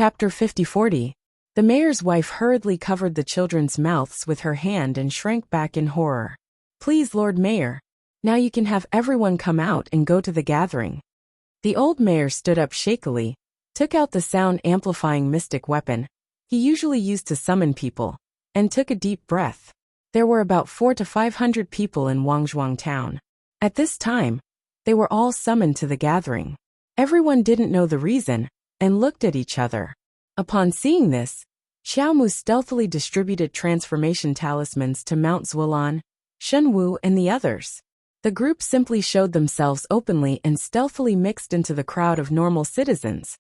Chapter 50-40. The mayor's wife hurriedly covered the children's mouths with her hand and shrank back in horror. "Please, Lord Mayor. Now you can have everyone come out and go to the gathering." The old mayor stood up shakily, took out the sound-amplifying mystic weapon he usually used to summon people, and took a deep breath. There were about 400 to 500 people in Wangzhuang town. At this time, they were all summoned to the gathering. Everyone didn't know the reason, and looked at each other. Upon seeing this, Xiaomu stealthily distributed transformation talismans to Mount Zuolan, Shenwu, and the others. The group simply showed themselves openly and stealthily mixed into the crowd of normal citizens,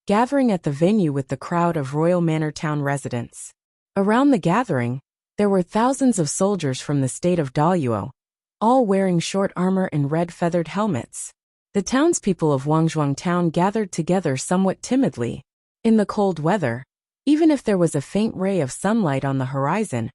gathering at the venue with the crowd of Royal Manor Town residents. Around the gathering, there were thousands of soldiers from the state of Daluo, all wearing short armor and red feathered helmets. The townspeople of Wangzhuang town gathered together somewhat timidly. In the cold weather, even if there was a faint ray of sunlight on the horizon,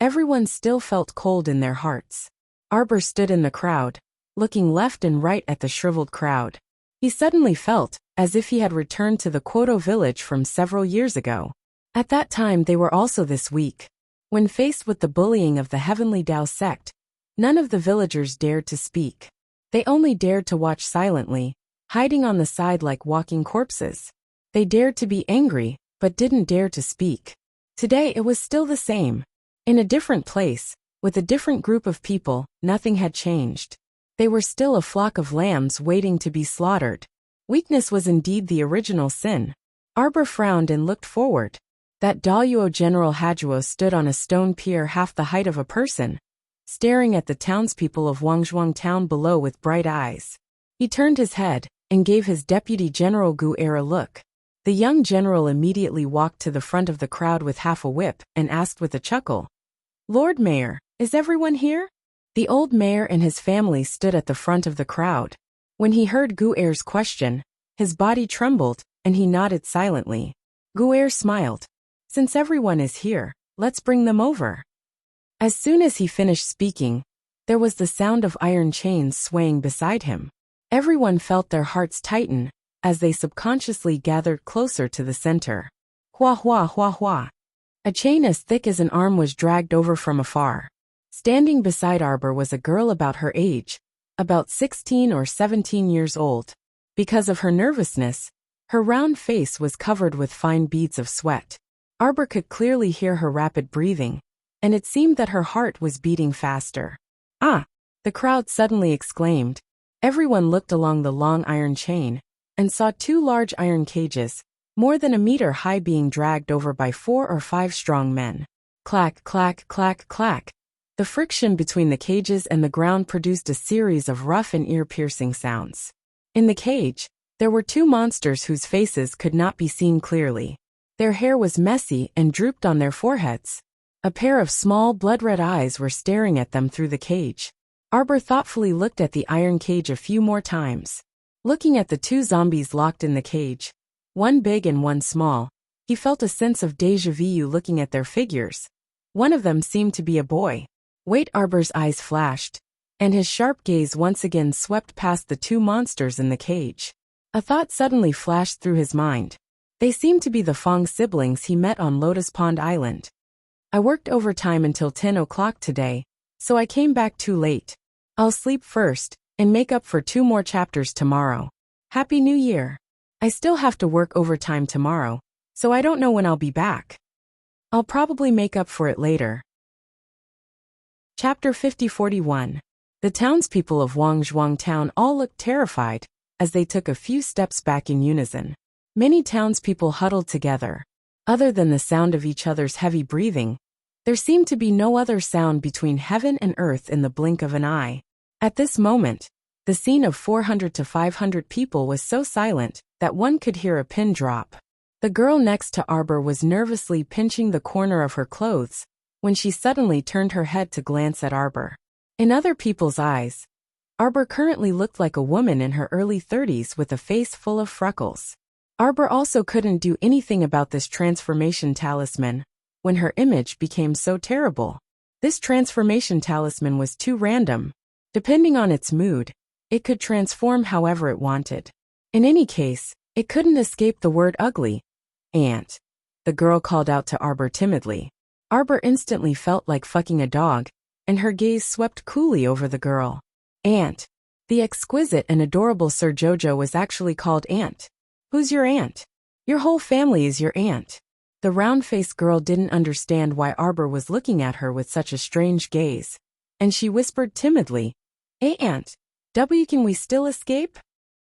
everyone still felt cold in their hearts. Arbor stood in the crowd, looking left and right at the shriveled crowd. He suddenly felt as if he had returned to the Quoto village from several years ago. At that time they were also this weak. When faced with the bullying of the Heavenly Tao sect, none of the villagers dared to speak. They only dared to watch silently, hiding on the side like walking corpses. They dared to be angry, but didn't dare to speak. Today it was still the same. In a different place, with a different group of people, nothing had changed. They were still a flock of lambs waiting to be slaughtered. Weakness was indeed the original sin. Arbor frowned and looked forward. That Daluo General Hajuo stood on a stone pier half the height of a person, staring at the townspeople of Wangzhuang town below with bright eyes. He turned his head, and gave his deputy General Gu Er a look. The young general immediately walked to the front of the crowd with half a whip, and asked with a chuckle, "Lord Mayor, is everyone here?" The old mayor and his family stood at the front of the crowd. When he heard Gu Er's question, his body trembled, and he nodded silently. Gu Er smiled. "Since everyone is here, let's bring them over." As soon as he finished speaking, there was the sound of iron chains swaying beside him. Everyone felt their hearts tighten, as they subconsciously gathered closer to the center. Hua hua hua hua. A chain as thick as an arm was dragged over from afar. Standing beside Arbor was a girl about her age, about 16 or 17 years old. Because of her nervousness, her round face was covered with fine beads of sweat. Arbor could clearly hear her rapid breathing, and it seemed that her heart was beating faster. "Ah!" the crowd suddenly exclaimed. Everyone looked along the long iron chain, and saw two large iron cages, more than a meter high, being dragged over by 4 or 5 strong men. Clack, clack, clack, clack. The friction between the cages and the ground produced a series of rough and ear-piercing sounds. In the cage, there were 2 monsters whose faces could not be seen clearly. Their hair was messy and drooped on their foreheads. A pair of small blood-red eyes were staring at them through the cage. Arbor thoughtfully looked at the iron cage a few more times. Looking at the 2 zombies locked in the cage, one big and one small, he felt a sense of déjà vu looking at their figures. One of them seemed to be a boy. Wait, Arbor's eyes flashed, and his sharp gaze once again swept past the 2 monsters in the cage. A thought suddenly flashed through his mind. They seemed to be the Fong siblings he met on Lotus Pond Island. "I worked overtime until 10 o'clock today, so I came back too late. I'll sleep first, and make up for 2 more chapters tomorrow. Happy New Year. I still have to work overtime tomorrow, so I don't know when I'll be back. I'll probably make up for it later." Chapter 50-41. The townspeople of Wangzhuang town all looked terrified, as they took a few steps back in unison. Many townspeople huddled together. Other than the sound of each other's heavy breathing, there seemed to be no other sound between heaven and earth in the blink of an eye. At this moment, the scene of 400 to 500 people was so silent that one could hear a pin drop. The girl next to Arbor was nervously pinching the corner of her clothes, when she suddenly turned her head to glance at Arbor. In other people's eyes, Arbor currently looked like a woman in her early 30s with a face full of freckles. Arbor also couldn't do anything about this transformation talisman, when her image became so terrible. This transformation talisman was too random. Depending on its mood, it could transform however it wanted. In any case, it couldn't escape the word ugly. Aunt. The girl called out to Arbor timidly. Arbor instantly felt like fucking a dog, and her gaze swept coolly over the girl. Aunt. The exquisite and adorable Sir Jojo was actually called Aunt. Who's your aunt? Your whole family is your aunt. The round-faced girl didn't understand why Arbor was looking at her with such a strange gaze, and she whispered timidly, Aunt, can we still escape?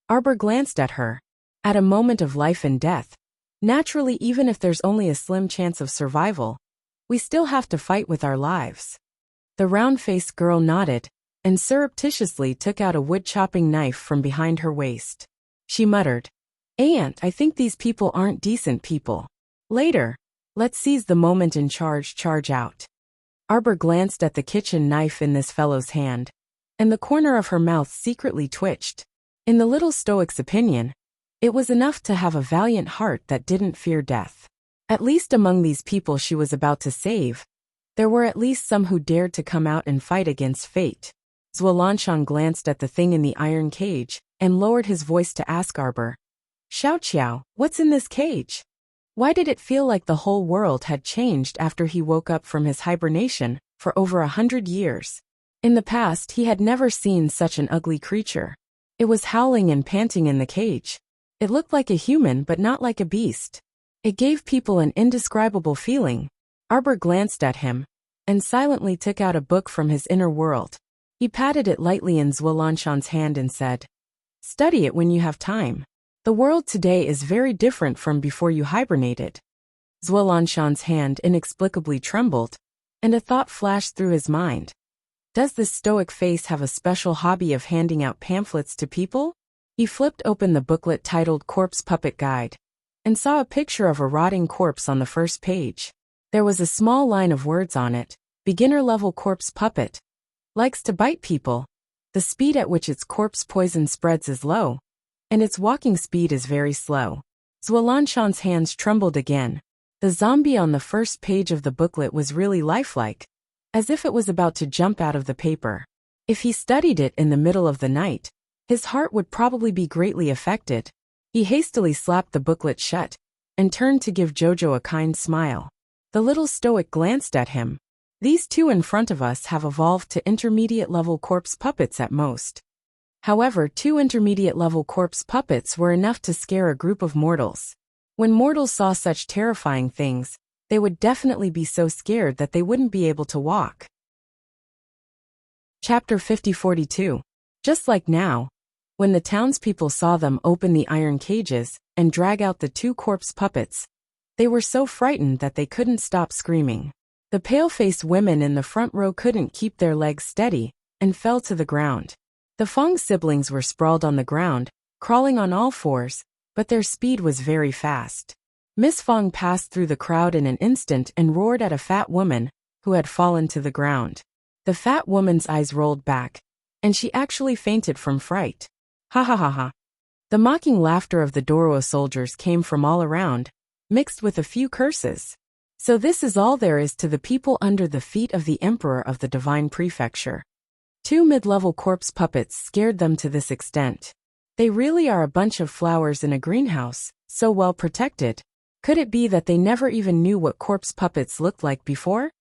Arbor glanced at her. At a moment of life and death, naturally even if there's only a slim chance of survival, we still have to fight with our lives. The round-faced girl nodded, and surreptitiously took out a wood-chopping knife from behind her waist. She muttered, Aunt, I think these people aren't decent people. Later, let's seize the moment and charge out. Arbor glanced at the kitchen knife in this fellow's hand, and the corner of her mouth secretly twitched. In the little stoic's opinion, it was enough to have a valiant heart that didn't fear death. At least among these people she was about to save, there were at least some who dared to come out and fight against fate. Zhualanshan glanced at the thing in the iron cage, and lowered his voice to ask Arbor, Xiao, what's in this cage? Why did it feel like the whole world had changed after he woke up from his hibernation, for over 100 years? In the past he had never seen such an ugly creature. It was howling and panting in the cage. It looked like a human but not like a beast. It gave people an indescribable feeling. Arbor glanced at him, and silently took out a book from his inner world. He patted it lightly in Zhualanshan's hand and said, Study it when you have time. The world today is very different from before you hibernated. Zhualanshan's hand inexplicably trembled, and a thought flashed through his mind. Does this stoic face have a special hobby of handing out pamphlets to people? He flipped open the booklet titled Corpse Puppet Guide, and saw a picture of a rotting corpse on the first page. There was a small line of words on it, Beginner-level corpse puppet. Likes to bite people. The speed at which its corpse poison spreads is low, and its walking speed is very slow. Zhualanshan's hands trembled again. The zombie on the first page of the booklet was really lifelike, as if it was about to jump out of the paper. If he studied it in the middle of the night, his heart would probably be greatly affected. He hastily slapped the booklet shut, and turned to give Jojo a kind smile. The little stoic glanced at him. These two in front of us have evolved to intermediate-level corpse puppets at most. However, 2 intermediate-level corpse puppets were enough to scare a group of mortals. When mortals saw such terrifying things, they would definitely be so scared that they wouldn't be able to walk. Chapter 50-42. Just like now, when the townspeople saw them open the iron cages and drag out the 2 corpse puppets, they were so frightened that they couldn't stop screaming. The pale-faced women in the front row couldn't keep their legs steady, and fell to the ground. The Fong siblings were sprawled on the ground, crawling on all fours, but their speed was very fast. Miss Fong passed through the crowd in an instant and roared at a fat woman, who had fallen to the ground. The fat woman's eyes rolled back, and she actually fainted from fright. Ha ha ha ha. The mocking laughter of the Doro soldiers came from all around, mixed with a few curses. So this is all there is to the people under the feet of the Emperor of the Divine Prefecture. 2 mid-level corpse puppets scared them to this extent. They really are a bunch of flowers in a greenhouse, so well protected. Could it be that they never even knew what corpse puppets looked like before?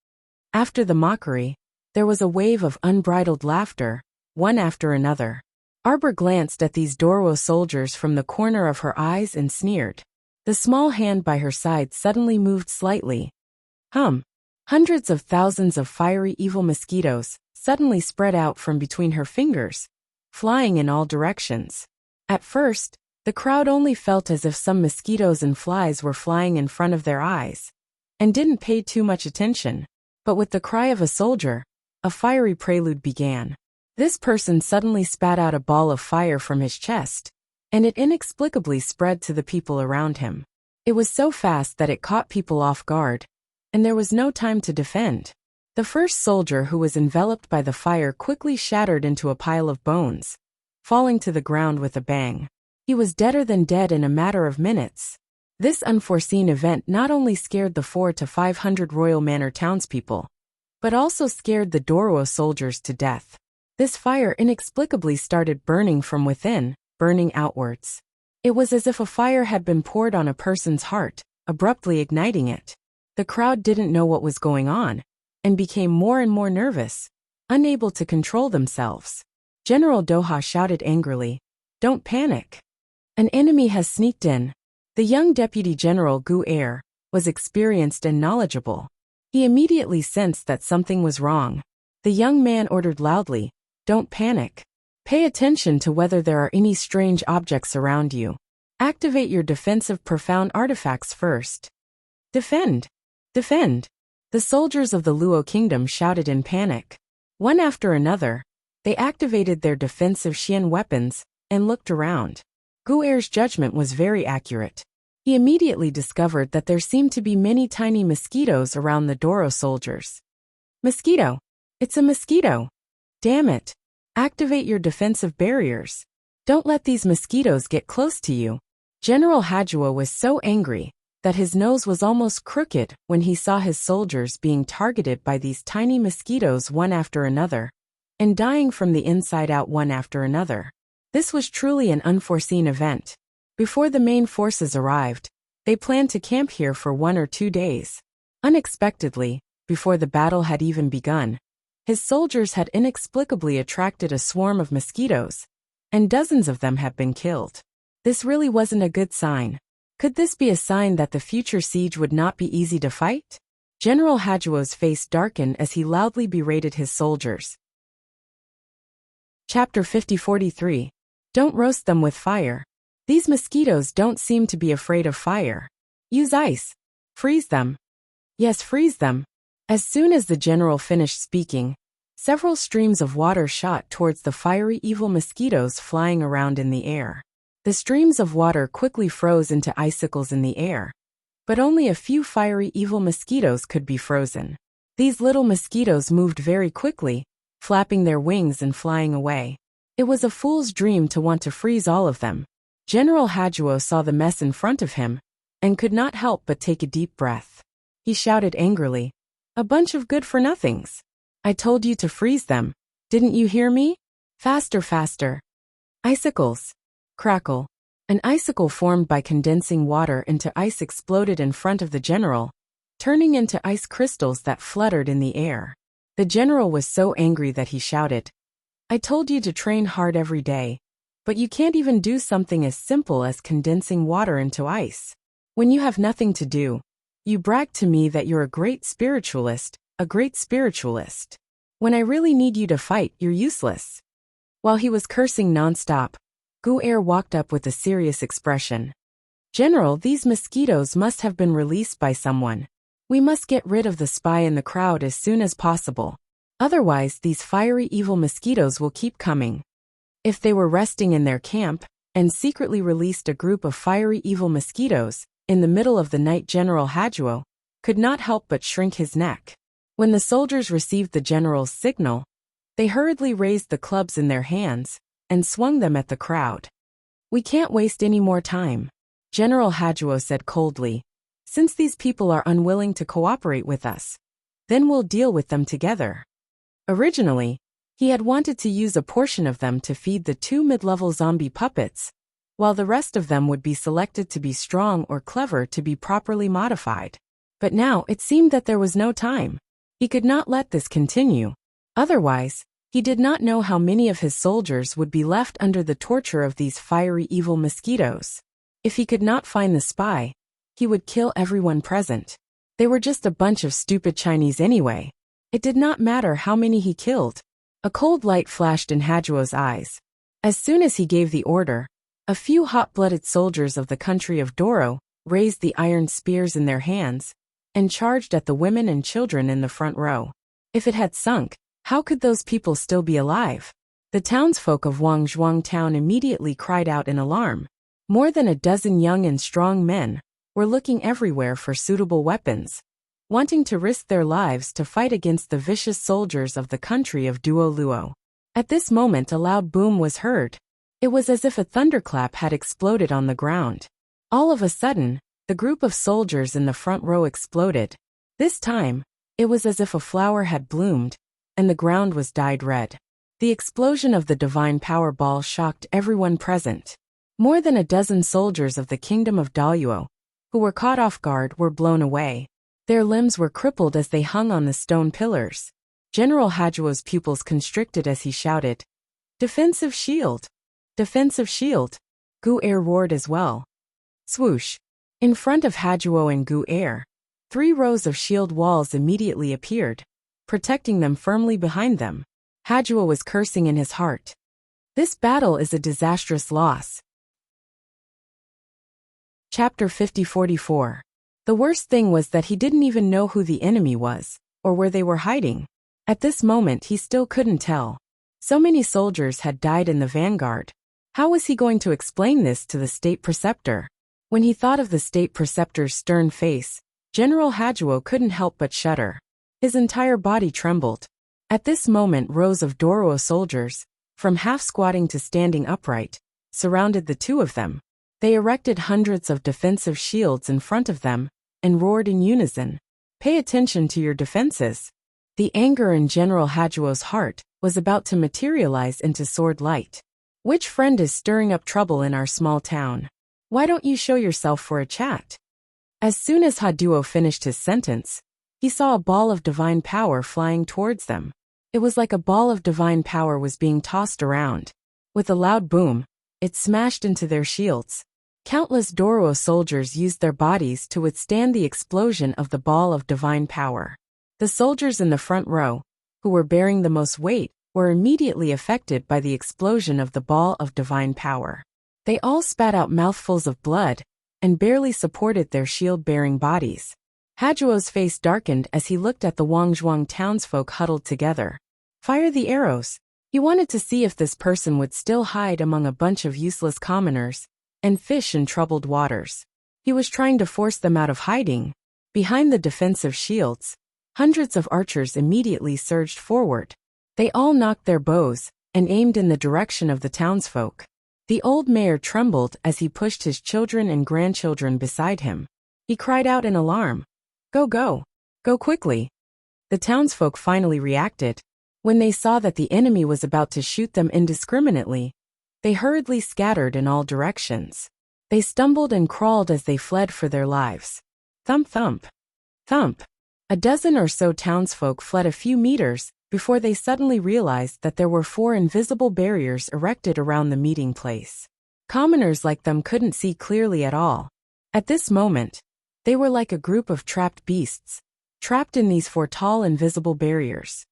After the mockery, there was a wave of unbridled laughter, one after another. Arbor glanced at these Doro soldiers from the corner of her eyes and sneered. The small hand by her side suddenly moved slightly. Hundreds of thousands of fiery evil mosquitoes suddenly spread out from between her fingers, flying in all directions. At first, the crowd only felt as if some mosquitoes and flies were flying in front of their eyes, and didn't pay too much attention. But with the cry of a soldier, a fiery prelude began. This person suddenly spat out a ball of fire from his chest, and it inexplicably spread to the people around him. It was so fast that it caught people off guard, and there was no time to defend. The first soldier who was enveloped by the fire quickly shattered into a pile of bones, falling to the ground with a bang. He was deader than dead in a matter of minutes. This unforeseen event not only scared the 400 to 500 Royal Manor townspeople, but also scared the Doro soldiers to death. This fire inexplicably started burning from within, burning outwards. It was as if a fire had been poured on a person's heart, abruptly igniting it. The crowd didn't know what was going on, and became more and more nervous, unable to control themselves. General Doha shouted angrily, "Don't panic. An enemy has sneaked in." The young Deputy General Gu Er was experienced and knowledgeable. He immediately sensed that something was wrong. The young man ordered loudly, "Don't panic. Pay attention to whether there are any strange objects around you. Activate your defensive profound artifacts first. Defend! Defend!" The soldiers of the Luo Kingdom shouted in panic. One after another, they activated their defensive Xian weapons and looked around. Gu Er's judgment was very accurate. He immediately discovered that there seemed to be many tiny mosquitoes around the Doro soldiers. "Mosquito! It's a mosquito! Damn it! Activate your defensive barriers. Don't let these mosquitoes get close to you." General Hajuo was so angry that his nose was almost crooked when he saw his soldiers being targeted by these tiny mosquitoes one after another, and dying from the inside out one after another. This was truly an unforeseen event. Before the main forces arrived, they planned to camp here for 1 or 2 days. Unexpectedly, before the battle had even begun, his soldiers had inexplicably attracted a swarm of mosquitoes, and dozens of them had been killed. This really wasn't a good sign. Could this be a sign that the future siege would not be easy to fight? General Hajuo's face darkened as he loudly berated his soldiers. Chapter 50-43. Don't roast them with fire. These mosquitoes don't seem to be afraid of fire. Use ice. Freeze them. Yes, freeze them. As soon as the general finished speaking, several streams of water shot towards the fiery evil mosquitoes flying around in the air. The streams of water quickly froze into icicles in the air, but only a few fiery evil mosquitoes could be frozen. These little mosquitoes moved very quickly, flapping their wings and flying away. It was a fool's dream to want to freeze all of them. General Hajuo saw the mess in front of him, and could not help but take a deep breath. He shouted angrily, "A bunch of good-for-nothings. I told you to freeze them. Didn't you hear me? Faster, faster." Icicles. Crackle. An icicle formed by condensing water into ice exploded in front of the general, turning into ice crystals that fluttered in the air. The general was so angry that he shouted, "I told you to train hard every day, but you can't even do something as simple as condensing water into ice. When you have nothing to do, you brag to me that you're a great spiritualist, a great spiritualist. When I really need you to fight, you're useless." While he was cursing nonstop, Gu Er walked up with a serious expression. "General, these mosquitoes must have been released by someone. We must get rid of the spy in the crowd as soon as possible. Otherwise, these fiery evil mosquitoes will keep coming." If they were resting in their camp, and secretly released a group of fiery evil mosquitoes, in the middle of the night, General Hajuo could not help but shrink his neck. When the soldiers received the general's signal, they hurriedly raised the clubs in their hands, and swung them at the crowd. "We can't waste any more time," General Hajuo said coldly. "Since these people are unwilling to cooperate with us, then we'll deal with them together." Originally, he had wanted to use a portion of them to feed the 2 mid-level zombie puppets, while the rest of them would be selected to be strong or clever to be properly modified. But now it seemed that there was no time. He could not let this continue. Otherwise, he did not know how many of his soldiers would be left under the torture of these fiery evil mosquitoes. If he could not find the spy, he would kill everyone present. They were just a bunch of stupid Chinese anyway. It did not matter how many he killed. A cold light flashed in Hajuo's eyes. As soon as he gave the order, a few hot-blooded soldiers of the country of Doro raised the iron spears in their hands and charged at the women and children in the front row. If it had sunk, how could those people still be alive? The townsfolk of Wangzhuang town immediately cried out in alarm. More than a dozen young and strong men were looking everywhere for suitable weapons, wanting to risk their lives to fight against the vicious soldiers of the country of Duo Luo. At this moment a loud boom was heard. It was as if a thunderclap had exploded on the ground. All of a sudden, the group of soldiers in the front row exploded. This time, it was as if a flower had bloomed, and the ground was dyed red. The explosion of the divine power ball shocked everyone present. More than a dozen soldiers of the kingdom of Daluo who were caught off guard, were blown away. Their limbs were crippled as they hung on the stone pillars. General Hajuo's pupils constricted as he shouted, "Defensive shield! Defensive shield!" Gu Er roared as well. Swoosh! In front of Hajuo and Gu Er, 3 rows of shield walls immediately appeared, protecting them firmly behind them. Hajuo was cursing in his heart. This battle is a disastrous loss. Chapter 50-44. The worst thing was that he didn't even know who the enemy was, or where they were hiding. At this moment he still couldn't tell. So many soldiers had died in the vanguard. How was he going to explain this to the state preceptor? When he thought of the state preceptor's stern face, General Hajuo couldn't help but shudder. His entire body trembled. At this moment rows of Doruo soldiers, from half-squatting to standing upright, surrounded the two of them. They erected hundreds of defensive shields in front of them, and roared in unison, "Pay attention to your defenses." The anger in General Hajuo's heart was about to materialize into sword light. "Which friend is stirring up trouble in our small town? Why don't you show yourself for a chat?" As soon as Haduo finished his sentence, he saw a ball of divine power flying towards them. It was like a ball of divine power was being tossed around. With a loud boom, it smashed into their shields. Countless Doruo soldiers used their bodies to withstand the explosion of the ball of divine power. The soldiers in the front row, who were bearing the most weight, were immediately affected by the explosion of the ball of divine power. They all spat out mouthfuls of blood, and barely supported their shield-bearing bodies. Hajuo's face darkened as he looked at the Wangzhuang townsfolk huddled together. "Fire the arrows." He wanted to see if this person would still hide among a bunch of useless commoners and fish in troubled waters. He was trying to force them out of hiding. Behind the defensive shields, hundreds of archers immediately surged forward. They all knocked their bows and aimed in the direction of the townsfolk. The old mayor trembled as he pushed his children and grandchildren beside him. He cried out in alarm, "Go, go! Go quickly!" The townsfolk finally reacted. When they saw that the enemy was about to shoot them indiscriminately, they hurriedly scattered in all directions. They stumbled and crawled as they fled for their lives. Thump, thump, thump. A dozen or so townsfolk fled a few meters before they suddenly realized that there were 4 invisible barriers erected around the meeting place. Commoners like them couldn't see clearly at all. At this moment, they were like a group of trapped beasts, trapped in these 4 tall invisible barriers.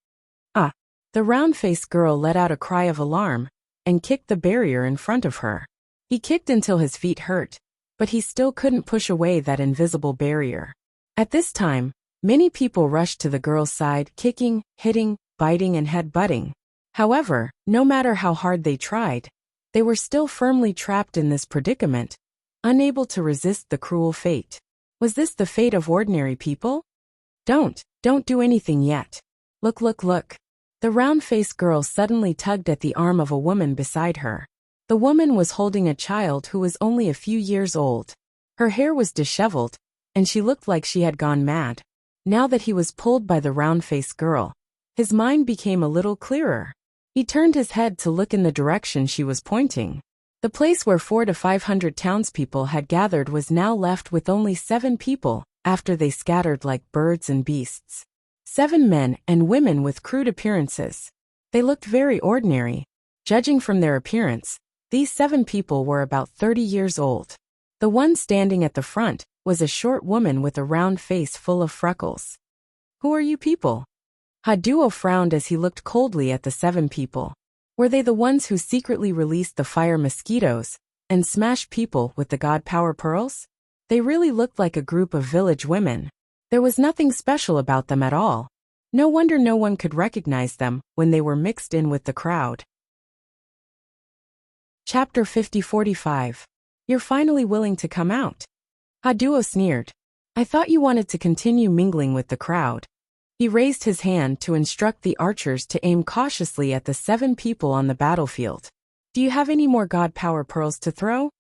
"Ah!" The round-faced girl let out a cry of alarm and kicked the barrier in front of her. He kicked until his feet hurt, but he still couldn't push away that invisible barrier. At this time, many people rushed to the girl's side, kicking, hitting, biting and head-butting. However, no matter how hard they tried, they were still firmly trapped in this predicament, unable to resist the cruel fate. Was this the fate of ordinary people? Don't do anything yet. Look, look, look. The round-faced girl suddenly tugged at the arm of a woman beside her. The woman was holding a child who was only a few years old. Her hair was disheveled, and she looked like she had gone mad. Now that he was pulled by the round-faced girl, his mind became a little clearer. He turned his head to look in the direction she was pointing. The place where 400 to 500 townspeople had gathered was now left with only 7 people, after they scattered like birds and beasts. 7 men and women with crude appearances. They looked very ordinary. Judging from their appearance, these 7 people were about 30 years old. The one standing at the front was a short woman with a round face full of freckles. "Who are you people?" Haduo frowned as he looked coldly at the 7 people. Were they the ones who secretly released the fire mosquitoes and smashed people with the god power pearls? They really looked like a group of village women. There was nothing special about them at all. No wonder no one could recognize them when they were mixed in with the crowd. Chapter 50-45. You're finally willing to come out. Haduo sneered. I thought you wanted to continue mingling with the crowd. He raised his hand to instruct the archers to aim cautiously at the 7 people on the battlefield. Do you have any more god power pearls to throw?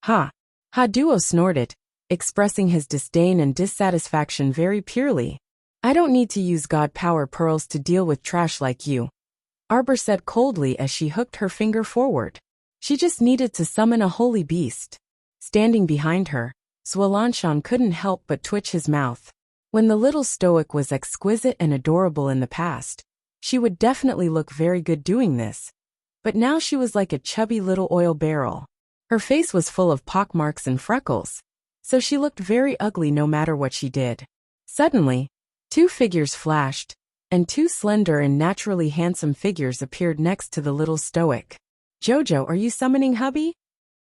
Ha! Haduo snorted, expressing his disdain and dissatisfaction very purely. I don't need to use god power pearls to deal with trash like you, Arbor said coldly as she hooked her finger forward. She just needed to summon a holy beast. Standing behind her, Zhualanshan couldn't help but twitch his mouth. When the little stoic was exquisite and adorable in the past, she would definitely look very good doing this. But now she was like a chubby little oil barrel. Her face was full of pockmarks and freckles, so she looked very ugly no matter what she did. Suddenly, two figures flashed, and two slender and naturally handsome figures appeared next to the little stoic. "Jojo, are you summoning hubby?"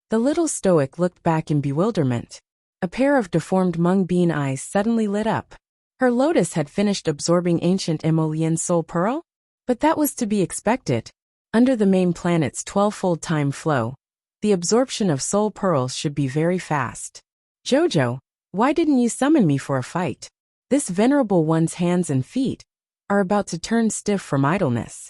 The little stoic looked back in bewilderment. A pair of deformed mung bean eyes suddenly lit up. Her lotus had finished absorbing ancient Emolien's soul pearl? But that was to be expected. Under the main planet's 12-fold time flow, the absorption of soul pearls should be very fast. "Jojo, why didn't you summon me for a fight? This venerable one's hands and feet are about to turn stiff from idleness."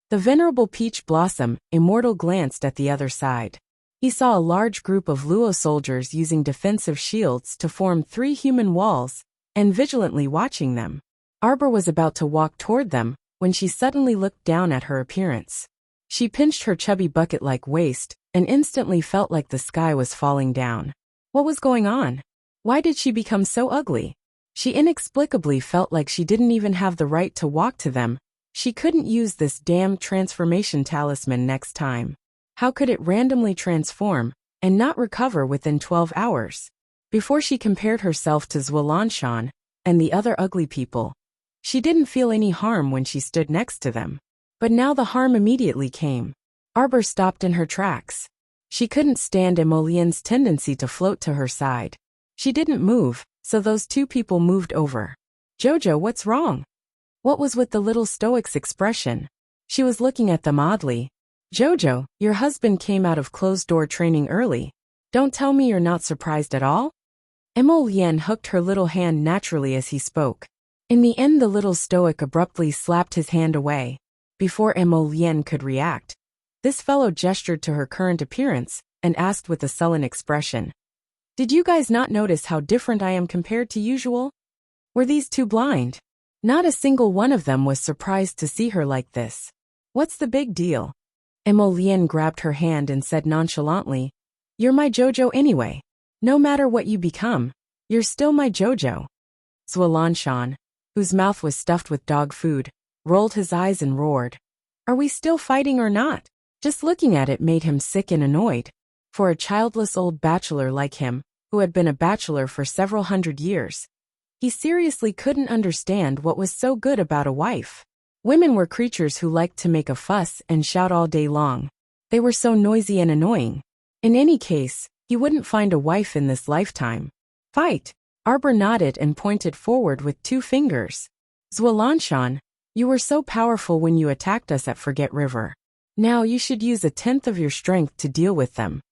The venerable peach blossom, immortal, glanced at the other side. He saw a large group of Luo soldiers using defensive shields to form 3 human walls, and vigilantly watching them. Arbor was about to walk toward them, when she suddenly looked down at her appearance. She pinched her chubby bucket-like waist, and instantly felt like the sky was falling down. What was going on? Why did she become so ugly? She inexplicably felt like she didn't even have the right to walk to them. She couldn't use this damn transformation talisman next time. How could it randomly transform, and not recover within 12 hours? Before she compared herself to Zhualanshan and the other ugly people, she didn't feel any harm when she stood next to them. But now the harm immediately came. Arbor stopped in her tracks. She couldn't stand Emolien's tendency to float to her side. She didn't move, so those two people moved over. "Jojo, what's wrong?" What was with the little stoic's expression? She was looking at them oddly. "Jojo, your husband came out of closed-door training early. Don't tell me you're not surprised at all?" Emolien hooked her little hand naturally as he spoke. In the end, the little stoic abruptly slapped his hand away. Before Emolien could react, this fellow gestured to her current appearance and asked with a sullen expression, "Did you guys not notice how different I am compared to usual? Were these two blind?" Not a single one of them was surprised to see her like this. "What's the big deal?" Emolien grabbed her hand and said nonchalantly, "You're my Jojo anyway. No matter what you become, you're still my Jojo." Zhualanshan, whose mouth was stuffed with dog food, rolled his eyes and roared, "Are we still fighting or not?" Just looking at it made him sick and annoyed. For a childless old bachelor like him, who had been a bachelor for several hundred years, he seriously couldn't understand what was so good about a wife. Women were creatures who liked to make a fuss and shout all day long. They were so noisy and annoying. In any case, he wouldn't find a wife in this lifetime. "Fight!" Arbor nodded and pointed forward with 2 fingers. "Zhualanshan, you were so powerful when you attacked us at Forget River. Now you should use 1/10 of your strength to deal with them."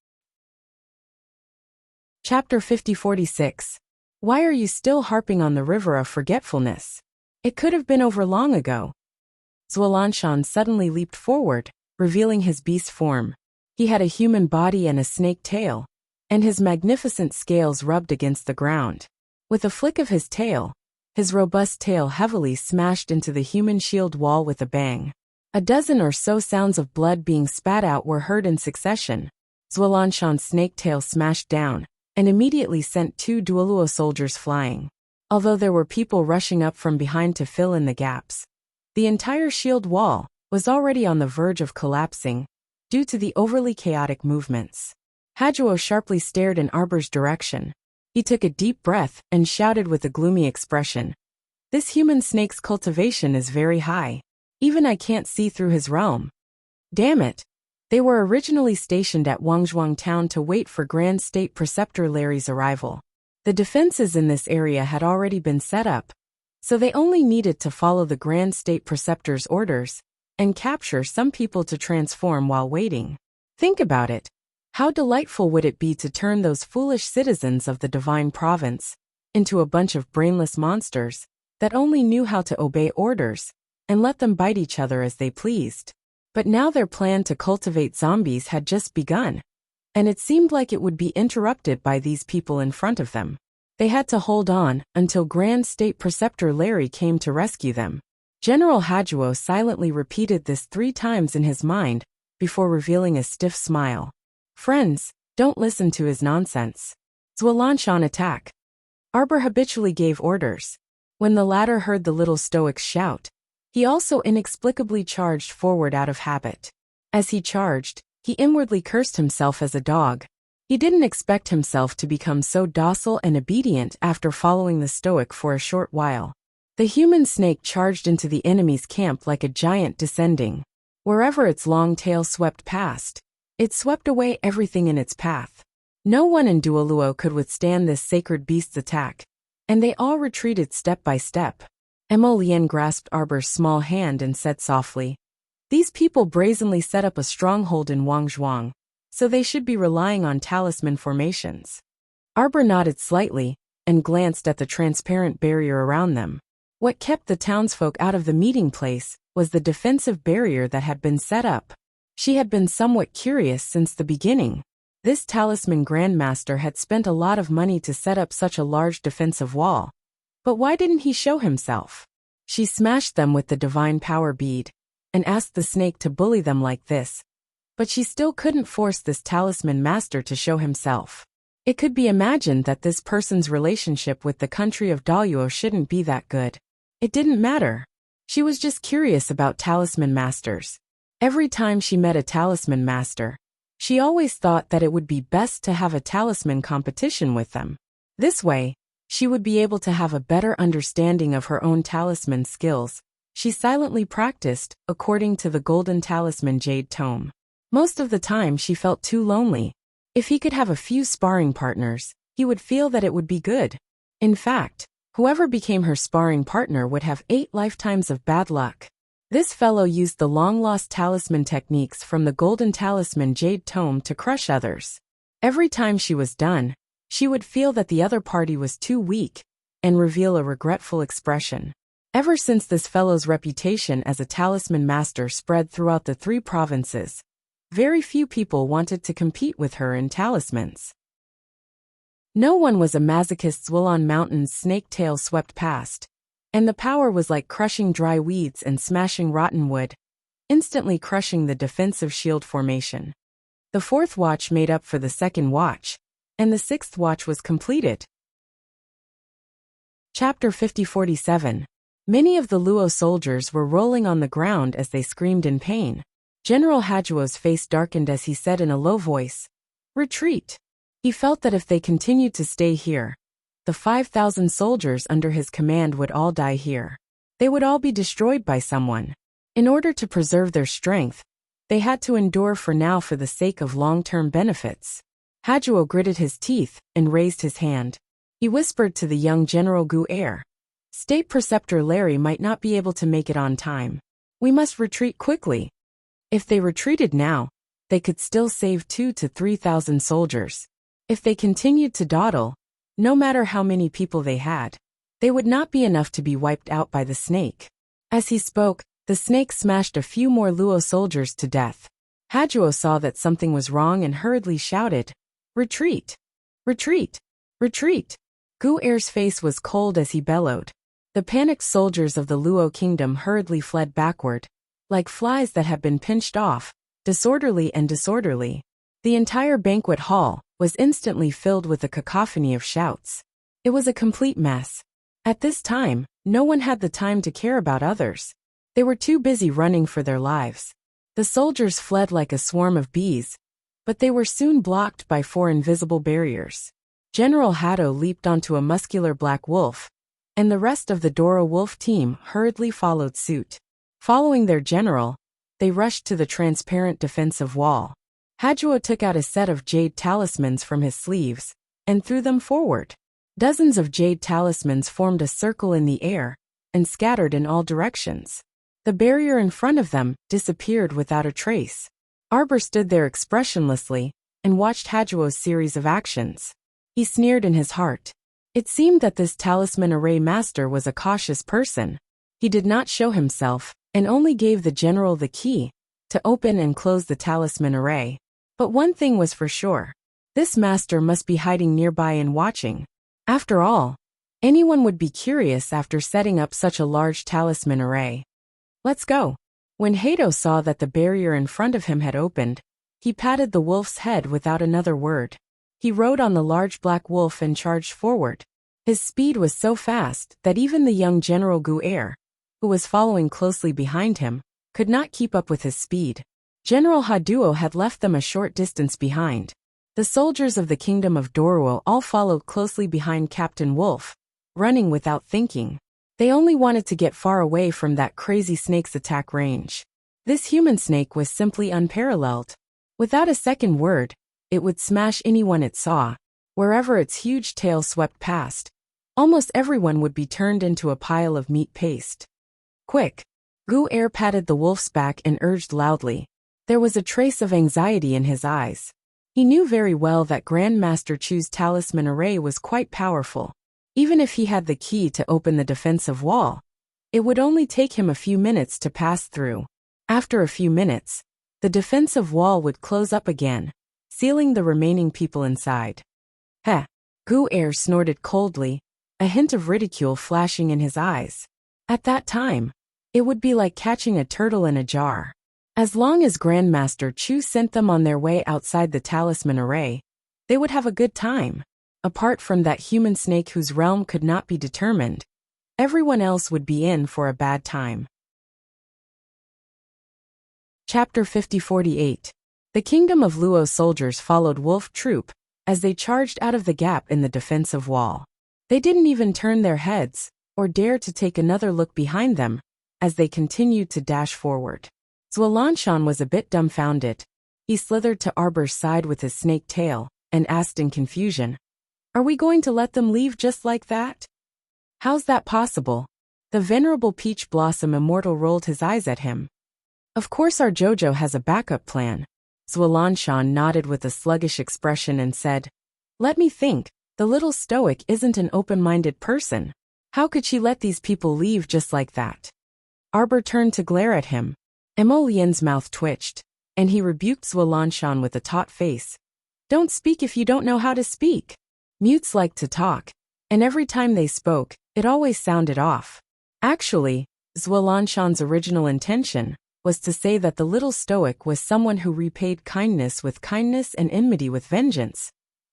Chapter 5046. Why are you still harping on the river of forgetfulness? It could have been over long ago. Zhualanshan suddenly leaped forward, revealing his beast form. He had a human body and a snake tail, and his magnificent scales rubbed against the ground. With a flick of his tail, his robust tail heavily smashed into the human shield wall with a bang. A dozen or so sounds of blood being spat out were heard in succession. Zhualanshan's snake tail smashed down, and immediately sent 2 Duoluo soldiers flying. Although there were people rushing up from behind to fill in the gaps, the entire shield wall was already on the verge of collapsing due to the overly chaotic movements. Hajuo sharply stared in Arbor's direction. He took a deep breath and shouted with a gloomy expression, "This human snake's cultivation is very high. Even I can't see through his realm." Damn it! They were originally stationed at Wangzhuang town to wait for Grand State Preceptor Larry's arrival. The defenses in this area had already been set up, so they only needed to follow the Grand State Preceptor's orders and capture some people to transform while waiting. Think about it. How delightful would it be to turn those foolish citizens of the Divine Province into a bunch of brainless monsters that only knew how to obey orders and let them bite each other as they pleased. But now their plan to cultivate zombies had just begun, and it seemed like it would be interrupted by these people in front of them. They had to hold on until Grand State Preceptor Larry came to rescue them. General Hajuo silently repeated this 3 times in his mind before revealing a stiff smile. "Friends, don't listen to his nonsense." will launch on attack. Arbor habitually gave orders. When the latter heard the little stoics shout, he also inexplicably charged forward out of habit. As he charged, he inwardly cursed himself as a dog. He didn't expect himself to become so docile and obedient after following the stoic for a short while. The human snake charged into the enemy's camp like a giant descending. Wherever its long tail swept past, it swept away everything in its path. No one in Duoluo could withstand this sacred beast's attack, and they all retreated step by step. Emolien grasped Arbor's small hand and said softly, "These people brazenly set up a stronghold in Wangzhuang, so they should be relying on talisman formations." Arbor nodded slightly and glanced at the transparent barrier around them. What kept the townsfolk out of the meeting place was the defensive barrier that had been set up. She had been somewhat curious since the beginning. This talisman grandmaster had spent a lot of money to set up such a large defensive wall. But why didn't he show himself? She smashed them with the divine power bead and asked the snake to bully them like this. But she still couldn't force this talisman master to show himself. It could be imagined that this person's relationship with the country of Daluo shouldn't be that good. It didn't matter. She was just curious about talisman masters. Every time she met a talisman master, she always thought that it would be best to have a talisman competition with them. This way, she would be able to have a better understanding of her own talisman skills. She silently practiced, according to the golden talisman jade tome. Most of the time she felt too lonely. If he could have a few sparring partners, he would feel that it would be good. In fact, whoever became her sparring partner would have 8 lifetimes of bad luck. This fellow used the long-lost talisman techniques from the golden talisman jade tome to crush others. Every time she was done, she would feel that the other party was too weak and reveal a regretful expression. Ever since this fellow's reputation as a talisman master spread throughout the 3 provinces, very few people wanted to compete with her in talismans. No one was a masochist's Wulon Mountain's snake tail swept past, and the power was like crushing dry weeds and smashing rotten wood, instantly crushing the defensive shield formation. The 4th watch made up for the 2nd watch, and the 6th watch was completed. Chapter 5047. Many of the Luo soldiers were rolling on the ground as they screamed in pain. General Hajuo's face darkened as he said in a low voice, "Retreat." He felt that if they continued to stay here, the 5,000 soldiers under his command would all die here. They would all be destroyed by someone. In order to preserve their strength, they had to endure for now for the sake of long-term benefits. Hajuo gritted his teeth and raised his hand. He whispered to the young General Gu Er, "State Preceptor Larry might not be able to make it on time. We must retreat quickly." If they retreated now, they could still save 2,000 to 3,000 soldiers. If they continued to dawdle, no matter how many people they had, they would not be enough to be wiped out by the snake. As he spoke, the snake smashed a few more Luo soldiers to death. Hajuo saw that something was wrong and hurriedly shouted, "Retreat! Retreat! Retreat!" Gu Er's face was cold as he bellowed. The panicked soldiers of the Luo kingdom hurriedly fled backward, like flies that have been pinched off, disorderly. The entire banquet hall was instantly filled with a cacophony of shouts. It was a complete mess. At this time, no one had the time to care about others. They were too busy running for their lives. The soldiers fled like a swarm of bees, but they were soon blocked by 4 invisible barriers. General Haddo leaped onto a muscular black wolf, and the rest of the Dora wolf team hurriedly followed suit. Following their general, they rushed to the transparent defensive wall. Hajuo took out a set of jade talismans from his sleeves and threw them forward. Dozens of jade talismans formed a circle in the air and scattered in all directions. The barrier in front of them disappeared without a trace. Arbor stood there expressionlessly and watched Hajuo's series of actions. He sneered in his heart. It seemed that this talisman array master was a cautious person. He did not show himself, and only gave the general the key to open and close the talisman array. But one thing was for sure. This master must be hiding nearby and watching. After all, anyone would be curious after setting up such a large talisman array. "Let's go." When Hato saw that the barrier in front of him had opened, he patted the wolf's head without another word. He rode on the large black wolf and charged forward. His speed was so fast that even the young General Guer, who was following closely behind him, could not keep up with his speed. General Haduo had left them a short distance behind. The soldiers of the Kingdom of Doruo all followed closely behind Captain Wolf, running without thinking. They only wanted to get far away from that crazy snake's attack range. This human snake was simply unparalleled. Without a second word, it would smash anyone it saw. Wherever its huge tail swept past, almost everyone would be turned into a pile of meat paste. Quick! Guer patted the wolf's back and urged loudly. There was a trace of anxiety in his eyes. He knew very well that Grandmaster Chu's talisman array was quite powerful. Even if he had the key to open the defensive wall, it would only take him a few minutes to pass through. After a few minutes, the defensive wall would close up again, sealing the remaining people inside. Heh! Guer snorted coldly, a hint of ridicule flashing in his eyes. At that time, it would be like catching a turtle in a jar. As long as Grandmaster Chu sent them on their way outside the talisman array, they would have a good time. Apart from that human snake whose realm could not be determined, everyone else would be in for a bad time. Chapter 50-48. The Kingdom of Luo soldiers followed Wolf Troop as they charged out of the gap in the defensive wall. They didn't even turn their heads or dare to take another look behind them as they continued to dash forward. Zualanshan was a bit dumbfounded. He slithered to Arbor's side with his snake tail and asked in confusion, "Are we going to let them leave just like that? How's that possible?" The venerable Peach Blossom Immortal rolled his eyes at him. "Of course our Jojo has a backup plan." Zualanshan nodded with a sluggish expression and said, "Let me think, the little stoic isn't an open-minded person. How could she let these people leave just like that?" Arbor turned to glare at him. Emolien's mouth twitched, and he rebuked Zualanshan with a taut face. "Don't speak if you don't know how to speak." Mutes liked to talk, and every time they spoke, it always sounded off. Actually, Zualanshan's original intention was to say that the little stoic was someone who repaid kindness with kindness and enmity with vengeance.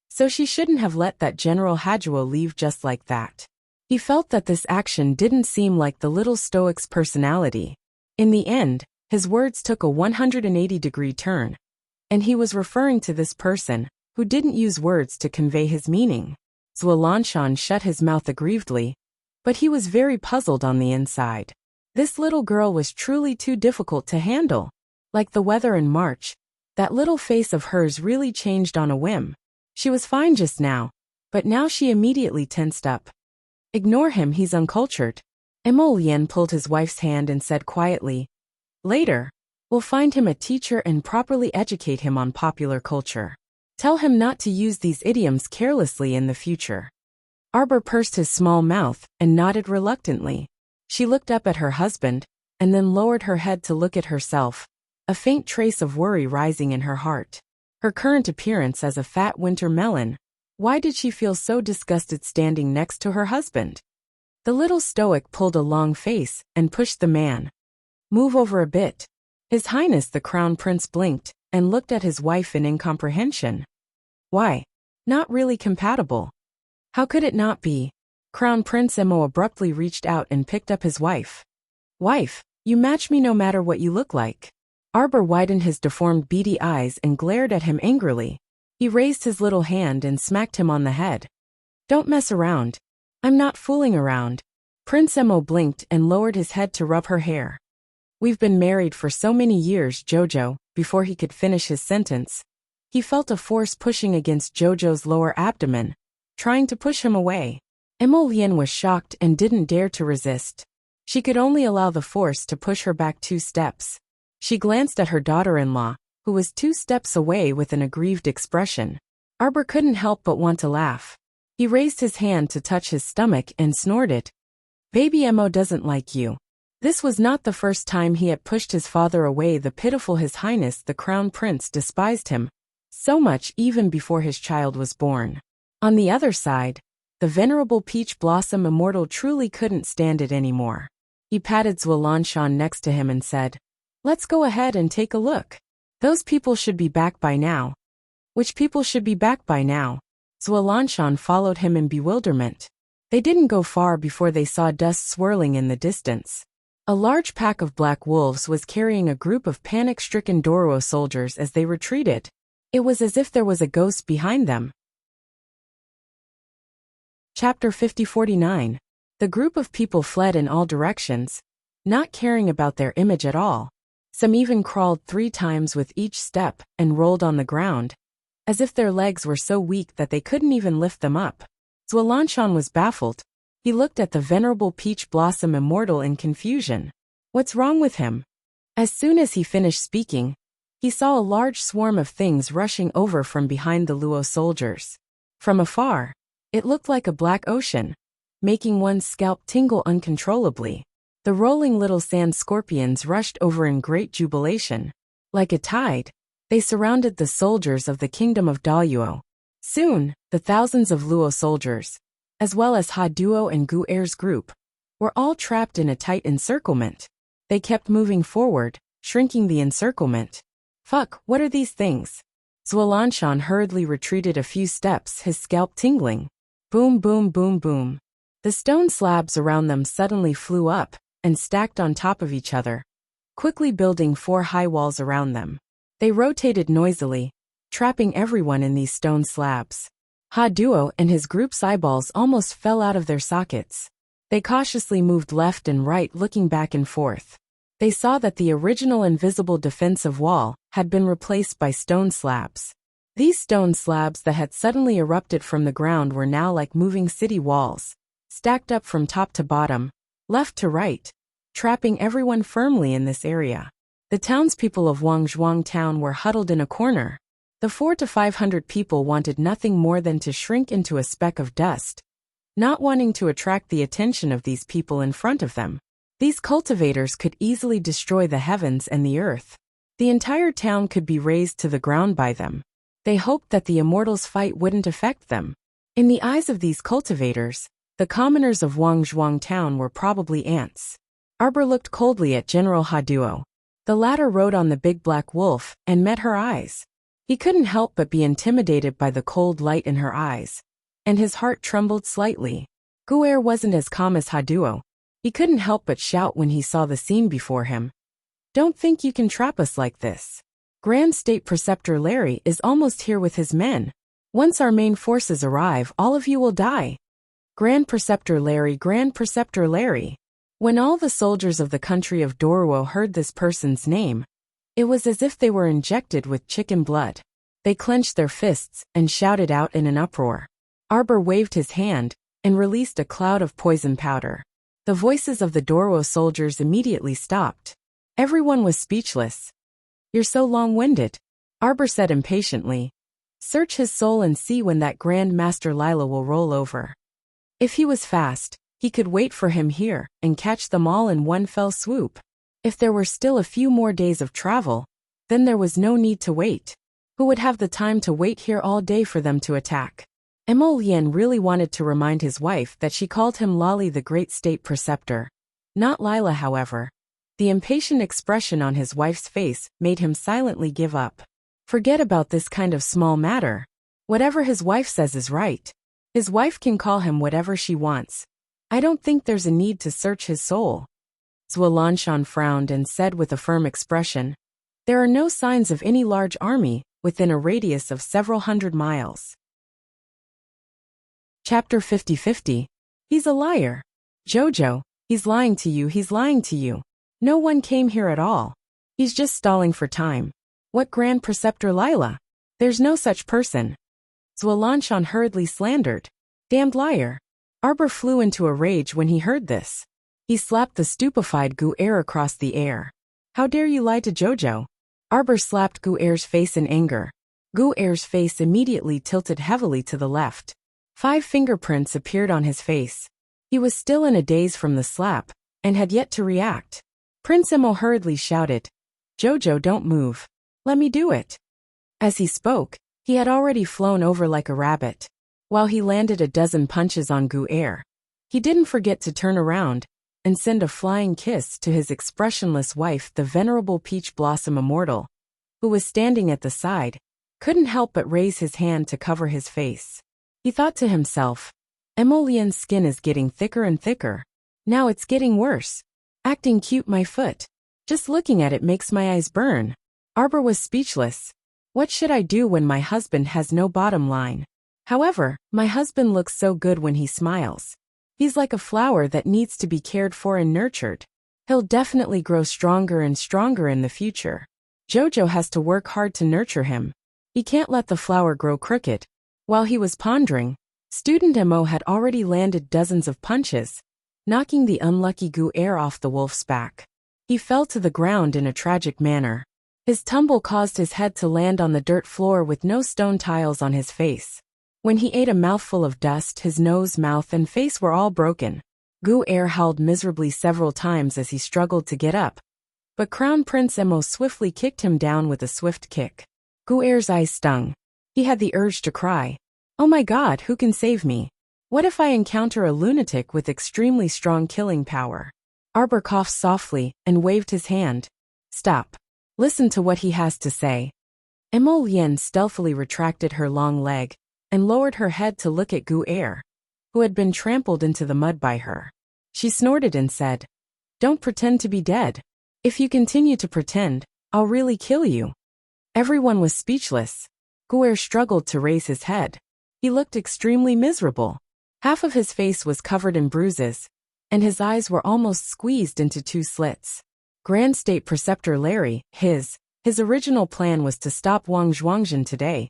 So she shouldn't have let that General Haduo leave just like that. He felt that this action didn't seem like the little stoic's personality. In the end, his words took a 180-degree turn, and he was referring to this person who didn't use words to convey his meaning. Zualanshan shut his mouth aggrievedly, but he was very puzzled on the inside. This little girl was truly too difficult to handle. Like the weather in March, that little face of hers really changed on a whim. She was fine just now, but now she immediately tensed up. "Ignore him, he's uncultured." Emolien pulled his wife's hand and said quietly, "Later, we'll find him a teacher and properly educate him on popular culture. Tell him not to use these idioms carelessly in the future." Arbor pursed his small mouth and nodded reluctantly. She looked up at her husband, and then lowered her head to look at herself, a faint trace of worry rising in her heart. Her current appearance as a fat winter melon. Why did she feel so disgusted standing next to her husband? The little stoic pulled a long face and pushed the man. "Move over a bit." His Highness the Crown Prince blinked and looked at his wife in incomprehension. "Why? Not really compatible." "How could it not be?" Crown Prince Emo abruptly reached out and picked up his wife. "Wife, you match me no matter what you look like." Arbor widened his deformed beady eyes and glared at him angrily. He raised his little hand and smacked him on the head. "Don't mess around. I'm not fooling around." Prince Emo blinked and lowered his head to rub her hair. "We've been married for so many years, Jojo." Before he could finish his sentence, he felt a force pushing against Jojo's lower abdomen, trying to push him away. Emolien was shocked and didn't dare to resist. She could only allow the force to push her back 2 steps. She glanced at her daughter-in-law, who was 2 steps away with an aggrieved expression. Arbor couldn't help but want to laugh. He raised his hand to touch his stomach and snorted. "Baby Emo doesn't like you." This was not the first time he had pushed his father away. The pitiful His Highness the Crown Prince despised him so much even before his child was born. On the other side, the venerable Peach Blossom Immortal truly couldn't stand it anymore. He patted Zualanshan next to him and said, "Let's go ahead and take a look. Those people should be back by now." Which people should be back by now? Zualanshan followed him in bewilderment. They didn't go far before they saw dust swirling in the distance. A large pack of black wolves was carrying a group of panic-stricken Doro soldiers as they retreated. It was as if there was a ghost behind them. Chapter 5049. The group of people fled in all directions, not caring about their image at all. Some even crawled 3 times with each step and rolled on the ground, as if their legs were so weak that they couldn't even lift them up. Zualanshan was baffled. He looked at the venerable peach blossom immortal in confusion. What's wrong with him? As soon as he finished speaking, he saw a large swarm of things rushing over from behind the Luo soldiers. From afar, it looked like a black ocean, making one's scalp tingle uncontrollably. The rolling little sand scorpions rushed over in great jubilation. Like a tide, they surrounded the soldiers of the kingdom of Dayuo. Soon, the thousands of Luo soldiers, as well as Ha Duo and Gu Er's group, were all trapped in a tight encirclement. They kept moving forward, shrinking the encirclement. Fuck, what are these things? Zualanshan hurriedly retreated a few steps, his scalp tingling. Boom, boom, boom, boom. The stone slabs around them suddenly flew up and stacked on top of each other, quickly building 4 high walls around them. They rotated noisily, trapping everyone in these stone slabs. Ha Duo and his group's eyeballs almost fell out of their sockets. They cautiously moved left and right, looking back and forth. They saw that the original invisible defensive wall had been replaced by stone slabs. These stone slabs that had suddenly erupted from the ground were now like moving city walls, stacked up from top to bottom, left to right, trapping everyone firmly in this area. The townspeople of Wangzhuang town were huddled in a corner. The 400 to 500 people wanted nothing more than to shrink into a speck of dust, not wanting to attract the attention of these people in front of them. These cultivators could easily destroy the heavens and the earth. The entire town could be razed to the ground by them. They hoped that the immortals' fight wouldn't affect them. In the eyes of these cultivators, the commoners of Wangzhuang town were probably ants. Arbor looked coldly at General Ha Duo. The latter rode on the big black wolf and met her eyes. He couldn't help but be intimidated by the cold light in her eyes, and his heart trembled slightly. Gu Er wasn't as calm as Ha Duo. He couldn't help but shout when he saw the scene before him. Don't think you can trap us like this. Grand State Preceptor Larry is almost here with his men. Once our main forces arrive, all of you will die. Grand Preceptor Larry, Grand Preceptor Larry. When all the soldiers of the country of Doruo heard this person's name, it was as if they were injected with chicken blood. They clenched their fists and shouted out in an uproar. Arbor waved his hand and released a cloud of poison powder. The voices of the Doruo soldiers immediately stopped. Everyone was speechless. You're so long-winded, Arbor said impatiently. Search his soul and see when that Grand Master Lila will roll over. If he was fast, he could wait for him here and catch them all in one fell swoop. If there were still a few more days of travel, then there was no need to wait. Who would have the time to wait here all day for them to attack? Mo Lien really wanted to remind his wife that she called him Lali the Great State Preceptor. Not Lila, however. The impatient expression on his wife's face made him silently give up. Forget about this kind of small matter. Whatever his wife says is right. His wife can call him whatever she wants. I don't think there's a need to search his soul. Zualanshan frowned and said with a firm expression, there are no signs of any large army within a radius of several hundred miles. Chapter 50-50. He's a liar. Jojo, he's lying to you, he's lying to you. No one came here at all. He's just stalling for time. What Grand Preceptor Lila? There's no such person. Zualanshan hurriedly slandered. Damned liar. Arbor flew into a rage when he heard this. He slapped the stupefied Gu Er across the air. How dare you lie to Jojo? Arbor slapped Gu Er's face in anger. Gu Er's face immediately tilted heavily to the left. 5 fingerprints appeared on his face. He was still in a daze from the slap, and had yet to react. Prince Mo hurriedly shouted, Jojo, don't move. Let me do it. As he spoke, he had already flown over like a rabbit. While he landed a dozen punches on Gu Er, he didn't forget to turn around and send a flying kiss to his expressionless wife, the venerable Peach Blossom Immortal, who was standing at the side, couldn't help but raise his hand to cover his face. He thought to himself, Emolien's skin is getting thicker and thicker. Now it's getting worse. Acting cute my foot. Just looking at it makes my eyes burn. Arbor was speechless. What should I do when my husband has no bottom line? However, my husband looks so good when he smiles. He's like a flower that needs to be cared for and nurtured. He'll definitely grow stronger and stronger in the future. Jojo has to work hard to nurture him. He can't let the flower grow crooked. While he was pondering, Student Mo had already landed dozens of punches, knocking the unlucky Gu-er off the wolf's back. He fell to the ground in a tragic manner. His tumble caused his head to land on the dirt floor with no stone tiles on his face. When he ate a mouthful of dust, his nose, mouth, and face were all broken. Gu-er howled miserably several times as he struggled to get up. But Crown Prince Mo swiftly kicked him down with a swift kick. Gu-er's eyes stung. He had the urge to cry. Oh my god, who can save me? What if I encounter a lunatic with extremely strong killing power? Arbor coughed softly and waved his hand. Stop. Listen to what he has to say. Emolien stealthily retracted her long leg and lowered her head to look at Gu-er, who had been trampled into the mud by her. She snorted and said, Don't pretend to be dead. If you continue to pretend, I'll really kill you. Everyone was speechless. Gu-er struggled to raise his head. He looked extremely miserable. Half of his face was covered in bruises, and his eyes were almost squeezed into two slits. Grand State Preceptor Larry, his original plan was to stop Wang Zhuangzhen today,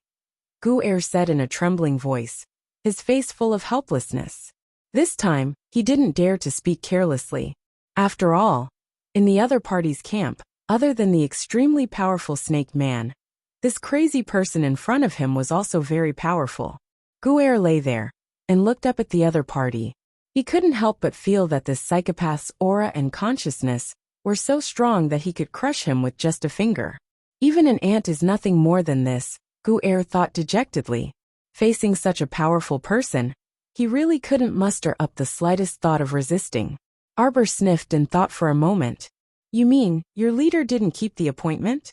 Gu-er said in a trembling voice, his face full of helplessness. This time, he didn't dare to speak carelessly. After all, in the other party's camp, other than the extremely powerful Snake Man, this crazy person in front of him was also very powerful. Gu-er lay there and looked up at the other party. He couldn't help but feel that this psychopath's aura and consciousness were so strong that he could crush him with just a finger. Even an ant is nothing more than this, Gu-er thought dejectedly. Facing such a powerful person, he really couldn't muster up the slightest thought of resisting. Arbor sniffed and thought for a moment. You mean, your leader didn't keep the appointment?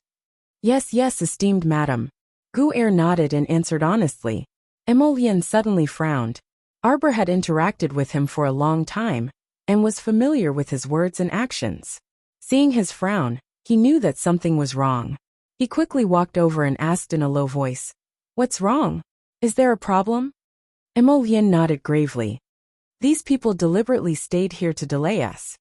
Yes, esteemed madam. Gu-er nodded and answered honestly. Emolien suddenly frowned. Arbor had interacted with him for a long time, and was familiar with his words and actions. Seeing his frown, he knew that something was wrong. He quickly walked over and asked in a low voice, What's wrong? Is there a problem? Emolien nodded gravely. These people deliberately stayed here to delay us.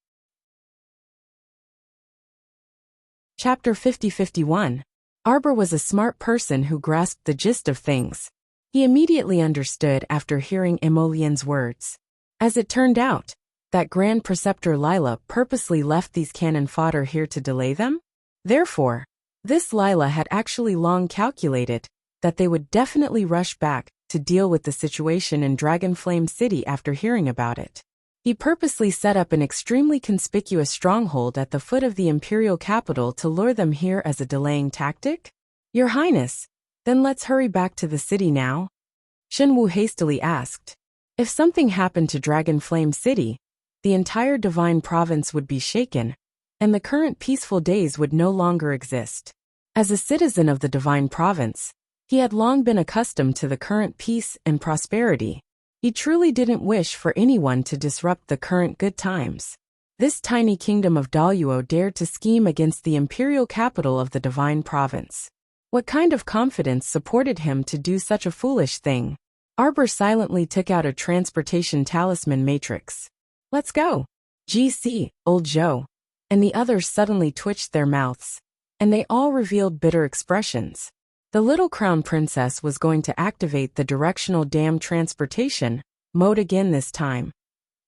Chapter 50-51. Arbor was a smart person who grasped the gist of things. He immediately understood after hearing Emolien's words. As it turned out, that Grand Preceptor Lila purposely left these cannon fodder here to delay them? Therefore, this Lila had actually long calculated that they would definitely rush back to deal with the situation in Dragonflame City after hearing about it. He purposely set up an extremely conspicuous stronghold at the foot of the imperial capital to lure them here as a delaying tactic? Your Highness, then let's hurry back to the city now? Shenwu hastily asked. If something happened to Dragonflame City, the entire Divine Province would be shaken, and the current peaceful days would no longer exist. As a citizen of the Divine Province, he had long been accustomed to the current peace and prosperity. He truly didn't wish for anyone to disrupt the current good times. This tiny kingdom of Daluo dared to scheme against the imperial capital of the Divine Province. What kind of confidence supported him to do such a foolish thing? Arbor silently took out a transportation talisman matrix. Let's go. GC, old Joe. And the others suddenly twitched their mouths, and they all revealed bitter expressions. The little crown princess was going to activate the directional dam transportation mode again this time.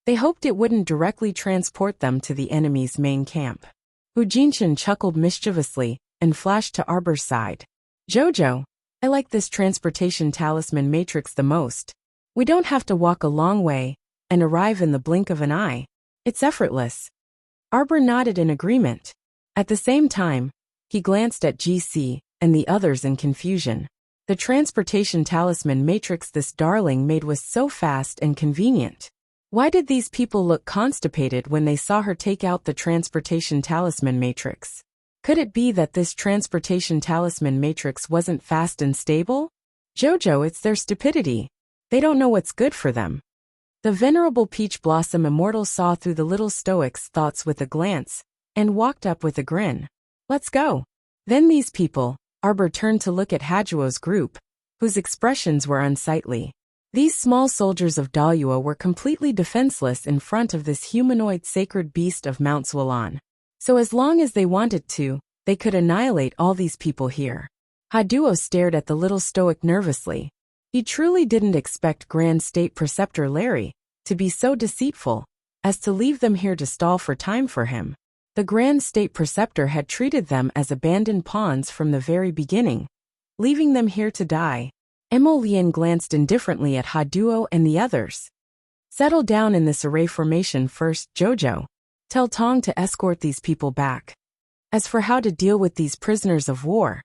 They hoped it wouldn't directly transport them to the enemy's main camp. Hu Jinshan chuckled mischievously and flashed to Arbor's side. Jojo, I like this transportation talisman matrix the most. We don't have to walk a long way and arrive in the blink of an eye. It's effortless. Arbor nodded in agreement. At the same time, he glanced at GC and the others in confusion. The transportation talisman matrix this darling made was so fast and convenient. Why did these people look constipated when they saw her take out the transportation talisman matrix? Could it be that this transportation talisman matrix wasn't fast and stable? Jojo, it's their stupidity. They don't know what's good for them. The venerable Peach Blossom Immortal saw through the little stoic's thoughts with a glance, and walked up with a grin. Let's go. Then these people, Arbor turned to look at Hajuo's group, whose expressions were unsightly. These small soldiers of Dahlia were completely defenseless in front of this humanoid sacred beast of Mount Zhualan. So as long as they wanted to, they could annihilate all these people here. Haduo stared at the little stoic nervously. He truly didn't expect Grand State Preceptor Larry to be so deceitful as to leave them here to stall for time for him. The Grand State Preceptor had treated them as abandoned pawns from the very beginning, leaving them here to die. Emolian glanced indifferently at Haduo and the others. Settle down in this array formation first, Jojo. Tell Tong to escort these people back. As for how to deal with these prisoners of war,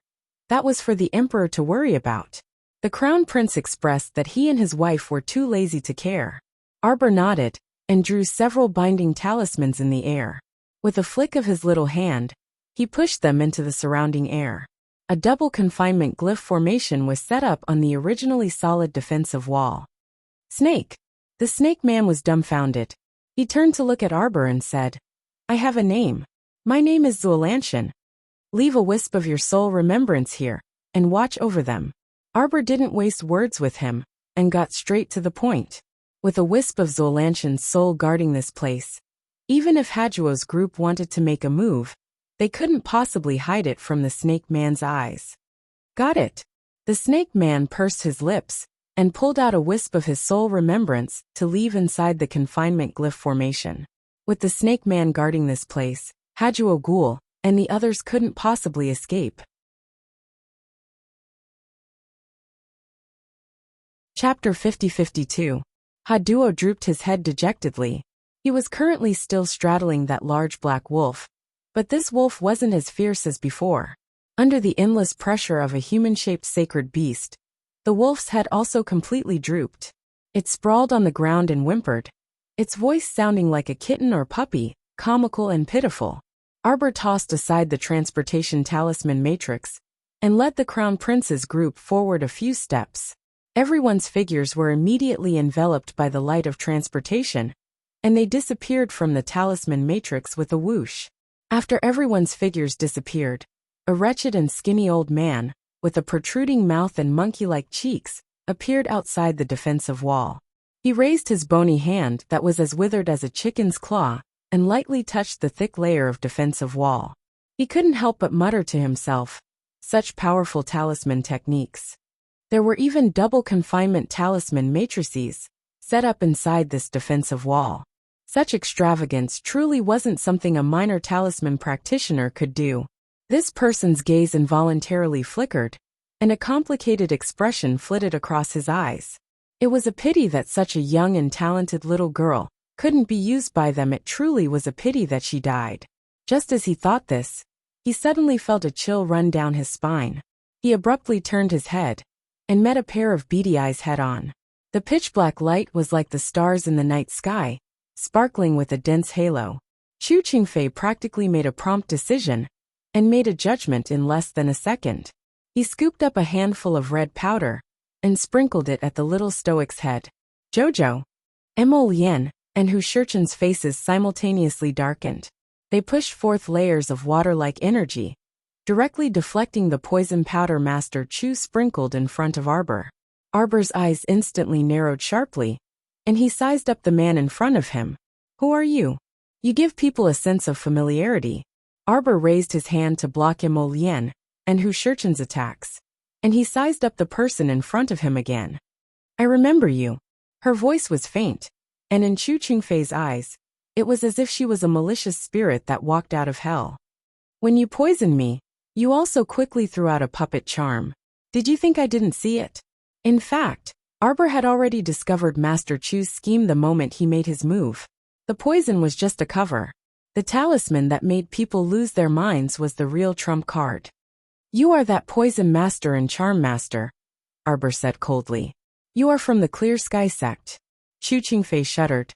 that was for the Emperor to worry about. The Crown Prince expressed that he and his wife were too lazy to care. Arbor nodded, and drew several binding talismans in the air. With a flick of his little hand, he pushed them into the surrounding air. A double confinement glyph formation was set up on the originally solid defensive wall. Snake! The snake man was dumbfounded. He turned to look at Arbor and said, I have a name. My name is Zhualanshan. Leave a wisp of your soul remembrance here, and watch over them. Arbor didn't waste words with him, and got straight to the point. With a wisp of Zhualanshan's soul guarding this place, even if Hajuo's group wanted to make a move, they couldn't possibly hide it from the snake man's eyes. Got it. The snake man pursed his lips, and pulled out a wisp of his soul remembrance to leave inside the confinement glyph formation. With the snake man guarding this place, Hajuo Ghoul and the others couldn't possibly escape. Chapter 50-52. Haduo drooped his head dejectedly. He was currently still straddling that large black wolf, but this wolf wasn't as fierce as before. Under the endless pressure of a human-shaped sacred beast, the wolf's head also completely drooped. It sprawled on the ground and whimpered, its voice sounding like a kitten or puppy, comical and pitiful. Arbor tossed aside the transportation talisman matrix and led the Crown Prince's group forward a few steps. Everyone's figures were immediately enveloped by the light of transportation, and they disappeared from the talisman matrix with a whoosh. After everyone's figures disappeared, a wretched and skinny old man, with a protruding mouth and monkey-like cheeks, appeared outside the defensive wall. He raised his bony hand that was as withered as a chicken's claw, and lightly touched the thick layer of defensive wall. He couldn't help but mutter to himself, such powerful talisman techniques. There were even double confinement talisman matrices set up inside this defensive wall. Such extravagance truly wasn't something a minor talisman practitioner could do. This person's gaze involuntarily flickered, and a complicated expression flitted across his eyes. It was a pity that such a young and talented little girl couldn't be used by them. It truly was a pity that she died. Just as he thought this, he suddenly felt a chill run down his spine. He abruptly turned his head, and met a pair of beady eyes head-on. The pitch-black light was like the stars in the night sky, sparkling with a dense halo. Chu Qingfei practically made a prompt decision, and made a judgment in less than a second. He scooped up a handful of red powder, and sprinkled it at the little stoic's head. Jojo, Emolian, and Hu Shirchen's faces simultaneously darkened. They pushed forth layers of water-like energy, directly deflecting the poison powder Master Chu sprinkled in front of Arbor. Arbor's eyes instantly narrowed sharply, and he sized up the man in front of him. Who are you? You give people a sense of familiarity. Arbor raised his hand to block Emolian and Hu Shirchen's attacks, and he sized up the person in front of him again. I remember you. Her voice was faint, and in Chu Qingfei's eyes, it was as if she was a malicious spirit that walked out of hell. When you poisoned me, you also quickly threw out a puppet charm. Did you think I didn't see it? In fact, Arbor had already discovered Master Chu's scheme the moment he made his move. The poison was just a cover. The talisman that made people lose their minds was the real trump card. You are that poison master and charm master, Arbor said coldly. You are from the Clear Sky sect. Chu Qingfei shuddered.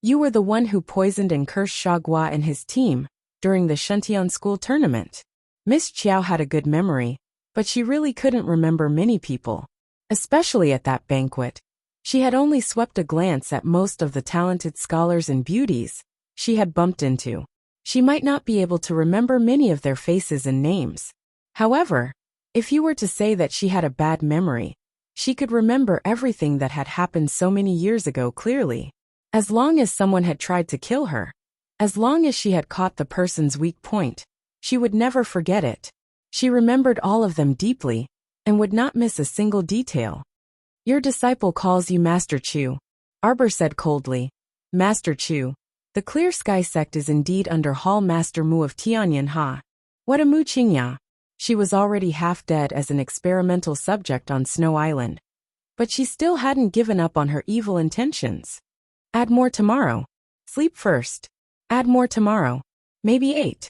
You were the one who poisoned and cursed Shagua and his team during the Shentian school tournament. Miss Chiao had a good memory, but she really couldn't remember many people. Especially at that banquet. She had only swept a glance at most of the talented scholars and beauties she had bumped into. She might not be able to remember many of their faces and names. However, if you were to say that she had a bad memory, she could remember everything that had happened so many years ago clearly. As long as someone had tried to kill her, as long as she had caught the person's weak point, she would never forget it. She remembered all of them deeply, and would not miss a single detail. Your disciple calls you Master Chu, Arbor said coldly. Master Chu, the Clear Sky sect is indeed under Hall Master Mu of Tianyan Ha. What a Mu Qingya. She was already half dead as an experimental subject on Snow Island. But she still hadn't given up on her evil intentions. Add more tomorrow. Sleep first. Add more tomorrow. Maybe 8.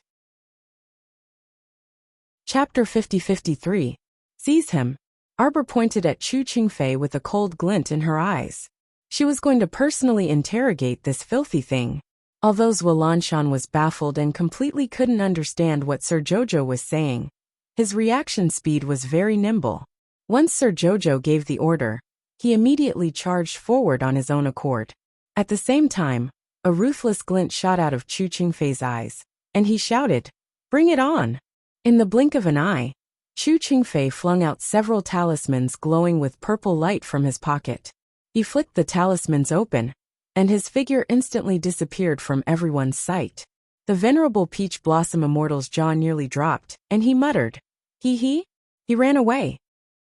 Chapter 50-53. Seize him. Arbor pointed at Chu Qingfei with a cold glint in her eyes. She was going to personally interrogate this filthy thing. Although Zhualanshan was baffled and completely couldn't understand what Sir Jojo was saying, his reaction speed was very nimble. Once Sir Jojo gave the order, he immediately charged forward on his own accord. At the same time, a ruthless glint shot out of Chu Qingfei's eyes, and he shouted, "Bring it on!" In the blink of an eye, Chu Qingfei flung out several talismans glowing with purple light from his pocket. He flicked the talismans open, and his figure instantly disappeared from everyone's sight. The venerable Peach Blossom Immortal's jaw nearly dropped, and he muttered, He ran away.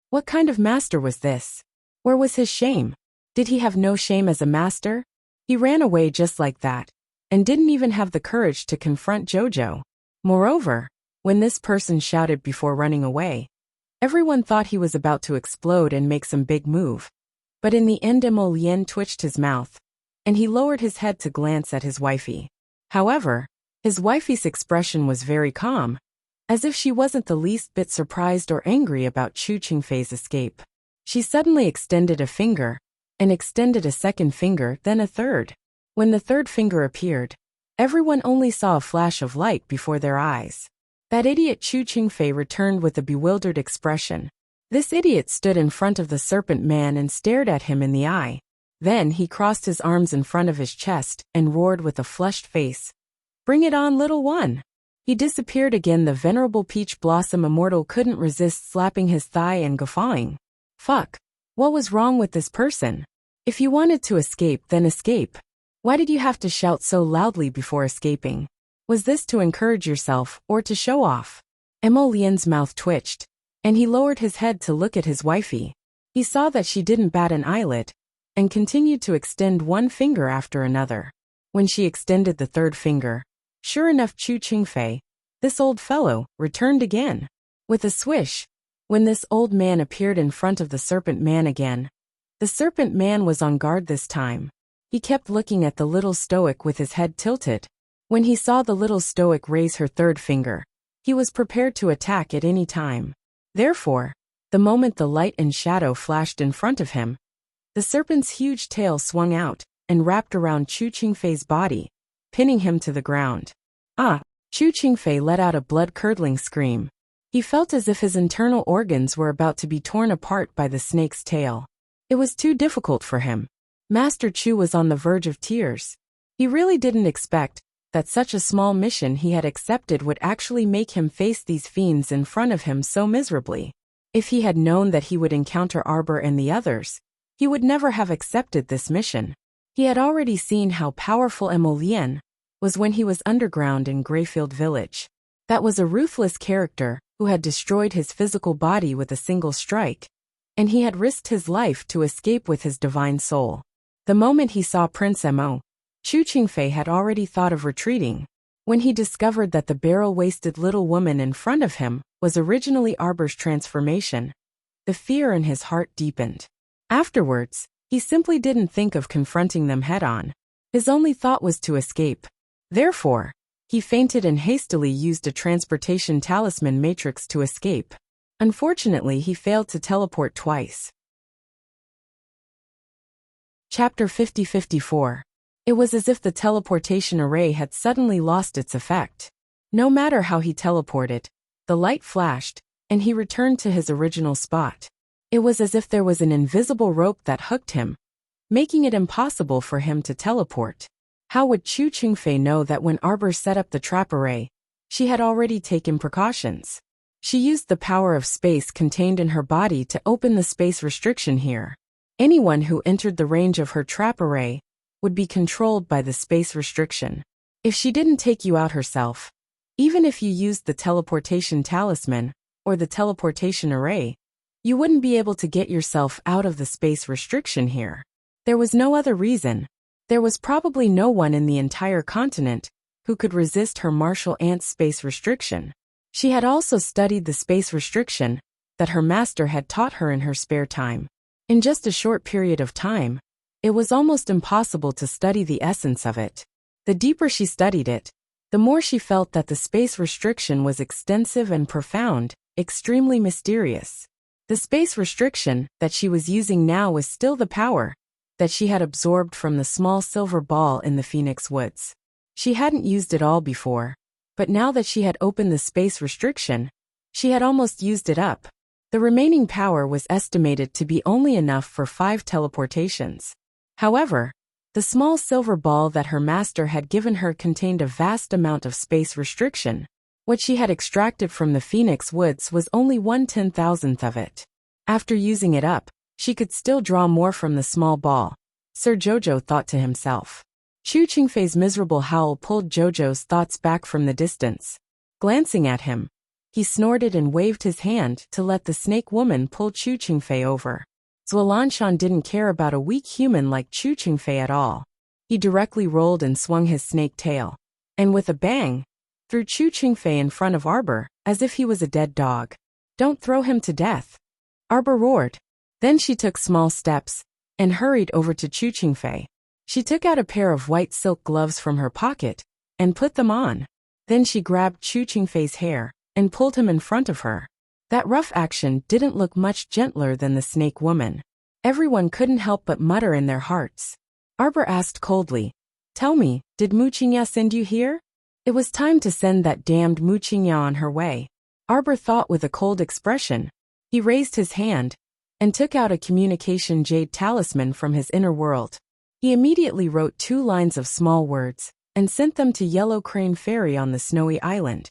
What kind of master was this? Where was his shame? Did he have no shame as a master? He ran away just like that, and didn't even have the courage to confront Jojo. Moreover, when this person shouted before running away, everyone thought he was about to explode and make some big move. But in the end Emo Lien twitched his mouth, and he lowered his head to glance at his wifey. However, his wifey's expression was very calm, as if she wasn't the least bit surprised or angry about Chu Qingfei's escape. She suddenly extended a finger, and extended a second finger, then a third. When the third finger appeared, everyone only saw a flash of light before their eyes. That idiot Chu Qingfei returned with a bewildered expression. This idiot stood in front of the serpent man and stared at him in the eye. Then he crossed his arms in front of his chest and roared with a flushed face, "Bring it on, little one!" He disappeared again. The venerable Peach Blossom Immortal couldn't resist slapping his thigh and guffawing. Fuck. What was wrong with this person? If you wanted to escape, then escape. Why did you have to shout so loudly before escaping? Was this to encourage yourself, or to show off? Emo Lien's mouth twitched, and he lowered his head to look at his wifey. He saw that she didn't bat an eyelid, and continued to extend one finger after another. When she extended the third finger, sure enough Chu Qingfei, this old fellow, returned again. With a swish, when this old man appeared in front of the serpent man again, the serpent man was on guard this time. He kept looking at the little stoic with his head tilted. When he saw the little stoic raise her third finger, he was prepared to attack at any time. Therefore, the moment the light and shadow flashed in front of him, the serpent's huge tail swung out and wrapped around Chu Qingfei's body, pinning him to the ground. Ah! Chu Qingfei let out a blood-curdling scream. He felt as if his internal organs were about to be torn apart by the snake's tail. It was too difficult for him. Master Chu was on the verge of tears. He really didn't expect that such a small mission he had accepted would actually make him face these fiends in front of him so miserably. If he had known that he would encounter Arbor and the others, he would never have accepted this mission. He had already seen how powerful Emo Lien was when he was underground in Greyfield Village. That was a ruthless character who had destroyed his physical body with a single strike, and he had risked his life to escape with his divine soul. The moment he saw Prince Emo, Chu Qingfei had already thought of retreating. When he discovered that the barrel-waisted little woman in front of him was originally Arbor's transformation, the fear in his heart deepened. Afterwards, he simply didn't think of confronting them head-on. His only thought was to escape. Therefore, he fainted and hastily used a transportation talisman matrix to escape. Unfortunately, he failed to teleport twice. Chapter 50-54. It was as if the teleportation array had suddenly lost its effect. No matter how he teleported, The light flashed, and he returned to his original spot. It was as if there was an invisible rope that hooked him, making it impossible for him to teleport. How would Chu Qingfei know that when Arbor set up the trap array, she had already taken precautions? She used the power of space contained in her body to open the space restriction here. Anyone who entered the range of her trap array would be controlled by the space restriction. If she didn't take you out herself, even if you used the teleportation talisman or the teleportation array, you wouldn't be able to get yourself out of the space restriction here. There was no other reason. There was probably no one in the entire continent who could resist her martial ant's space restriction. She had also studied the space restriction that her master had taught her in her spare time. In just a short period of time, it was almost impossible to study the essence of it. The deeper she studied it, the more she felt that the space restriction was extensive and profound, extremely mysterious. The space restriction that she was using now was still the power that she had absorbed from the small silver ball in the Phoenix Woods. She hadn't used it all before, but now that she had opened the space restriction, she had almost used it up. The remaining power was estimated to be only enough for 5 teleportations. However, the small silver ball that her master had given her contained a vast amount of space restriction. What she had extracted from the Phoenix Woods was only 1/10,000th of it. After using it up, she could still draw more from the small ball, Sir Jojo thought to himself. Chu Qingfei's miserable howl pulled Jojo's thoughts back from the distance. Glancing at him, he snorted and waved his hand to let the snake woman pull Chu Qingfei over. Zualanshan didn't care about a weak human like Chu Qingfei at all. He directly rolled and swung his snake tail, and with a bang, threw Chu Qingfei in front of Arbor, as if he was a dead dog. "Don't throw him to death," Arbor roared. Then she took small steps and hurried over to Chu Qingfei. She took out a pair of white silk gloves from her pocket and put them on. Then she grabbed Chu Qingfei's hair and pulled him in front of her. That rough action didn't look much gentler than the snake woman. Everyone couldn't help but mutter in their hearts. Arbor asked coldly, "Tell me, did Mu Qingya send you here?" It was time to send that damned Mu Qingya on her way, Arbor thought with a cold expression. He raised his hand and took out a communication jade talisman from his inner world. He immediately wrote 2 lines of small words and sent them to Yellow Crane Fairy on the snowy island.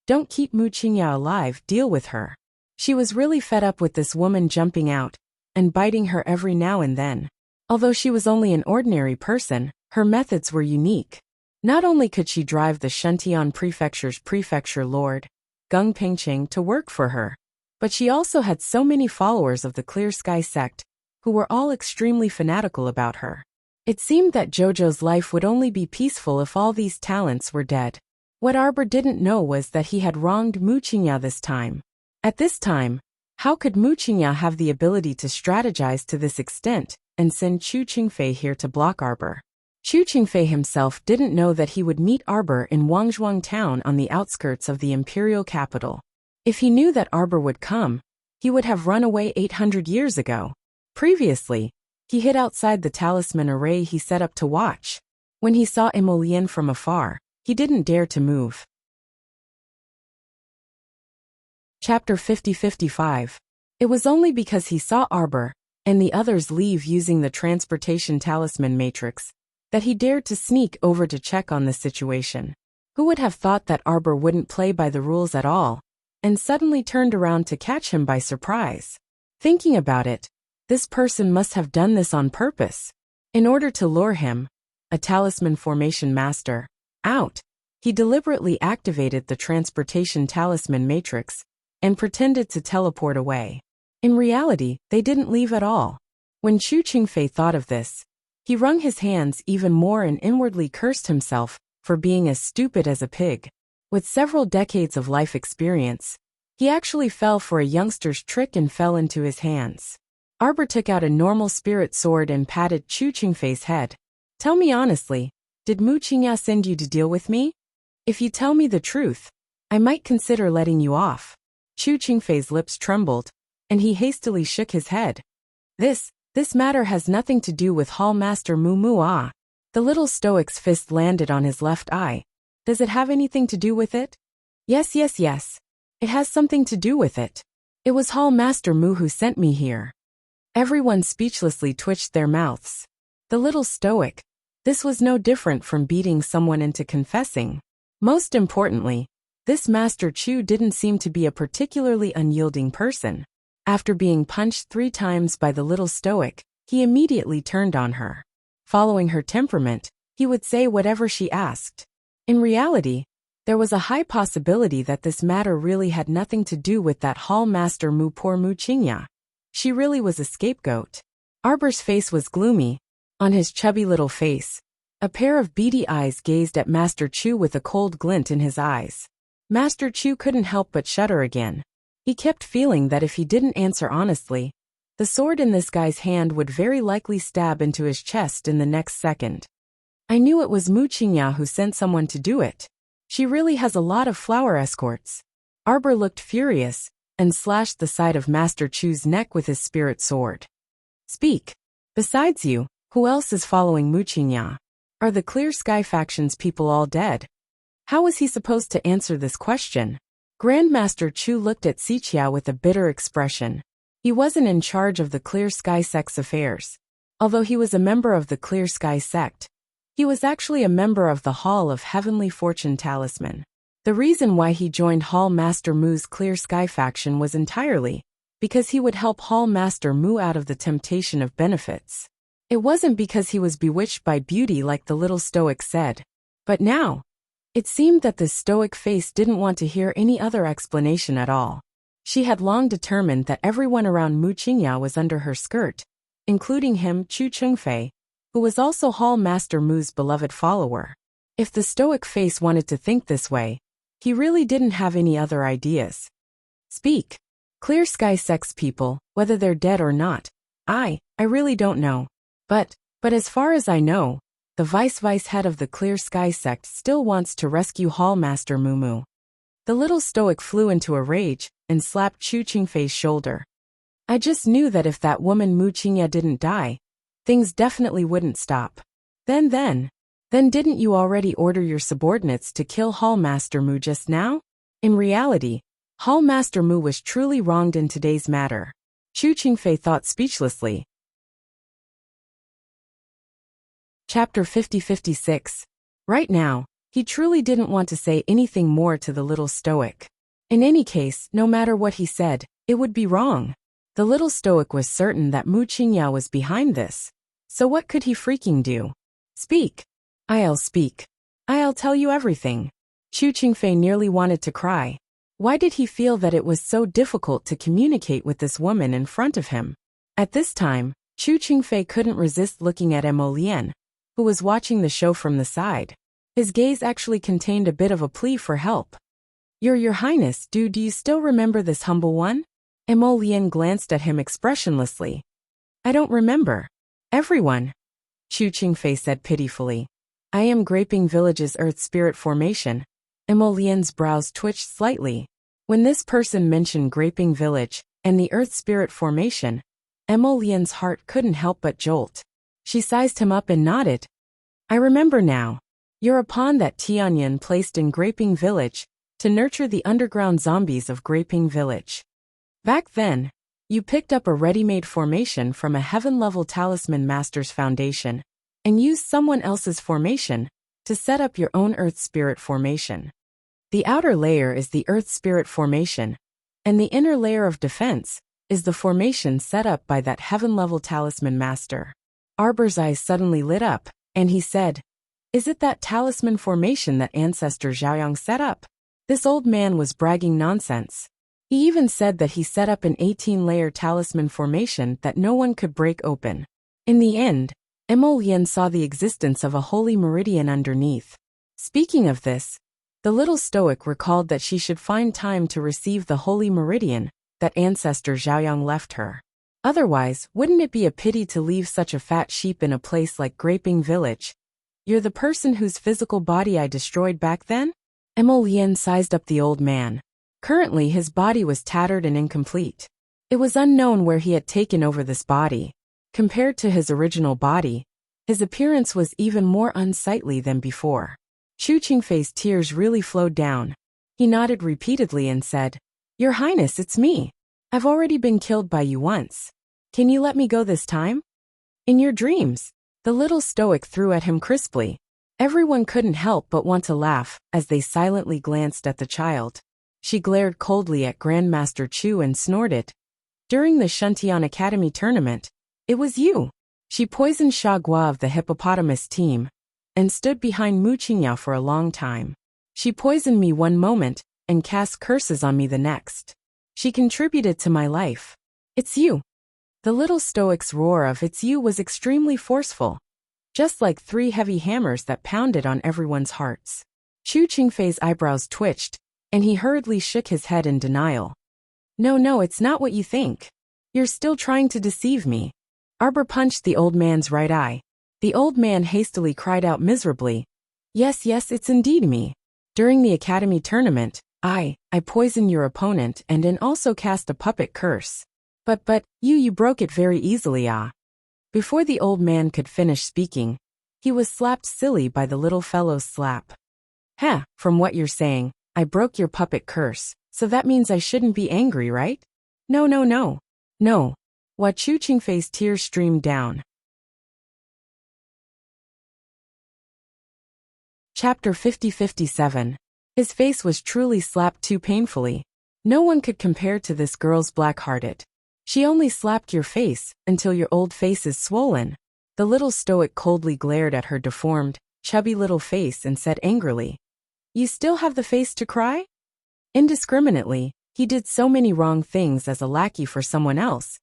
"Don't keep Mu Qingya alive, deal with her." She was really fed up with this woman jumping out and biting her every now and then. Although she was only an ordinary person, her methods were unique. Not only could she drive the Shuntian Prefecture's prefecture lord, Gung Pingqing, to work for her, but she also had so many followers of the Clear Sky sect, who were all extremely fanatical about her. It seemed that Jojo's life would only be peaceful if all these talents were dead. What Arbor didn't know was that he had wronged Mu Qingya this time. At this time, how could Mu Qingya have the ability to strategize to this extent and send Chu Qingfei here to block Arbor? Chu Qingfei himself didn't know that he would meet Arbor in Wangzhuang town on the outskirts of the imperial capital. If he knew that Arbor would come, he would have run away 800 years ago. Previously, he hid outside the talisman array he set up to watch. When he saw Emolien from afar, he didn't dare to move. Chapter 50-55. It was only because he saw Arbor and the others leave using the transportation talisman matrix that he dared to sneak over to check on the situation. Who would have thought that Arbor wouldn't play by the rules at all, and suddenly turned around to catch him by surprise? Thinking about it, this person must have done this on purpose. In order to lure him, a talisman formation master, out, he deliberately activated the transportation talisman matrix and pretended to teleport away. In reality, they didn't leave at all. When Chu Qingfei thought of this, he wrung his hands even more and inwardly cursed himself for being as stupid as a pig. With several decades of life experience, he actually fell for a youngster's trick and fell into his hands. Arbor took out a normal spirit sword and patted Chu Qingfei's head. "Tell me honestly, did Mu Qingya send you to deal with me? If you tell me the truth, I might consider letting you off." Chu Qingfei's lips trembled, and he hastily shook his head. This matter has nothing to do with Hall Master Mu Mu. The little stoic's fist landed on his left eye. "Does it have anything to do with it?" Yes. It has something to do with it. It was Hall Master Mu who sent me here. Everyone speechlessly twitched their mouths. The little stoic. This was no different from beating someone into confessing. Most importantly, this Master Chu didn't seem to be a particularly unyielding person. After being punched 3 times by the little stoic, he immediately turned on her. Following her temperament, he would say whatever she asked. In reality, there was a high possibility that this matter really had nothing to do with that Hall Master Mu. Poor Mu Qingya. She really was a scapegoat. Arbor's face was gloomy. On his chubby little face, a pair of beady eyes gazed at Master Chu with a cold glint in his eyes. Master Chu couldn't help but shudder again. He kept feeling that if he didn't answer honestly, the sword in this guy's hand would very likely stab into his chest in the next second. I knew it was Mu Qingya who sent someone to do it. She really has a lot of flower escorts. Arbor looked furious and slashed the side of Master Chu's neck with his spirit sword. Speak. Besides you, who else is following Mu Qingya? Are the Clear Sky faction's people all dead? How was he supposed to answer this question? Grandmaster Chu looked at Xiqiao with a bitter expression. He wasn't in charge of the Clear Sky sect's affairs. Although he was a member of the Clear Sky sect, he was actually a member of the Hall of Heavenly Fortune Talisman. The reason why he joined Hall Master Mu's Clear Sky faction was entirely because he would help Hall Master Mu out of the temptation of benefits. It wasn't because he was bewitched by beauty like the little stoic said. But now, it seemed that this stoic face didn't want to hear any other explanation at all. She had long determined that everyone around Mu Qingya was under her skirt, including him, Chu Chengfei, who was also Hall Master Mu's beloved follower. If the stoic face wanted to think this way, he really didn't have any other ideas. Speak. Clear Sky Sect's people, whether they're dead or not, I really don't know. But as far as I know, the vice head of the Clear Sky sect still wants to rescue Hall Master Mumu. The little stoic flew into a rage and slapped Chu Qingfei's shoulder. I just knew that if that woman Mu Qingya didn't die, things definitely wouldn't stop. Then didn't you already order your subordinates to kill Hall Master Mu just now? In reality, Hall Master Mu was truly wronged in today's matter. Chu Qingfei thought speechlessly. Chapter 50-56. Right now, he truly didn't want to say anything more to the little stoic. In any case, no matter what he said, it would be wrong. The little stoic was certain that Mu Qingya was behind this. So what could he freaking do? Speak. I'll speak. I'll tell you everything. Chu Qingfei nearly wanted to cry. Why did he feel that it was so difficult to communicate with this woman in front of him? At this time, Chu Qingfei couldn't resist looking at Mo Lian, who was watching the show from the side. His gaze actually contained a bit of a plea for help. Your Highness, do you still remember this humble one? Mo Lian glanced at him expressionlessly. I don't remember. Everyone. Chu Qingfei said pitifully. I am Graping Village's Earth Spirit Formation. Mo Lian's brows twitched slightly. When this person mentioned Graping Village and the Earth Spirit Formation, Mo Lian's heart couldn't help but jolt. She sized him up and nodded. I remember now. You're a pawn that Tianyan placed in Graping Village to nurture the underground zombies of Graping Village. Back then, you picked up a ready-made formation from a heaven-level talisman master's foundation and used someone else's formation to set up your own Earth Spirit Formation. The outer layer is the Earth Spirit Formation, and the inner layer of defense is the formation set up by that heaven-level talisman master. Arbor's eyes suddenly lit up, and he said, Is it that talisman formation that Ancestor Zhaoyang set up? This old man was bragging nonsense. He even said that he set up an 18-layer talisman formation that no one could break open. In the end, Mo Lian saw the existence of a holy meridian underneath. Speaking of this, the little stoic recalled that she should find time to receive the holy meridian that Ancestor Zhaoyang left her. Otherwise, wouldn't it be a pity to leave such a fat sheep in a place like Graping Village? You're the person whose physical body I destroyed back then? Mo Lian sized up the old man. Currently his body was tattered and incomplete. It was unknown where he had taken over this body. Compared to his original body, his appearance was even more unsightly than before. Chu Qingfei's tears really flowed down. He nodded repeatedly and said, Your Highness, it's me. I've already been killed by you once. Can you let me go this time? In your dreams, the little stoic threw at him crisply. Everyone couldn't help but want to laugh as they silently glanced at the child. She glared coldly at Grandmaster Chu and snorted. During the Shuntian Academy tournament, it was you. She poisoned Shagua of the hippopotamus team and stood behind Mu Qingya for a long time. She poisoned me one moment and cast curses on me the next. She contributed to my life. It's you. The little stoic's roar of "it's you" was extremely forceful, just like 3 heavy hammers that pounded on everyone's hearts. Chu Qingfei's eyebrows twitched, and he hurriedly shook his head in denial. No, it's not what you think. You're still trying to deceive me. Arbor punched the old man's right eye. The old man hastily cried out miserably, Yes, it's indeed me. During the academy tournament, I poisoned your opponent and then also cast a puppet curse. But, you broke it very easily, ah. Before the old man could finish speaking, he was slapped silly by the little fellow's slap. From what you're saying, I broke your puppet curse, so that means I shouldn't be angry, right? No. Hua Chu Qingfei's tears streamed down. Chapter 50-57. His face was truly slapped too painfully. No one could compare to this girl's black-hearted. She only slapped your face until your old face is swollen. The little stoic coldly glared at her deformed, chubby little face and said angrily, You still have the face to cry? Indiscriminately, he did so many wrong things as a lackey for someone else,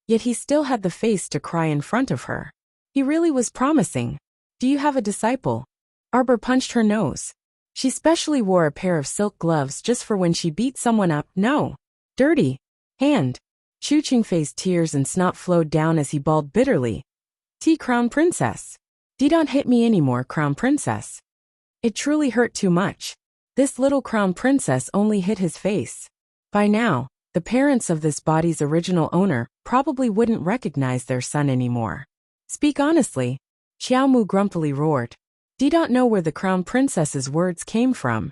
yet he still had the face to cry in front of her. He really was promising. Do you have a disciple? Arbor punched her nose. She specially wore a pair of silk gloves just for when she beat someone up. No. Dirty. Hand. Chu Qingfei's tears and snot flowed down as he bawled bitterly. Crown Princess. Don't hit me anymore, Crown Princess. It truly hurt too much. This little Crown Princess only hit his face. By now, the parents of this body's original owner probably wouldn't recognize their son anymore. Speak honestly. Xiaomu grumpily roared. Don't know where the Crown Princess's words came from.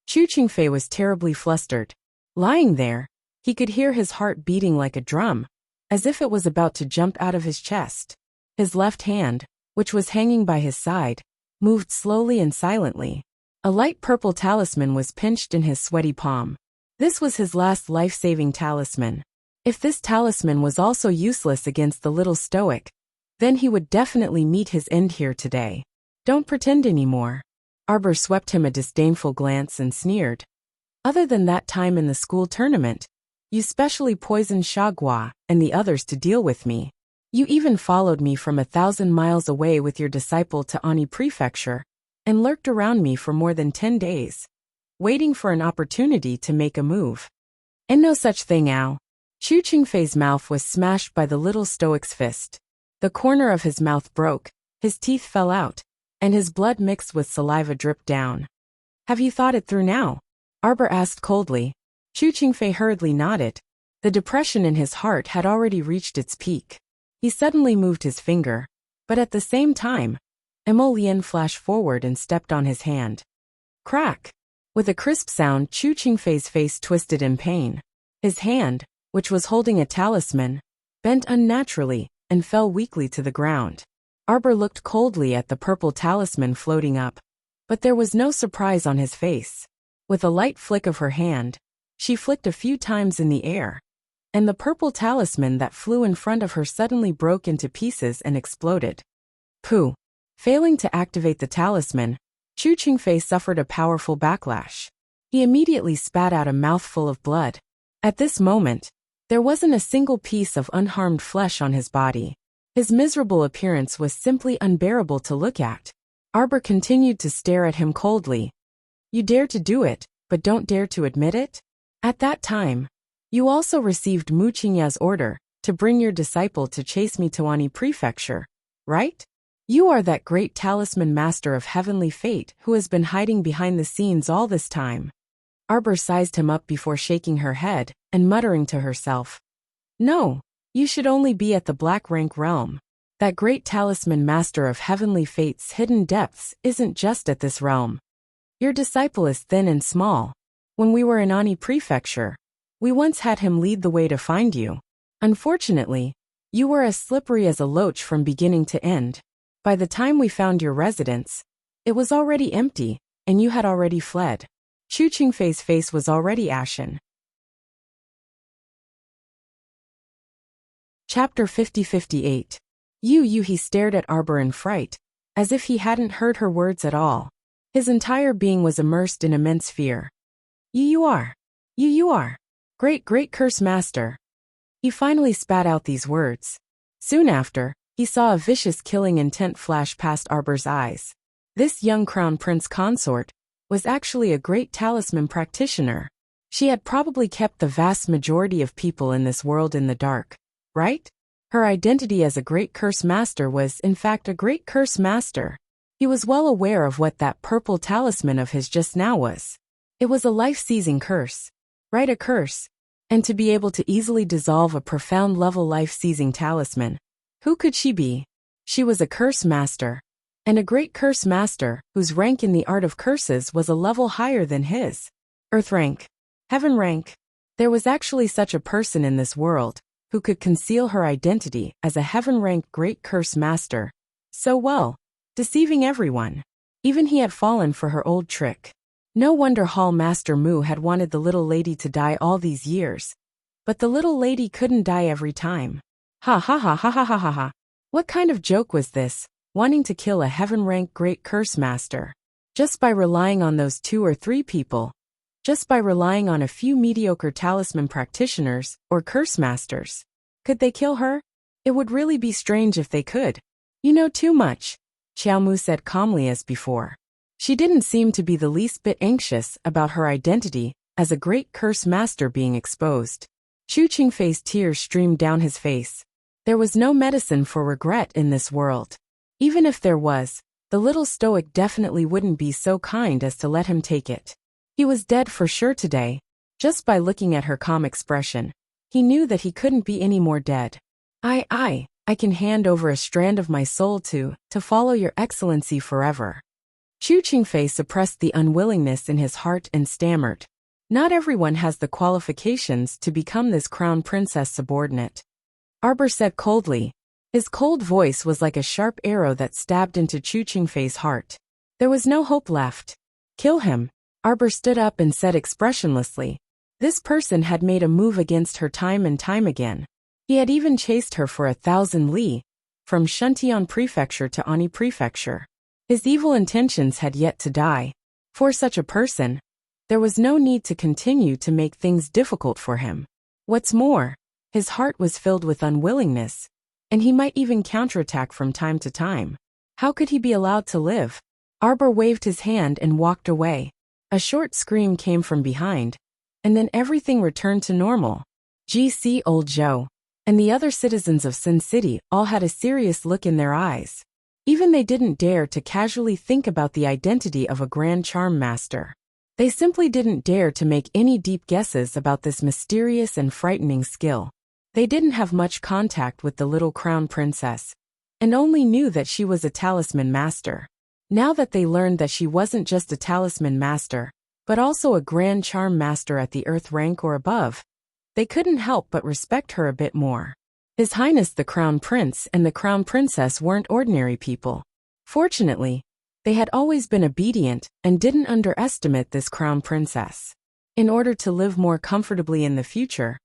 Chu Qingfei was terribly flustered. Lying there, he could hear his heart beating like a drum, as if it was about to jump out of his chest. His left hand, which was hanging by his side, moved slowly and silently. A light purple talisman was pinched in his sweaty palm. This was his last life-saving talisman. If this talisman was also useless against the little stoic, then he would definitely meet his end here today. Don't pretend anymore. Arbor swept him a disdainful glance and sneered. Other than that time in the school tournament, you specially poisoned Shagua and the others to deal with me. You even followed me from 1,000 miles away with your disciple to Ani Prefecture, and lurked around me for more than 10 days, waiting for an opportunity to make a move. And no such thing, Ao. Chu Qingfei's mouth was smashed by the little stoic's fist. The corner of his mouth broke, his teeth fell out, and his blood mixed with saliva dripped down. Have you thought it through now? Arbor asked coldly. Chu Qingfei hurriedly nodded. The depression in his heart had already reached its peak. He suddenly moved his finger, but at the same time, Emolian flashed forward and stepped on his hand. Crack! With a crisp sound, Chu Qingfei's face twisted in pain. His hand, which was holding a talisman, bent unnaturally and fell weakly to the ground. Arbor looked coldly at the purple talisman floating up, but there was no surprise on his face. With a light flick of her hand, she flicked a few times in the air, and the purple talisman that flew in front of her suddenly broke into pieces and exploded. Pooh! Failing to activate the talisman, Chu Qingfei suffered a powerful backlash. He immediately spat out a mouthful of blood. At this moment, there wasn't a single piece of unharmed flesh on his body. His miserable appearance was simply unbearable to look at. Arbor continued to stare at him coldly. You dare to do it, but don't dare to admit it? At that time, you also received Mu Qingya's order to bring your disciple to chase me to Ani Prefecture, right? You are that great talisman master of heavenly fate who has been hiding behind the scenes all this time. Arbor sized him up before shaking her head and muttering to herself. No, you should only be at the Black Rank realm. That great talisman master of heavenly fate's hidden depths isn't just at this realm. Your disciple is thin and small. When we were in Ani Prefecture, We once had him lead the way to find you. Unfortunately, you were as slippery as a loach from beginning to end. By the time we found your residence, it was already empty, and you had already fled. Chu Qingfei's face was already ashen. Chapter 50-58. He stared at Arbor in fright, as if he hadn't heard her words at all. His entire being was immersed in immense fear. You are. Great curse master. He finally spat out these words. Soon after, he saw a vicious killing intent flash past Arbor's eyes. This young crown prince consort was actually a great talisman practitioner. She had probably kept the vast majority of people in this world in the dark, right? Her identity as a great curse master was, in fact, a great curse master. He was well aware of what that purple talisman of his just now was. It was a life-seizing curse. Right, a curse. And to be able to easily dissolve a profound-level life-seizing talisman. Who could she be? She was a curse master. And a great curse master, whose rank in the art of curses was a level higher than his. Earth rank. Heaven rank. There was actually such a person in this world, who could conceal her identity as a heaven-ranked great curse master. So well, deceiving everyone. Even he had fallen for her old trick. No wonder Hall Master Mu had wanted the little lady to die all these years. But the little lady couldn't die every time. Ha ha ha ha ha ha ha ha. What kind of joke was this, wanting to kill a heaven-ranked great curse master? Just by relying on those 2 or 3 people. Just by relying on a few mediocre talisman practitioners or curse masters. Could they kill her? It would really be strange if they could. You know too much, Xiaomu said calmly as before. She didn't seem to be the least bit anxious about her identity as a great curse master being exposed. Chu Qingfei's tears streamed down his face. There was no medicine for regret in this world. Even if there was, the little stoic definitely wouldn't be so kind as to let him take it. He was dead for sure today. Just by looking at her calm expression, he knew that he couldn't be any more dead. I can hand over a strand of my soul to follow your excellency forever. Chu Qingfei suppressed the unwillingness in his heart and stammered. Not everyone has the qualifications to become this crown princess subordinate. Arbor said coldly. His cold voice was like a sharp arrow that stabbed into Chu Qingfei's heart. There was no hope left. Kill him. Arbor stood up and said expressionlessly. This person had made a move against her time and time again. He had even chased her for 1,000 li, from Shuntian Prefecture to Ani Prefecture. His evil intentions had yet to die. For such a person, there was no need to continue to make things difficult for him. What's more, his heart was filled with unwillingness, and he might even counterattack from time to time. How could he be allowed to live? Arbor waved his hand and walked away. A short scream came from behind, and then everything returned to normal. GC Old Joe and the other citizens of Sin City all had a serious look in their eyes. Even they didn't dare to casually think about the identity of a grand charm master. They simply didn't dare to make any deep guesses about this mysterious and frightening skill. They didn't have much contact with the little crown princess, and only knew that she was a talisman master. Now that they learned that she wasn't just a talisman master, but also a grand charm master at the earth rank or above, they couldn't help but respect her a bit more. His Highness the Crown Prince and the Crown Princess weren't ordinary people. Fortunately, they had always been obedient and didn't underestimate this Crown Princess. In order to live more comfortably in the future,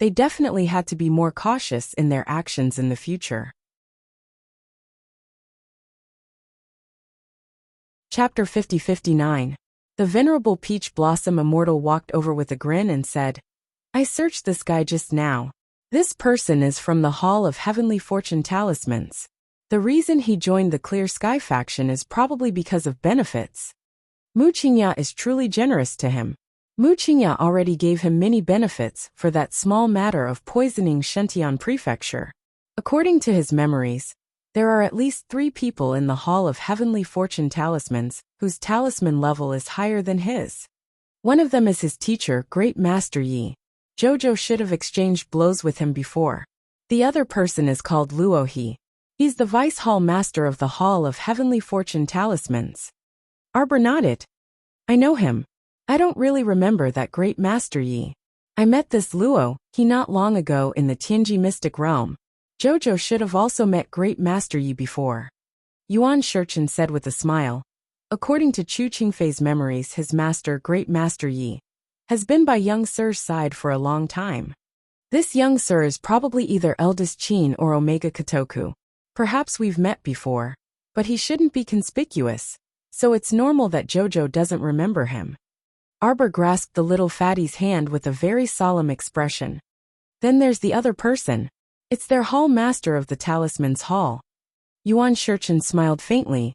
they definitely had to be more cautious in their actions in the future. Chapter 50-59. The venerable Peach Blossom Immortal walked over with a grin and said, I searched this guy just now. This person is from the Hall of Heavenly Fortune Talismans. The reason he joined the Clear Sky faction is probably because of benefits. Mu Qingya is truly generous to him. Mu Qingya already gave him many benefits for that small matter of poisoning Shuntian Prefecture. According to his memories, there are at least 3 people in the Hall of Heavenly Fortune Talismans whose talisman level is higher than his. One of them is his teacher, Great Master Yi. Jojo should have exchanged blows with him before. The other person is called Luohi. He's the Vice Hall Master of the Hall of Heavenly Fortune Talismans. Arbor nodded. I know him. I don't really remember that Great Master Yi. I met this Luo, he not long ago in the Tianji mystic realm. Jojo should have also met Great Master Yi before. Yuan Shurchen said with a smile. According to Chu Qingfei's memories, his master, Great Master Yi, has been by young Sir's side for a long time. This young Sir is probably either eldest Qin or Omega Kotoku. Perhaps we've met before, but he shouldn't be conspicuous, so it's normal that Jojo doesn't remember him. Arbor grasped the little fatty's hand with a very solemn expression. Then there's the other person. It's their hall master of the Talisman's Hall. Yuan Shurchen smiled faintly.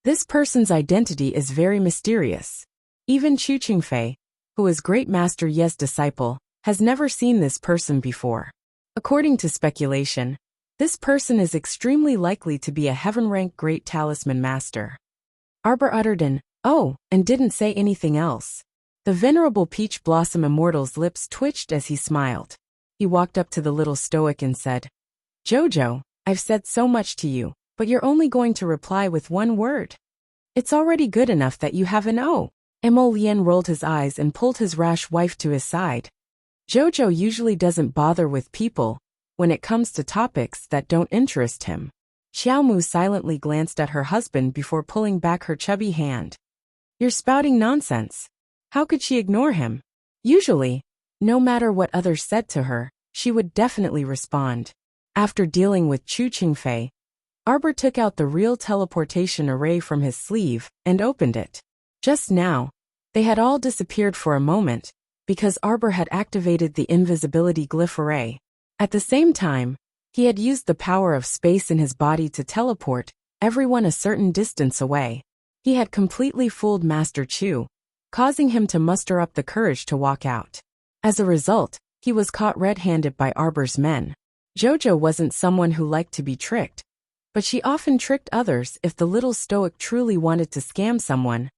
This person's identity is very mysterious. Even Chu Qingfei, who is Great Master Ye's disciple, has never seen this person before. According to speculation, this person is extremely likely to be a heaven-ranked Great Talisman Master. Arbor uttered an, "Oh," and didn't say anything else. The venerable Peach Blossom Immortal's lips twitched as he smiled. He walked up to the little stoic and said, "Jojo, I've said so much to you, but you're only going to reply with one word. It's already good enough that you have an O." Emo Lien rolled his eyes and pulled his rash wife to his side. Jojo usually doesn't bother with people when it comes to topics that don't interest him. Xiaomu silently glanced at her husband before pulling back her chubby hand. You're spouting nonsense. How could she ignore him? Usually, no matter what others said to her, she would definitely respond. After dealing with Chu Qingfei, Arbor took out the real teleportation array from his sleeve and opened it. Just now, they had all disappeared for a moment, because Arbor had activated the invisibility glyph array. At the same time, he had used the power of space in his body to teleport everyone a certain distance away. He had completely fooled Master Chu, causing him to muster up the courage to walk out. As a result, he was caught red-handed by Arbor's men. Jojo wasn't someone who liked to be tricked, but she often tricked others if the little stoic truly wanted to scam someone.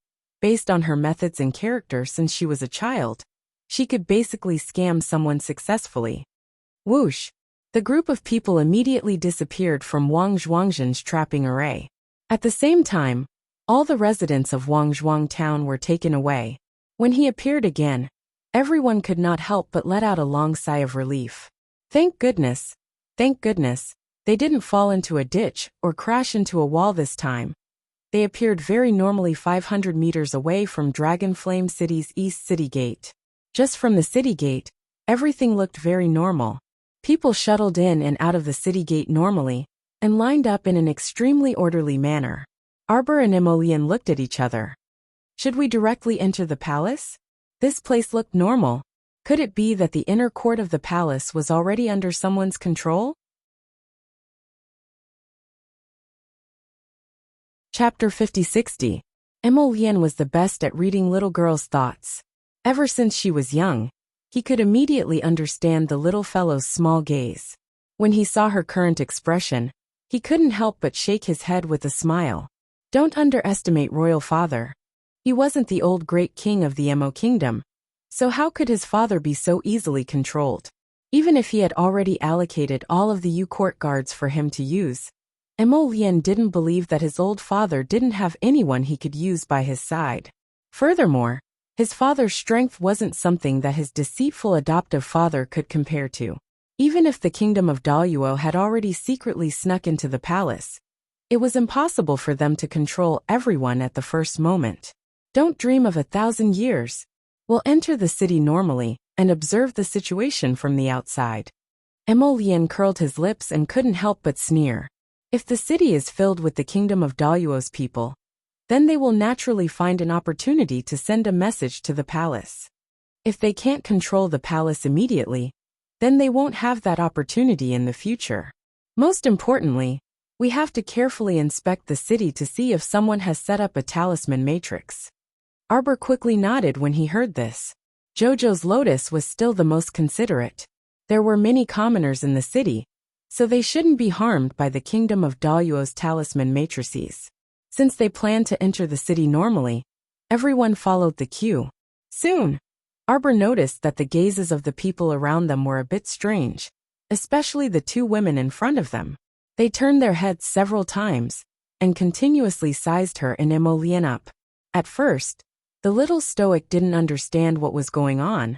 Based on her methods and character since she was a child, she could basically scam someone successfully. Whoosh! The group of people immediately disappeared from Wang Zhuangzhen's trapping array. At the same time, all the residents of Wangzhuang town were taken away. When he appeared again, everyone could not help but let out a long sigh of relief. Thank goodness, they didn't fall into a ditch or crash into a wall this time. They appeared very normally 500 meters away from Dragonflame City's East City Gate. Just from the city gate, everything looked very normal. People shuttled in and out of the city gate normally, and lined up in an extremely orderly manner. Arbor and Emolian looked at each other. Should we directly enter the palace? This place looked normal. Could it be that the inner court of the palace was already under someone's control? Chapter 50-60. Emolian was the best at reading little girls' thoughts. Ever since she was young, he could immediately understand the little fellow's small gaze. When he saw her current expression, he couldn't help but shake his head with a smile. Don't underestimate Royal Father. He wasn't the old great king of the Emo Kingdom, so how could his father be so easily controlled? Even if he had already allocated all of the U court guards for him to use, Emolian didn't believe that his old father didn't have anyone he could use by his side. Furthermore, his father's strength wasn't something that his deceitful adoptive father could compare to. Even if the kingdom of Daluo had already secretly snuck into the palace, it was impossible for them to control everyone at the first moment. Don't dream of 1,000 years. We'll enter the city normally and observe the situation from the outside. Emolian curled his lips and couldn't help but sneer. If the city is filled with the kingdom of Daluo's people, then they will naturally find an opportunity to send a message to the palace. If they can't control the palace immediately, then they won't have that opportunity in the future. Most importantly, we have to carefully inspect the city to see if someone has set up a talisman matrix. Arbor quickly nodded when he heard this. Jojo's Lotus was still the most considerate. There were many commoners in the city, so they shouldn't be harmed by the kingdom of Daluo's talisman matrices. Since they planned to enter the city normally, everyone followed the cue. Soon, Arbor noticed that the gazes of the people around them were a bit strange, especially the two women in front of them. They turned their heads several times and continuously sized her and Emolian up. At first, the little stoic didn't understand what was going on,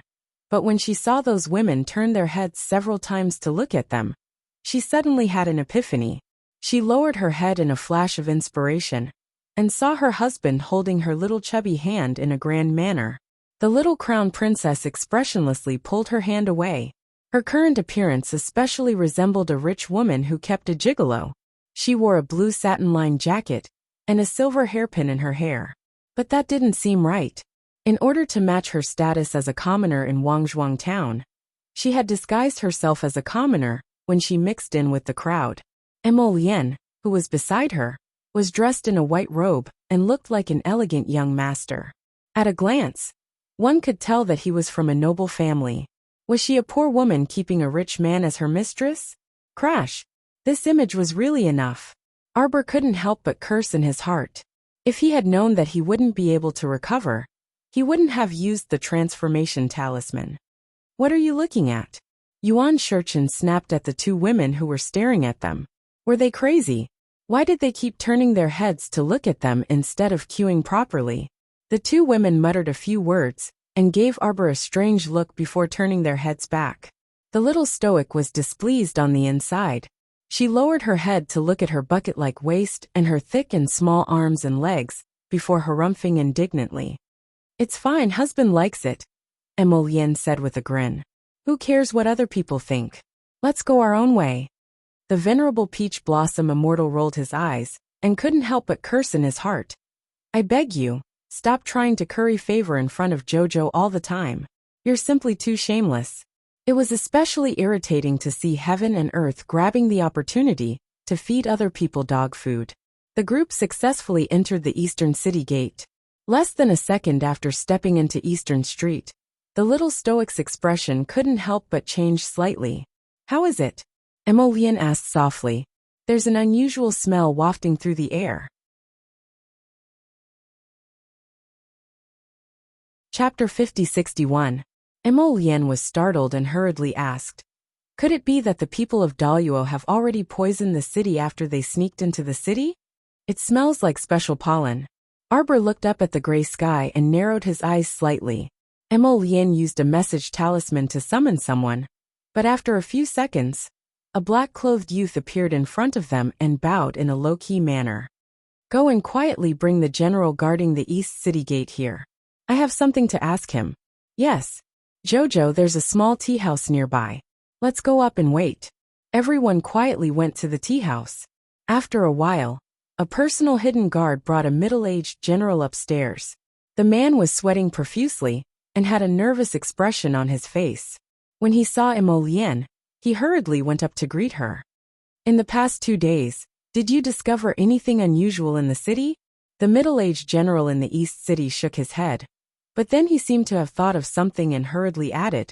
But when she saw those women turn their heads several times to look at them, she suddenly had an epiphany. She lowered her head in a flash of inspiration and saw her husband holding her little chubby hand in a grand manner. The little crown princess expressionlessly pulled her hand away. Her current appearance especially resembled a rich woman who kept a gigolo. She wore a blue satin-lined jacket and a silver hairpin in her hair. But that didn't seem right. In order to match her status as a commoner in Wangzhuang town, she had disguised herself as a commoner when she mixed in with the crowd. Emolian, who was beside her, was dressed in a white robe and looked like an elegant young master. At a glance, one could tell that he was from a noble family. Was she a poor woman keeping a rich man as her mistress? Crash! This image was really enough. Arbor couldn't help but curse in his heart. If he had known that he wouldn't be able to recover, he wouldn't have used the transformation talisman. What are you looking at? Yuan Shurchen snapped at the two women who were staring at them. Were they crazy? Why did they keep turning their heads to look at them instead of queuing properly? The two women muttered a few words and gave Arbor a strange look before turning their heads back. The little stoic was displeased on the inside. She lowered her head to look at her bucket-like waist and her thick and small arms and legs before harumphing indignantly. It's fine, husband likes it, Emolian said with a grin. Who cares what other people think? Let's go our own way. The venerable peach blossom immortal rolled his eyes and couldn't help but curse in his heart. I beg you, stop trying to curry favor in front of Jojo all the time. You're simply too shameless. It was especially irritating to see heaven and earth grabbing the opportunity to feed other people dog food. The group successfully entered the eastern city gate. Less than a second after stepping into Eastern Street, the little stoic's expression couldn't help but change slightly. How is it? Emolian asked softly. There's an unusual smell wafting through the air. Chapter 50-61. Emolian was startled and hurriedly asked, could it be that the people of Daluo have already poisoned the city after they sneaked into the city? It smells like special pollen. Arbor looked up at the gray sky and narrowed his eyes slightly. Emolian used a message talisman to summon someone, but after a few seconds, a black-clothed youth appeared in front of them and bowed in a low-key manner. Go and quietly bring the general guarding the East City Gate here. I have something to ask him. Yes. Jojo, there's a small tea house nearby. Let's go up and wait. Everyone quietly went to the tea house. After a while, a personal hidden guard brought a middle-aged general upstairs. The man was sweating profusely and had a nervous expression on his face. When he saw Emolian, he hurriedly went up to greet her. In the past 2 days, did you discover anything unusual in the city? The middle-aged general in the East City shook his head, but then he seemed to have thought of something and hurriedly added.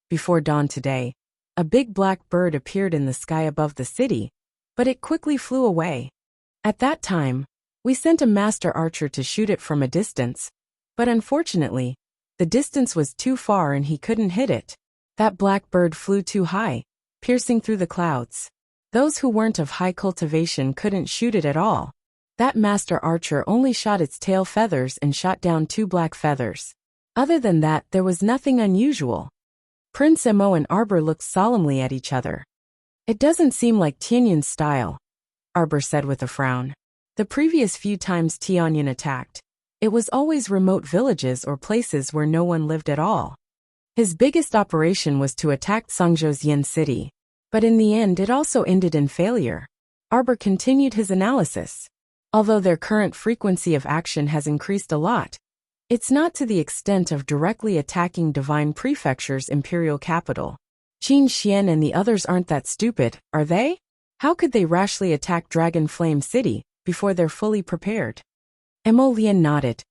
Before dawn today, a big black bird appeared in the sky above the city, but it quickly flew away. At that time, we sent a master archer to shoot it from a distance, but unfortunately, the distance was too far and he couldn't hit it. That black bird flew too high, piercing through the clouds. Those who weren't of high cultivation couldn't shoot it at all. That master archer only shot its tail feathers and shot down 2 black feathers. Other than that, there was nothing unusual. Prince Emo and Arbor looked solemnly at each other. It doesn't seem like Tianyun's style, Arbor said with a frown. The previous few times Tianyun attacked, it was always remote villages or places where no one lived at all. His biggest operation was to attack Songzhou's Yin city, but in the end it also ended in failure. Arbor continued his analysis. Although their current frequency of action has increased a lot, it's not to the extent of directly attacking Divine Prefecture's imperial capital. Qin Xian and the others aren't that stupid, are they? How could they rashly attack Dragon Flame City before they're fully prepared? Emolian nodded.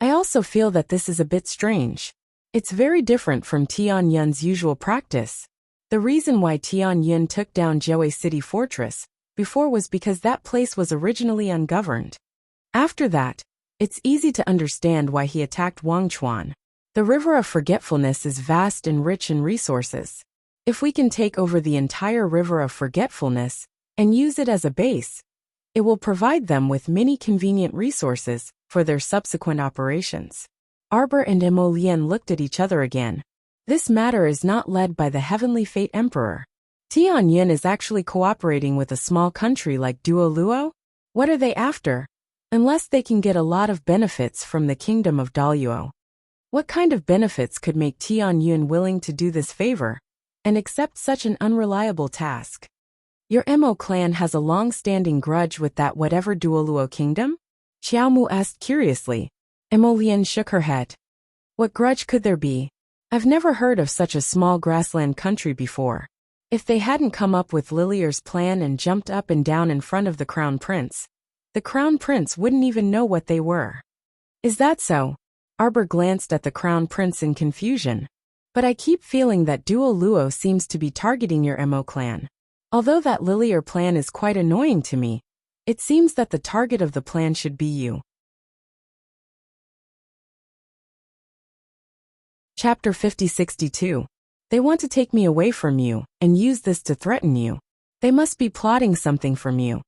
I also feel that this is a bit strange. It's very different from Tianyun's usual practice. The reason why Tianyun took down Jiawei City Fortress before was because that place was originally ungoverned. After that, it's easy to understand why he attacked Wangchuan. The River of Forgetfulness is vast and rich in resources. If we can take over the entire River of Forgetfulness and use it as a base, it will provide them with many convenient resources for their subsequent operations. Arbor and Emolian looked at each other again. This matter is not led by the Heavenly Fate Emperor. Tianyin is actually cooperating with a small country like Duoluo? What are they after? Unless they can get a lot of benefits from the kingdom of Daluo. What kind of benefits could make Tianyin willing to do this favor and accept such an unreliable task? Your Mo clan has a long-standing grudge with that whatever Duoluo kingdom? Xiaomu asked curiously. Emolian shook her head. What grudge could there be? I've never heard of such a small grassland country before. If they hadn't come up with Lilier's plan and jumped up and down in front of the Crown Prince wouldn't even know what they were. Is that so? Arbor glanced at the Crown Prince in confusion. But I keep feeling that Duoluo seems to be targeting your Mo clan. Although that Lilier plan is quite annoying to me, it seems that the target of the plan should be you. Chapter 5062. They want to take me away from you and use this to threaten you. They must be plotting something from you.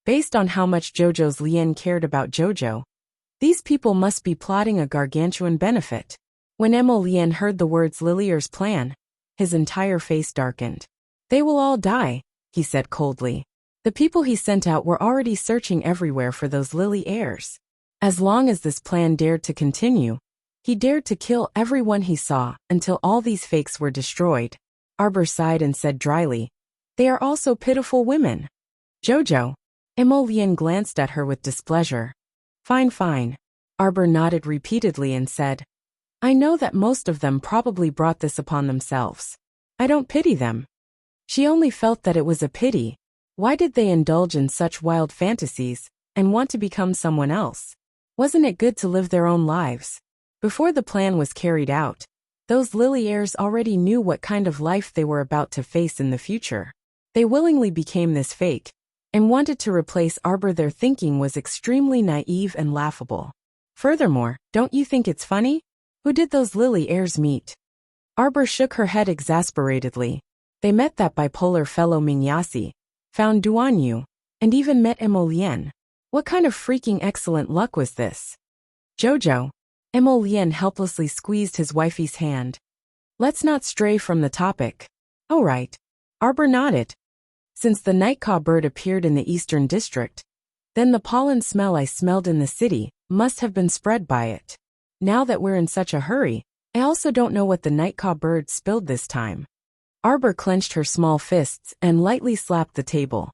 Based on how much Jojo's Lien cared about Jojo, these people must be plotting a gargantuan benefit. When Mo Lien heard the words Lilier's plan, his entire face darkened. They will all die, he said coldly. The people he sent out were already searching everywhere for those Lily heirs. As long as this plan dared to continue, he dared to kill everyone he saw until all these fakes were destroyed. Arbor sighed and said dryly, they are also pitiful women. Jojo. Mo Lien glanced at her with displeasure. Fine. Arbor nodded repeatedly and said, I know that most of them probably brought this upon themselves. I don't pity them. She only felt that it was a pity. Why did they indulge in such wild fantasies and want to become someone else? Wasn't it good to live their own lives? Before the plan was carried out, those Lily heirs already knew what kind of life they were about to face in the future. They willingly became this fake and wanted to replace Arbor. Their thinking was extremely naive and laughable. Furthermore, don't you think it's funny? Who did those Lily heirs meet? Arbor shook her head exasperatedly. They met that bipolar fellow Mingyasi, found Duanyu, and even met Mo Lien. What kind of freaking excellent luck was this? Jojo. Mo Lien helplessly squeezed his wifey's hand. Let's not stray from the topic. Oh right. Arbor nodded. Since the nightcaw bird appeared in the eastern district, then the pollen smell I smelled in the city must have been spread by it. Now that we're in such a hurry, I also don't know what the nightcaw bird spilled this time. Arbor clenched her small fists and lightly slapped the table.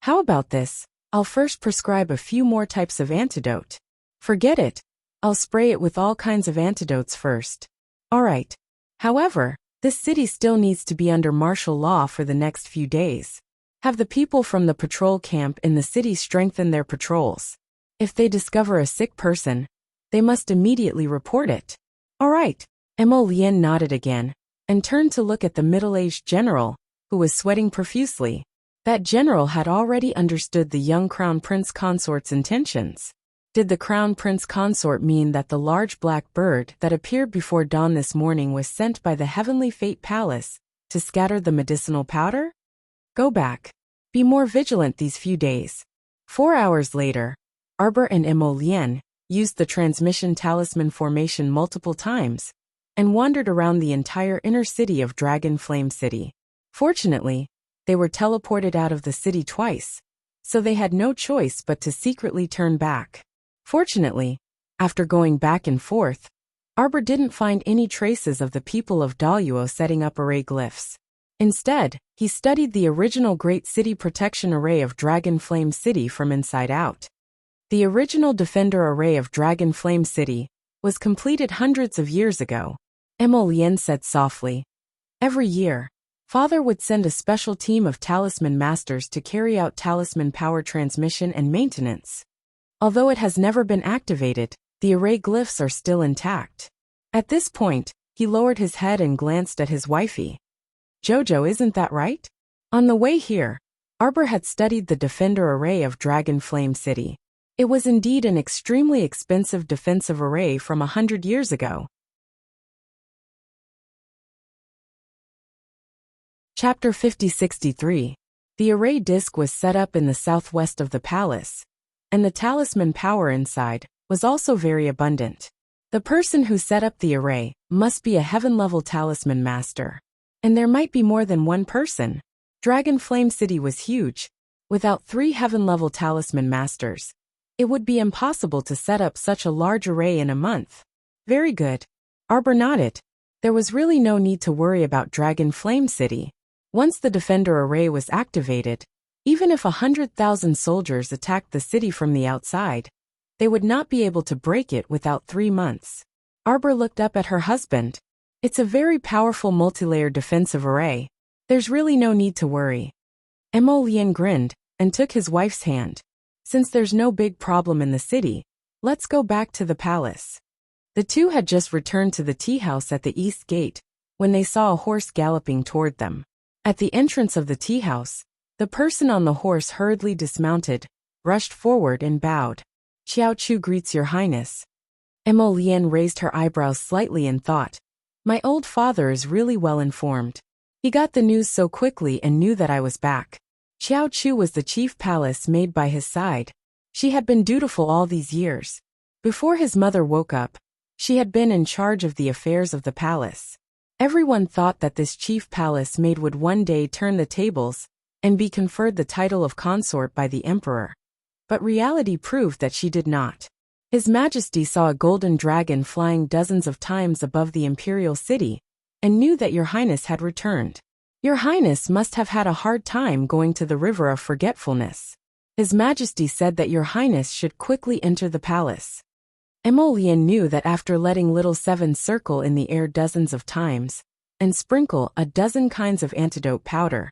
How about this? I'll first prescribe a few more types of antidote. Forget it. I'll spray it with all kinds of antidotes first. All right. However, this city still needs to be under martial law for the next few days. Have the people from the patrol camp in the city strengthen their patrols. If they discover a sick person, they must immediately report it. All right. Mo Lien nodded again and turned to look at the middle-aged general, who was sweating profusely. That general had already understood the young Crown Prince Consort's intentions. Did the Crown Prince Consort mean that the large black bird that appeared before dawn this morning was sent by the Heavenly Fate Palace to scatter the medicinal powder? Go back. Be more vigilant these few days. 4 hours later, Arbor and Mo Lien used the transmission talisman formation multiple times and wandered around the entire inner city of Dragon Flame City. Fortunately, they were teleported out of the city twice, so they had no choice but to secretly turn back. Fortunately, after going back and forth, Arbor didn't find any traces of the people of Daluo setting up array glyphs. Instead, he studied the original Great City Protection Array of Dragon Flame City from inside out. The original Defender Array of Dragon Flame City was completed hundreds of years ago. Mo Lien said softly. Every year, Father would send a special team of talisman masters to carry out talisman power transmission and maintenance. Although it has never been activated, the array glyphs are still intact. At this point, he lowered his head and glanced at his wifey. Jojo, isn't that right? On the way here, Arbor had studied the Defender Array of Dragon Flame City. It was indeed an extremely expensive defensive array from 100 years ago. Chapter 5063. The array disk was set up in the southwest of the palace, and the talisman power inside was also very abundant. The person who set up the array must be a heaven-level talisman master. And there might be more than one person. Dragon Flame City was huge. Without 3 heaven-level talisman masters, it would be impossible to set up such a large array in a month. Very good. Arbor nodded. There was really no need to worry about Dragon Flame City. Once the defender array was activated, even if 100,000 soldiers attacked the city from the outside, they would not be able to break it without 3 months. Arbor looked up at her husband. It's a very powerful multi-layered defensive array. There's really no need to worry. Emolien grinned and took his wife's hand. Since there's no big problem in the city, let's go back to the palace. The two had just returned to the tea house at the east gate when they saw a horse galloping toward them. At the entrance of the tea house, the person on the horse hurriedly dismounted, rushed forward and bowed. Xiao Chu greets your highness. Emolien raised her eyebrows slightly and thought, my old father is really well informed. He got the news so quickly and knew that I was back. Xiao Chu was the chief palace maid by his side. She had been dutiful all these years. Before his mother woke up, she had been in charge of the affairs of the palace. Everyone thought that this chief palace maid would one day turn the tables and be conferred the title of consort by the emperor. But reality proved that she did not. His Majesty saw a golden dragon flying dozens of times above the imperial city, and knew that your highness had returned. Your highness must have had a hard time going to the river of forgetfulness. His Majesty said that your highness should quickly enter the palace. Emolien knew that after letting Little Seven circle in the air dozens of times, and sprinkle a dozen kinds of antidote powder,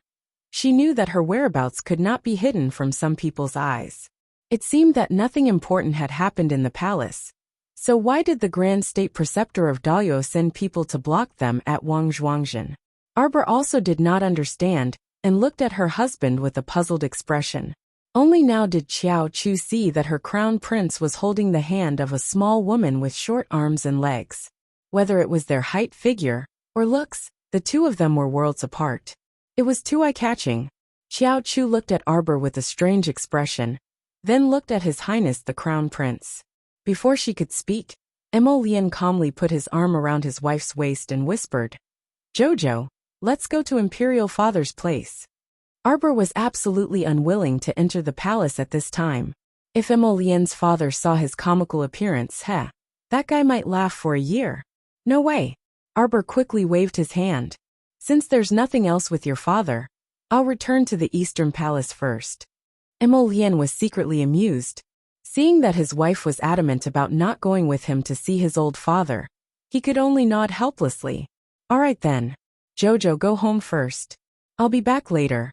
she knew that her whereabouts could not be hidden from some people's eyes. It seemed that nothing important had happened in the palace. So why did the Grand State Preceptor of Daliao send people to block them at Wangzhuangzhen? Arbor also did not understand, and looked at her husband with a puzzled expression. Only now did Xiao Chu see that her crown prince was holding the hand of a small woman with short arms and legs. Whether it was their height, figure, or looks, the two of them were worlds apart. It was too eye-catching. Xiao Chu looked at Arbor with a strange expression, then looked at His Highness the Crown Prince. Before she could speak, Emolien calmly put his arm around his wife's waist and whispered, Jojo, let's go to Imperial Father's place. Arbor was absolutely unwilling to enter the palace at this time. If Emolien's father saw his comical appearance, that guy might laugh for a year. No way. Arbor quickly waved his hand. Since there's nothing else with your father, I'll return to the Eastern Palace first. Emolien was secretly amused. Seeing that his wife was adamant about not going with him to see his old father, he could only nod helplessly. All right then. Jojo, go home first. I'll be back later.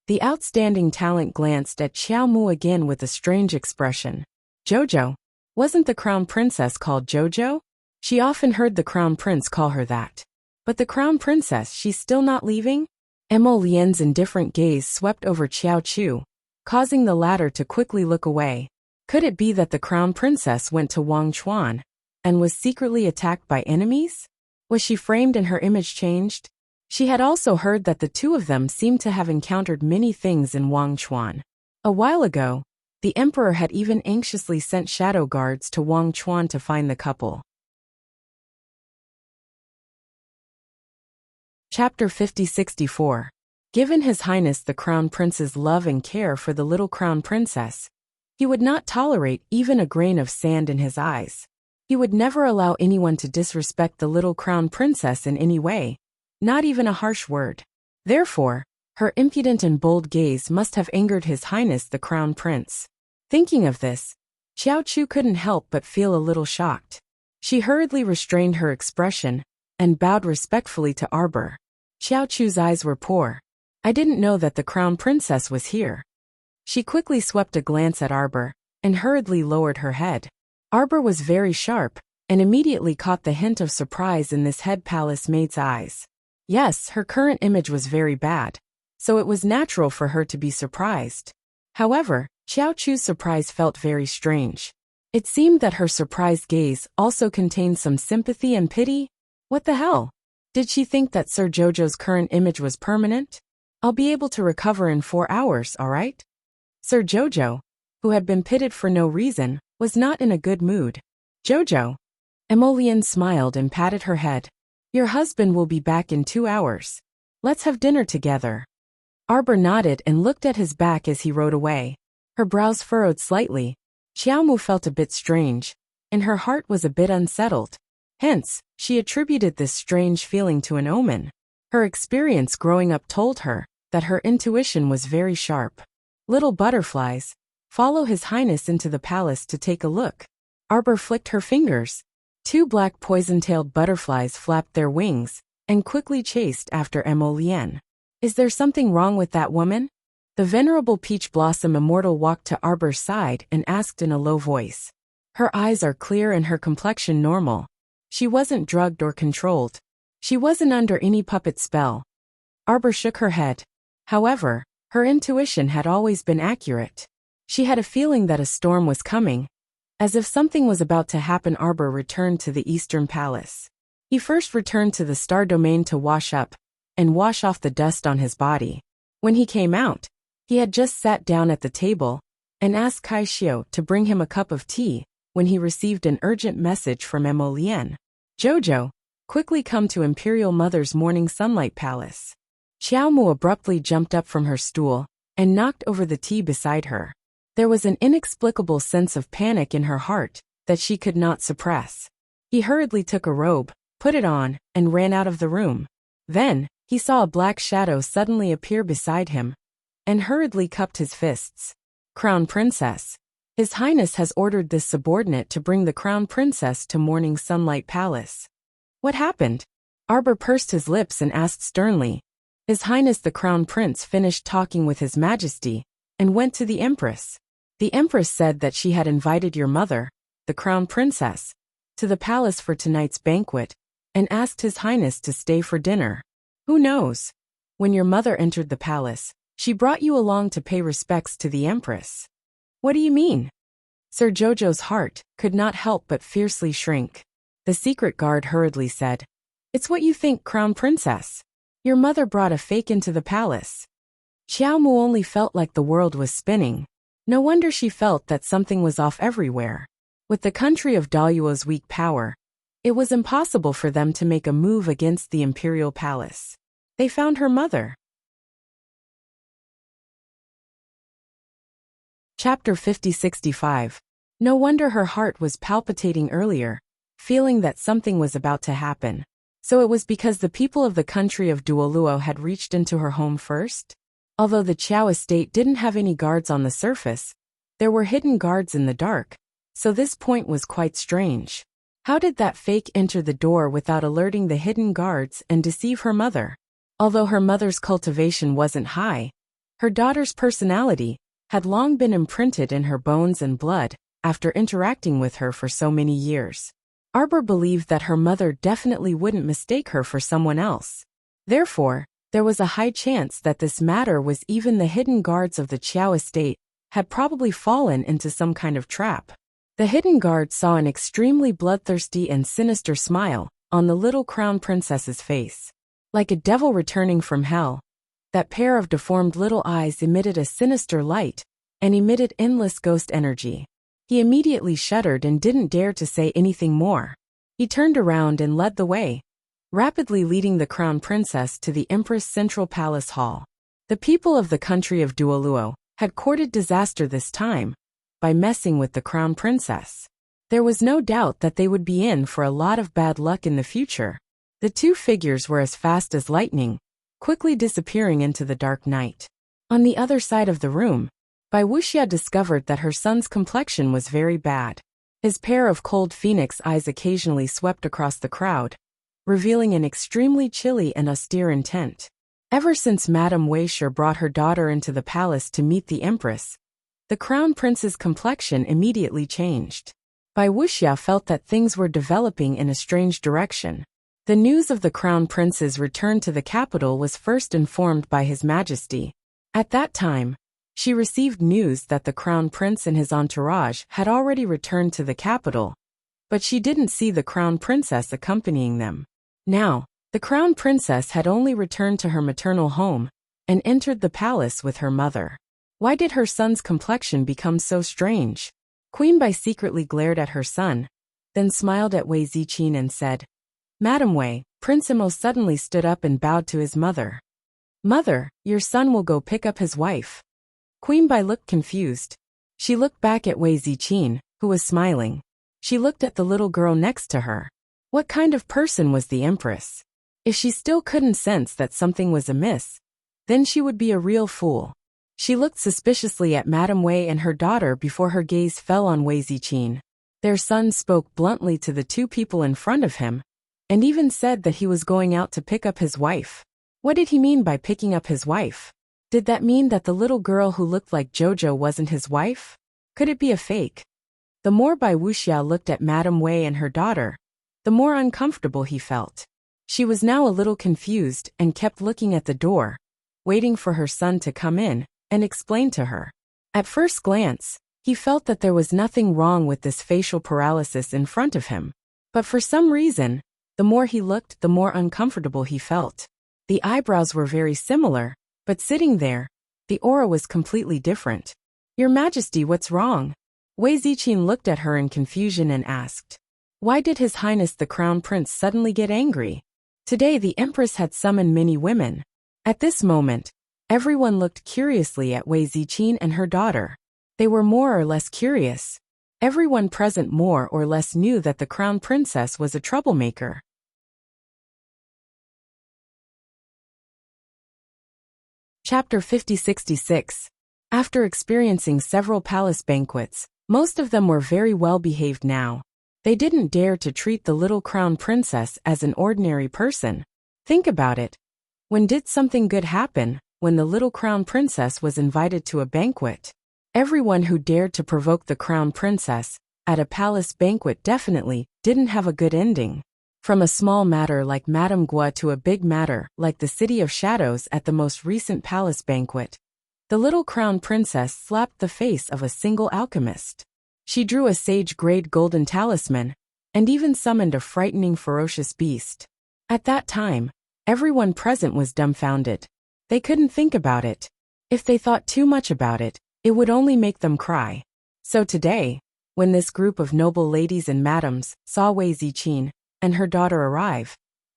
The outstanding talent glanced at Xiao Mu again with a strange expression. Jojo? Wasn't the crown princess called Jojo? She often heard the crown prince call her that. But the crown princess, she's still not leaving? Emolien's indifferent gaze swept over Xiao Chu, causing the latter to quickly look away. Could it be that the crown princess went to Wangchuan and was secretly attacked by enemies? Was she framed and her image changed? She had also heard that the two of them seemed to have encountered many things in Wangchuan. A while ago, the emperor had even anxiously sent shadow guards to Wangchuan to find the couple. Chapter 50-64. Given His Highness the Crown Prince's love and care for the little crown princess, he would not tolerate even a grain of sand in his eyes. He would never allow anyone to disrespect the little crown princess in any way, not even a harsh word. Therefore, her impudent and bold gaze must have angered His Highness the Crown Prince. Thinking of this, Xiao Chu couldn't help but feel a little shocked. She hurriedly restrained her expression and bowed respectfully to Arbor. Xiao Chu's eyes were poor. I didn't know that the Crown Princess was here. She quickly swept a glance at Arbor and hurriedly lowered her head. Arbor was very sharp and immediately caught the hint of surprise in this head palace maid's eyes. Yes, her current image was very bad, so it was natural for her to be surprised. However, Xiao Chu's surprise felt very strange. It seemed that her surprised gaze also contained some sympathy and pity. What the hell? Did she think that Sir Jojo's current image was permanent? I'll be able to recover in 4 hours, all right? Sir Jojo, who had been pitted for no reason, was not in a good mood. Jojo. Emolienne smiled and patted her head. Your husband will be back in 2 hours. Let's have dinner together. Arbor nodded and looked at his back as he rode away. Her brows furrowed slightly. Xiaomu felt a bit strange, and her heart was a bit unsettled. Hence, she attributed this strange feeling to an omen. Her experience growing up told her that her intuition was very sharp. Little butterflies, follow His Highness into the palace to take a look. Arbor flicked her fingers. 2 black poison-tailed butterflies flapped their wings and quickly chased after Emolienne. Is there something wrong with that woman? The venerable Peach Blossom Immortal walked to Arbor's side and asked in a low voice. Her eyes are clear and her complexion normal. She wasn't drugged or controlled. She wasn't under any puppet spell. Arbor shook her head. However, her intuition had always been accurate. She had a feeling that a storm was coming. As if something was about to happen, Arbor returned to the Eastern Palace. He first returned to the Star Domain to wash up and wash off the dust on his body. When he came out, he had just sat down at the table and asked Kai Xiao to bring him a cup of tea when he received an urgent message from Emolienne. Jojo, quickly come to Imperial Mother's Morning Sunlight Palace. Xiaomu abruptly jumped up from her stool and knocked over the tea beside her. There was an inexplicable sense of panic in her heart that she could not suppress. He hurriedly took a robe, put it on, and ran out of the room. Then, he saw a black shadow suddenly appear beside him and hurriedly cupped his fists. Crown Princess. His Highness has ordered this subordinate to bring the Crown Princess to Morning Sunlight Palace. What happened? Arbor pursed his lips and asked sternly. His Highness the Crown Prince finished talking with His Majesty and went to the Empress. The Empress said that she had invited your mother, the Crown Princess, to the palace for tonight's banquet and asked His Highness to stay for dinner. Who knows? When your mother entered the palace, she brought you along to pay respects to the Empress. What do you mean? Sir Jojo's heart could not help but fiercely shrink. The secret guard hurriedly said, It's what you think, Crown Princess. Your mother brought a fake into the palace. Xiaomu only felt like the world was spinning. No wonder she felt that something was off everywhere. With the country of Daluo's weak power, it was impossible for them to make a move against the imperial palace. They found her mother. Chapter 50-65. No wonder her heart was palpitating earlier, feeling that something was about to happen. So it was because the people of the country of Daluo had reached into her home first? Although the Qiao estate didn't have any guards on the surface, there were hidden guards in the dark, so this point was quite strange. How did that fake enter the door without alerting the hidden guards and deceive her mother? Although her mother's cultivation wasn't high, her daughter's personality had long been imprinted in her bones and blood after interacting with her for so many years. Arbor believed that her mother definitely wouldn't mistake her for someone else. Therefore, there was a high chance that this matter was even the hidden guards of the Qiao estate had probably fallen into some kind of trap. The hidden guard saw an extremely bloodthirsty and sinister smile on the little crown princess's face. Like a devil returning from hell, that pair of deformed little eyes emitted a sinister light and emitted endless ghost energy. He immediately shuddered and didn't dare to say anything more. He turned around and led the way, rapidly leading the crown princess to the Empress Central Palace Hall. The people of the country of Daluo had courted disaster this time by messing with the crown princess. There was no doubt that they would be in for a lot of bad luck in the future. The two figures were as fast as lightning, quickly disappearing into the dark night. On the other side of the room, Bai Wuxia discovered that her son's complexion was very bad. His pair of cold phoenix eyes occasionally swept across the crowd, revealing an extremely chilly and austere intent. Ever since Madame Weisher brought her daughter into the palace to meet the Empress, the crown prince's complexion immediately changed. Bai Wuxia felt that things were developing in a strange direction. The news of the crown prince's return to the capital was first informed by His Majesty. At that time, she received news that the crown prince and his entourage had already returned to the capital, but she didn't see the crown princess accompanying them. Now, the crown princess had only returned to her maternal home and entered the palace with her mother. Why did her son's complexion become so strange? Queen Bai secretly glared at her son then smiled at Wei Ziqin and said, Madam Wei. Prince Imo suddenly stood up and bowed to his mother. Mother, your son will go pick up his wife. Queen Bai looked confused. She looked back at Wei Ziqin, who was smiling. She looked at the little girl next to her. What kind of person was the empress? If she still couldn't sense that something was amiss, then she would be a real fool. She looked suspiciously at Madame Wei and her daughter before her gaze fell on Wei Ziqin. Their son spoke bluntly to the two people in front of him, and even said that he was going out to pick up his wife. What did he mean by picking up his wife? Did that mean that the little girl who looked like Jojo wasn't his wife? Could it be a fake? The more Bai Wuxiao looked at Madame Wei and her daughter, the more uncomfortable he felt. She was now a little confused and kept looking at the door, waiting for her son to come in and explain to her. At first glance, he felt that there was nothing wrong with this facial paralysis in front of him. But for some reason, the more he looked, the more uncomfortable he felt. The eyebrows were very similar, but sitting there, the aura was completely different. Your Majesty, what's wrong? Wei Ziqin looked at her in confusion and asked. Why did His Highness the Crown Prince suddenly get angry? Today the Empress had summoned many women. At this moment, everyone looked curiously at Wei Ziqin and her daughter. They were more or less curious. Everyone present more or less knew that the Crown Princess was a troublemaker. Chapter 50-66. After experiencing several palace banquets, most of them were very well behaved now. They didn't dare to treat the little Crown Princess as an ordinary person. Think about it. When did something good happen? When the little Crown Princess was invited to a banquet. Everyone who dared to provoke the Crown Princess at a palace banquet definitely didn't have a good ending. From a small matter like Madame Gua to a big matter like the City of Shadows at the most recent palace banquet, the little Crown Princess slapped the face of a single alchemist. She drew a sage-grade golden talisman, and even summoned a frightening ferocious beast. At that time, everyone present was dumbfounded. They couldn't think about it. If they thought too much about it, it would only make them cry. So today, when this group of noble ladies and madams saw Wei Ziqin and her daughter arrive,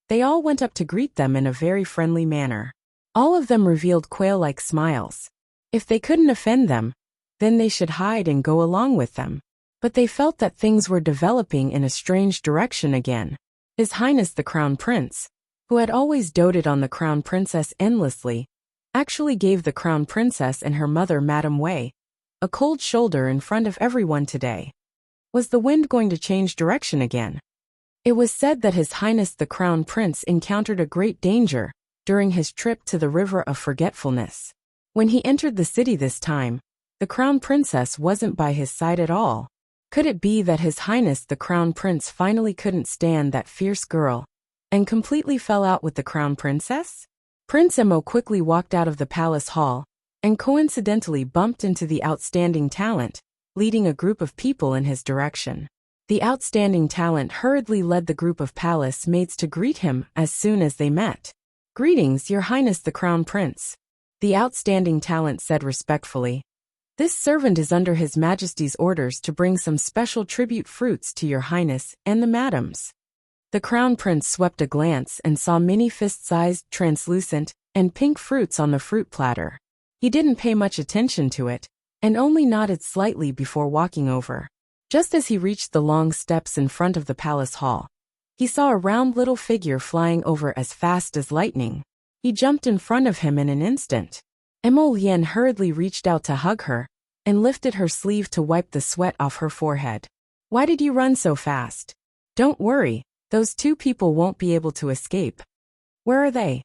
they all went up to greet them in a very friendly manner. All of them revealed quail-like smiles. If they couldn't offend them, then they should hide and go along with them. But they felt that things were developing in a strange direction again. His Highness the Crown Prince, who had always doted on the Crown Princess endlessly, actually gave the Crown Princess and her mother Madame Wei a cold shoulder in front of everyone today. Was the wind going to change direction again? It was said that His Highness the Crown Prince encountered a great danger during his trip to the River of Forgetfulness. When he entered the city this time, the Crown Princess wasn't by his side at all. Could it be that His Highness the Crown Prince finally couldn't stand that fierce girl and completely fell out with the Crown Princess? Prince Imo quickly walked out of the palace hall and coincidentally bumped into the outstanding talent, leading a group of people in his direction. The outstanding talent hurriedly led the group of palace maids to greet him as soon as they met. Greetings, Your Highness the Crown Prince. The outstanding talent said respectfully. This servant is under His Majesty's orders to bring some special tribute fruits to Your Highness and the madams. The Crown Prince swept a glance and saw many fist-sized, translucent, and pink fruits on the fruit platter. He didn't pay much attention to it, and only nodded slightly before walking over. Just as he reached the long steps in front of the palace hall, he saw a round little figure flying over as fast as lightning. He jumped in front of him in an instant. Emo Lien hurriedly reached out to hug her, and lifted her sleeve to wipe the sweat off her forehead. Why did you run so fast? Don't worry. Those two people won't be able to escape. Where are they?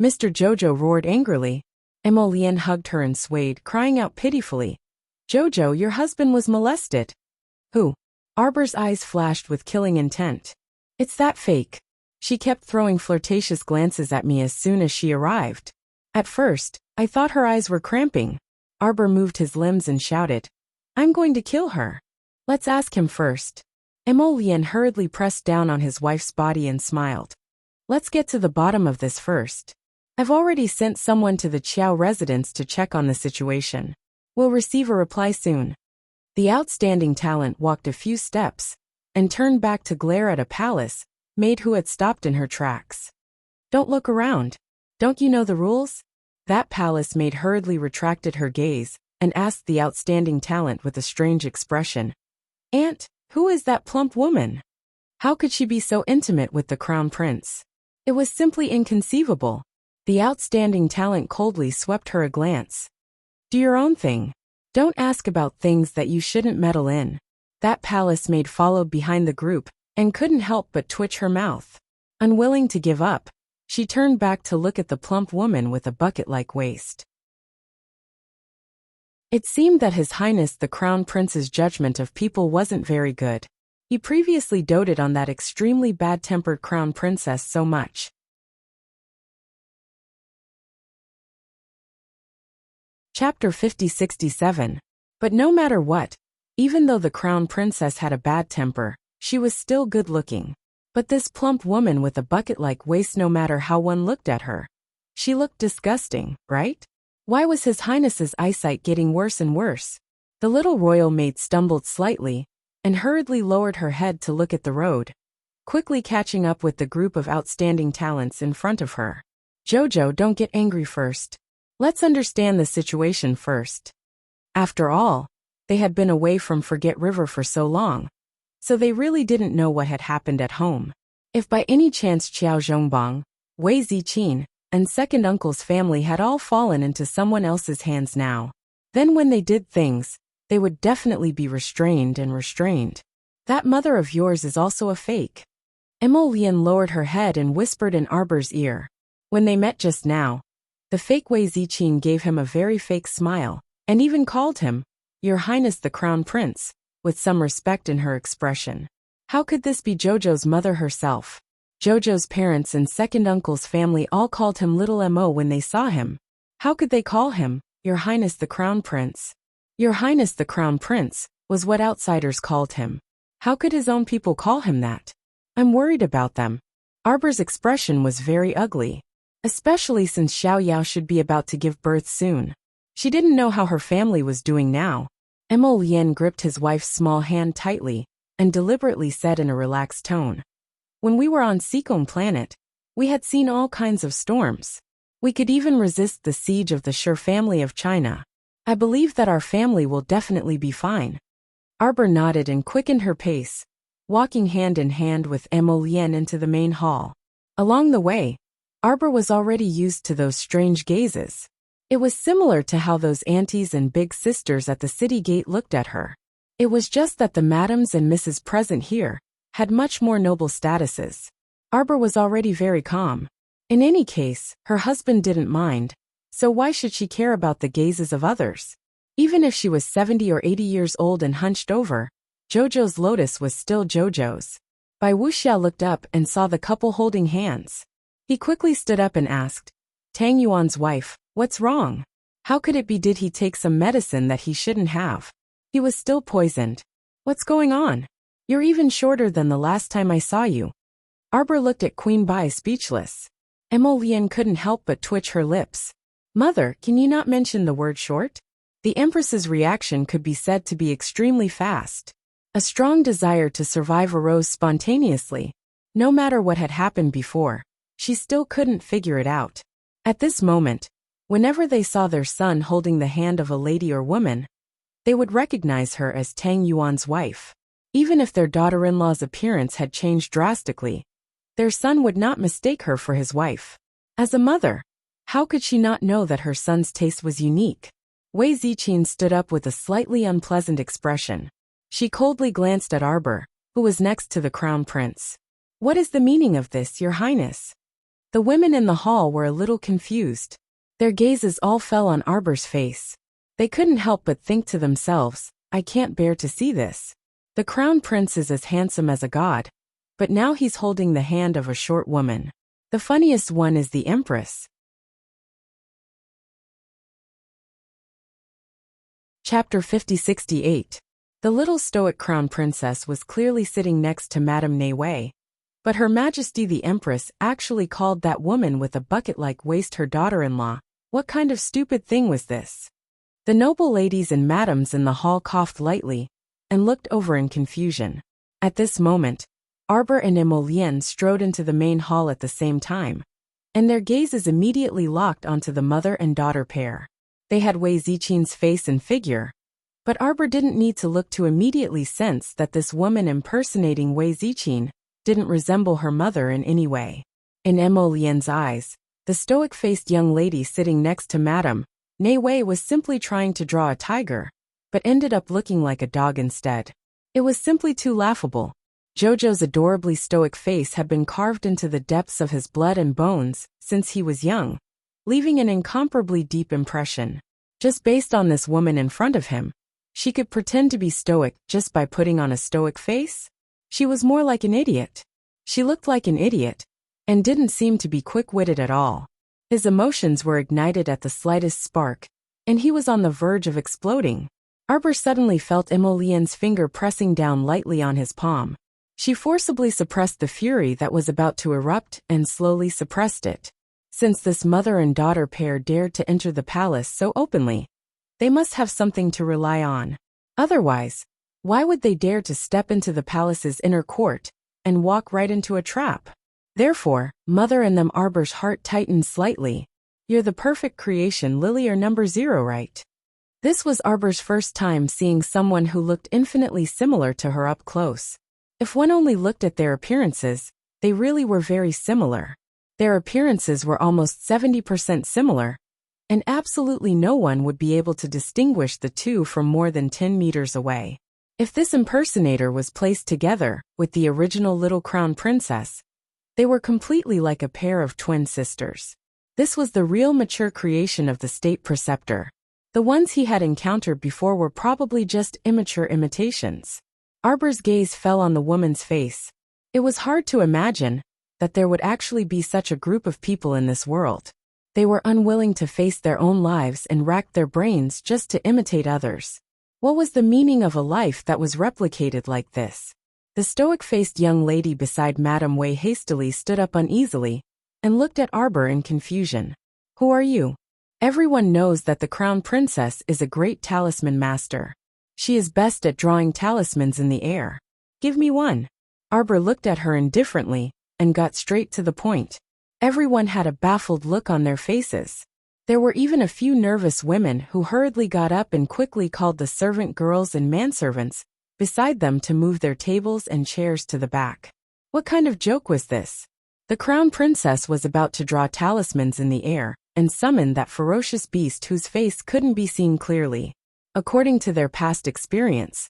Mr. Jojo roared angrily. Emo Lien hugged her and swayed, crying out pitifully. Jojo, your husband was molested. Who? Arbor's eyes flashed with killing intent. It's that fake. She kept throwing flirtatious glances at me as soon as she arrived. At first, I thought her eyes were cramping. Arbor moved his limbs and shouted, I'm going to kill her. Let's ask him first. Emo Lien hurriedly pressed down on his wife's body and smiled. Let's get to the bottom of this first. I've already sent someone to the Qiao residence to check on the situation. We'll receive a reply soon. The outstanding talent walked a few steps, and turned back to glare at a palace maid who had stopped in her tracks. "Don't look around. Don't you know the rules?" That palace maid hurriedly retracted her gaze and asked the outstanding talent with a strange expression, "Aunt, who is that plump woman? How could she be so intimate with the crown prince?" It was simply inconceivable. The outstanding talent coldly swept her a glance. "Do your own thing. Don't ask about things that you shouldn't meddle in." That palace maid followed behind the group and couldn't help but twitch her mouth. Unwilling to give up, she turned back to look at the plump woman with a bucket-like waist. It seemed that His Highness the Crown Prince's judgment of people wasn't very good. He previously doted on that extremely bad-tempered crown princess so much. Chapter 50-67. But no matter what, even though the crown princess had a bad temper, she was still good-looking. But this plump woman with a bucket-like waist, no matter how one looked at her, she looked disgusting, right? Why was His Highness's eyesight getting worse and worse? The little royal maid stumbled slightly and hurriedly lowered her head to look at the road, quickly catching up with the group of outstanding talents in front of her. "Jojo, don't get angry first. Let's understand the situation first." After all, they had been away from Forget River for so long, so they really didn't know what had happened at home. If by any chance Qiao Zhongbang, Wei Ziqin, and second uncle's family had all fallen into someone else's hands now, then when they did things, they would definitely be restrained. "That mother of yours is also a fake." Emolian lowered her head and whispered in Arbor's ear. When they met just now, the fake Wei Ziqin gave him a very fake smile, and even called him, "Your Highness the Crown Prince," with some respect in her expression. How could this be Jojo's mother herself? Jojo's parents and second uncle's family all called him Little Mo when they saw him. How could they call him, "Your Highness the Crown Prince"? "Your Highness the Crown Prince" was what outsiders called him. How could his own people call him that? "I'm worried about them." Arbor's expression was very ugly, especially since Xiao Yao should be about to give birth soon. She didn't know how her family was doing now. Emolian gripped his wife's small hand tightly and deliberately said in a relaxed tone, "When we were on Seacombe Planet, we had seen all kinds of storms. We could even resist the siege of the Sher family of China. I believe that our family will definitely be fine." Arbor nodded and quickened her pace, walking hand in hand with Emolian into the main hall. Along the way, Arbor was already used to those strange gazes. It was similar to how those aunties and big sisters at the city gate looked at her. It was just that the madams and misses present here had much more noble statuses. Arbor was already very calm. In any case, her husband didn't mind, so why should she care about the gazes of others? Even if she was 70 or 80 years old and hunched over, Jojo's lotus was still Jojo's. Bai Wuxiao looked up and saw the couple holding hands. He quickly stood up and asked, "Tang Yuan's wife, what's wrong? How could it be? Did he take some medicine that he shouldn't have? He was still poisoned. What's going on? You're even shorter than the last time I saw you." Arbor looked at Queen Bai speechless. Emolian couldn't help but twitch her lips. "Mother, can you not mention the word short?" The Empress's reaction could be said to be extremely fast. A strong desire to survive arose spontaneously. No matter what had happened before, she still couldn't figure it out. At this moment, whenever they saw their son holding the hand of a lady or woman, they would recognize her as Tang Yuan's wife. Even if their daughter-in-law's appearance had changed drastically, their son would not mistake her for his wife. As a mother, how could she not know that her son's taste was unique? Wei Ziqin stood up with a slightly unpleasant expression. She coldly glanced at Arbor, who was next to the crown prince. "What is the meaning of this, Your Highness?" The women in the hall were a little confused. Their gazes all fell on Arbor's face. They couldn't help but think to themselves, "I can't bear to see this. The crown prince is as handsome as a god, but now he's holding the hand of a short woman. The funniest one is the Empress." Chapter 50-68. The little stoic crown princess was clearly sitting next to Madame Nei Wei, but Her Majesty the Empress actually called that woman with a bucket-like waist her daughter-in-law. What kind of stupid thing was this? The noble ladies and madams in the hall coughed lightly and looked over in confusion. At this moment, Arbor and Emolien strode into the main hall at the same time, and their gazes immediately locked onto the mother and daughter pair. They had Wei Zichin's face and figure, but Arbor didn't need to look to immediately sense that this woman impersonating Wei Zichin didn't resemble her mother in any way. In Emolien's eyes, the stoic-faced young lady sitting next to Madame Nei Wei was simply trying to draw a tiger, but ended up looking like a dog instead. It was simply too laughable. Jojo's adorably stoic face had been carved into the depths of his blood and bones since he was young, leaving an incomparably deep impression. Just based on this woman in front of him, she could pretend to be stoic just by putting on a stoic face? She was more like an idiot. She looked like an idiot, and didn't seem to be quick-witted at all. His emotions were ignited at the slightest spark, and he was on the verge of exploding. Arbor suddenly felt Emolien's finger pressing down lightly on his palm. She forcibly suppressed the fury that was about to erupt and slowly suppressed it. Since this mother and daughter pair dared to enter the palace so openly, they must have something to rely on. Otherwise, why would they dare to step into the palace's inner court and walk right into a trap? Therefore, Mother and them Arbor's heart tightened slightly. You're the perfect creation, Lily, or number 0, right? This was Arbor's first time seeing someone who looked infinitely similar to her up close. If one only looked at their appearances, they really were very similar. Their appearances were almost 70% similar, and absolutely no one would be able to distinguish the two from more than 10 meters away. If this impersonator was placed together with the original little crown princess, they were completely like a pair of twin sisters. This was the real mature creation of the state preceptor. The ones he had encountered before were probably just immature imitations. Arbor's gaze fell on the woman's face. It was hard to imagine that there would actually be such a group of people in this world. They were unwilling to face their own lives and racked their brains just to imitate others. What was the meaning of a life that was replicated like this? The stoic-faced young lady beside Madame Wei hastily stood up uneasily and looked at Arbor in confusion. Who are you? Everyone knows that the Crown Princess is a great talisman master. She is best at drawing talismans in the air. Give me one. Arbor looked at her indifferently and got straight to the point. Everyone had a baffled look on their faces. There were even a few nervous women who hurriedly got up and quickly called the servant girls and manservants beside them to move their tables and chairs to the back. What kind of joke was this? The Crown Princess was about to draw talismans in the air and summon that ferocious beast whose face couldn't be seen clearly. According to their past experience,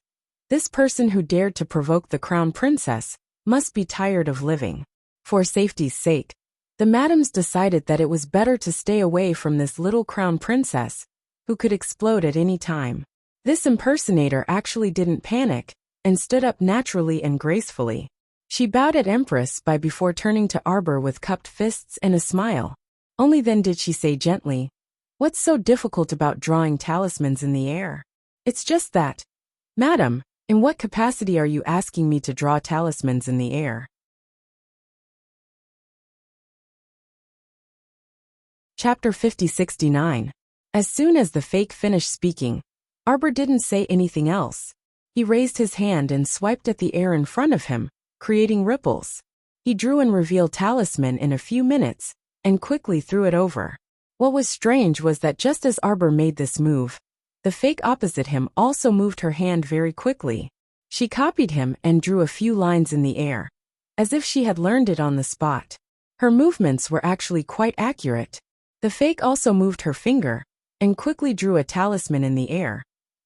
this person who dared to provoke the Crown Princess must be tired of living. For safety's sake, the madams decided that it was better to stay away from this little Crown Princess, who could explode at any time. This impersonator actually didn't panic, and stood up naturally and gracefully. She bowed at Empress before turning to Arbor with cupped fists and a smile. Only then did she say gently, "What's so difficult about drawing talismans in the air?" "It's just that." "Madam, in what capacity are you asking me to draw talismans in the air?" Chapter 5069. As soon as the fake finished speaking, Arbor didn't say anything else. He raised his hand and swiped at the air in front of him, creating ripples. He drew and revealed talisman in a few minutes, and quickly threw it over. What was strange was that just as Arbor made this move, the fake opposite him also moved her hand very quickly. She copied him and drew a few lines in the air, as if she had learned it on the spot. Her movements were actually quite accurate. The fake also moved her finger, and quickly drew a talisman in the air,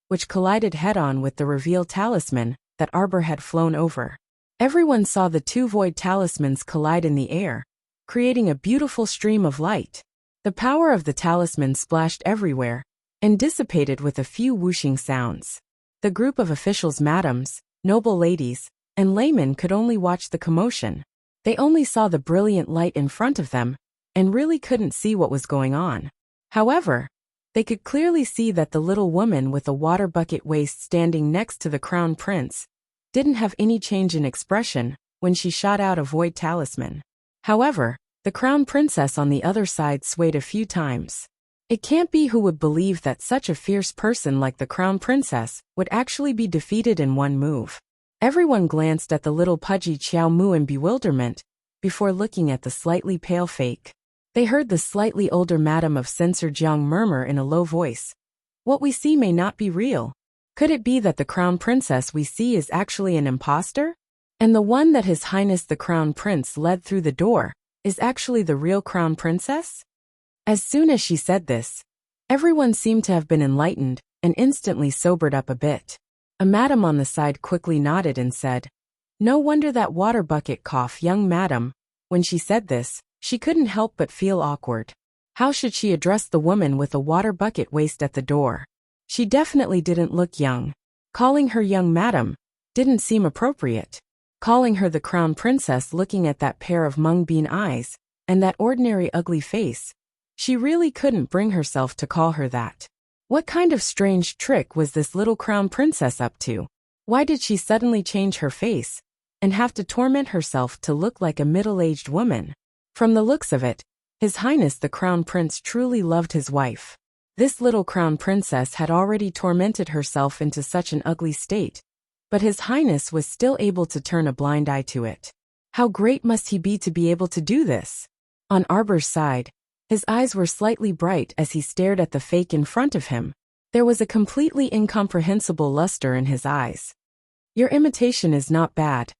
which collided head-on with the revealed talisman that Arbor had flown over. Everyone saw the two void talismans collide in the air, creating a beautiful stream of light. The power of the talisman splashed everywhere, and dissipated with a few whooshing sounds. The group of officials, madams, noble ladies, and laymen could only watch the commotion. They only saw the brilliant light in front of them, and really couldn't see what was going on. However, they could clearly see that the little woman with a water bucket waist standing next to the crown prince didn't have any change in expression when she shot out a void talisman. However, the crown princess on the other side swayed a few times. It can't be who would believe that such a fierce person like the crown princess would actually be defeated in one move. Everyone glanced at the little pudgy Xiao Mu in bewilderment, before looking at the slightly pale fake. They heard the slightly older Madame of Censor Jiang murmur in a low voice, "What we see may not be real. Could it be that the Crown Princess we see is actually an imposter? And the one that His Highness the Crown Prince led through the door is actually the real Crown Princess?" As soon as she said this, everyone seemed to have been enlightened and instantly sobered up a bit. A madam on the side quickly nodded and said, "No wonder that water bucket cough, young madam." When she said this, she couldn't help but feel awkward. How should she address the woman with a water bucket waist at the door? She definitely didn't look young. Calling her young madam didn't seem appropriate. Calling her the Crown Princess, looking at that pair of mung bean eyes and that ordinary ugly face, she really couldn't bring herself to call her that. What kind of strange trick was this little Crown Princess up to? Why did she suddenly change her face and have to torment herself to look like a middle-aged woman? From the looks of it, His Highness the Crown Prince truly loved his wife. This little Crown Princess had already tormented herself into such an ugly state, but His Highness was still able to turn a blind eye to it. How great must he be able to do this? On Arbor's side, his eyes were slightly bright as he stared at the fake in front of him. There was a completely incomprehensible luster in his eyes. "Your imitation is not bad."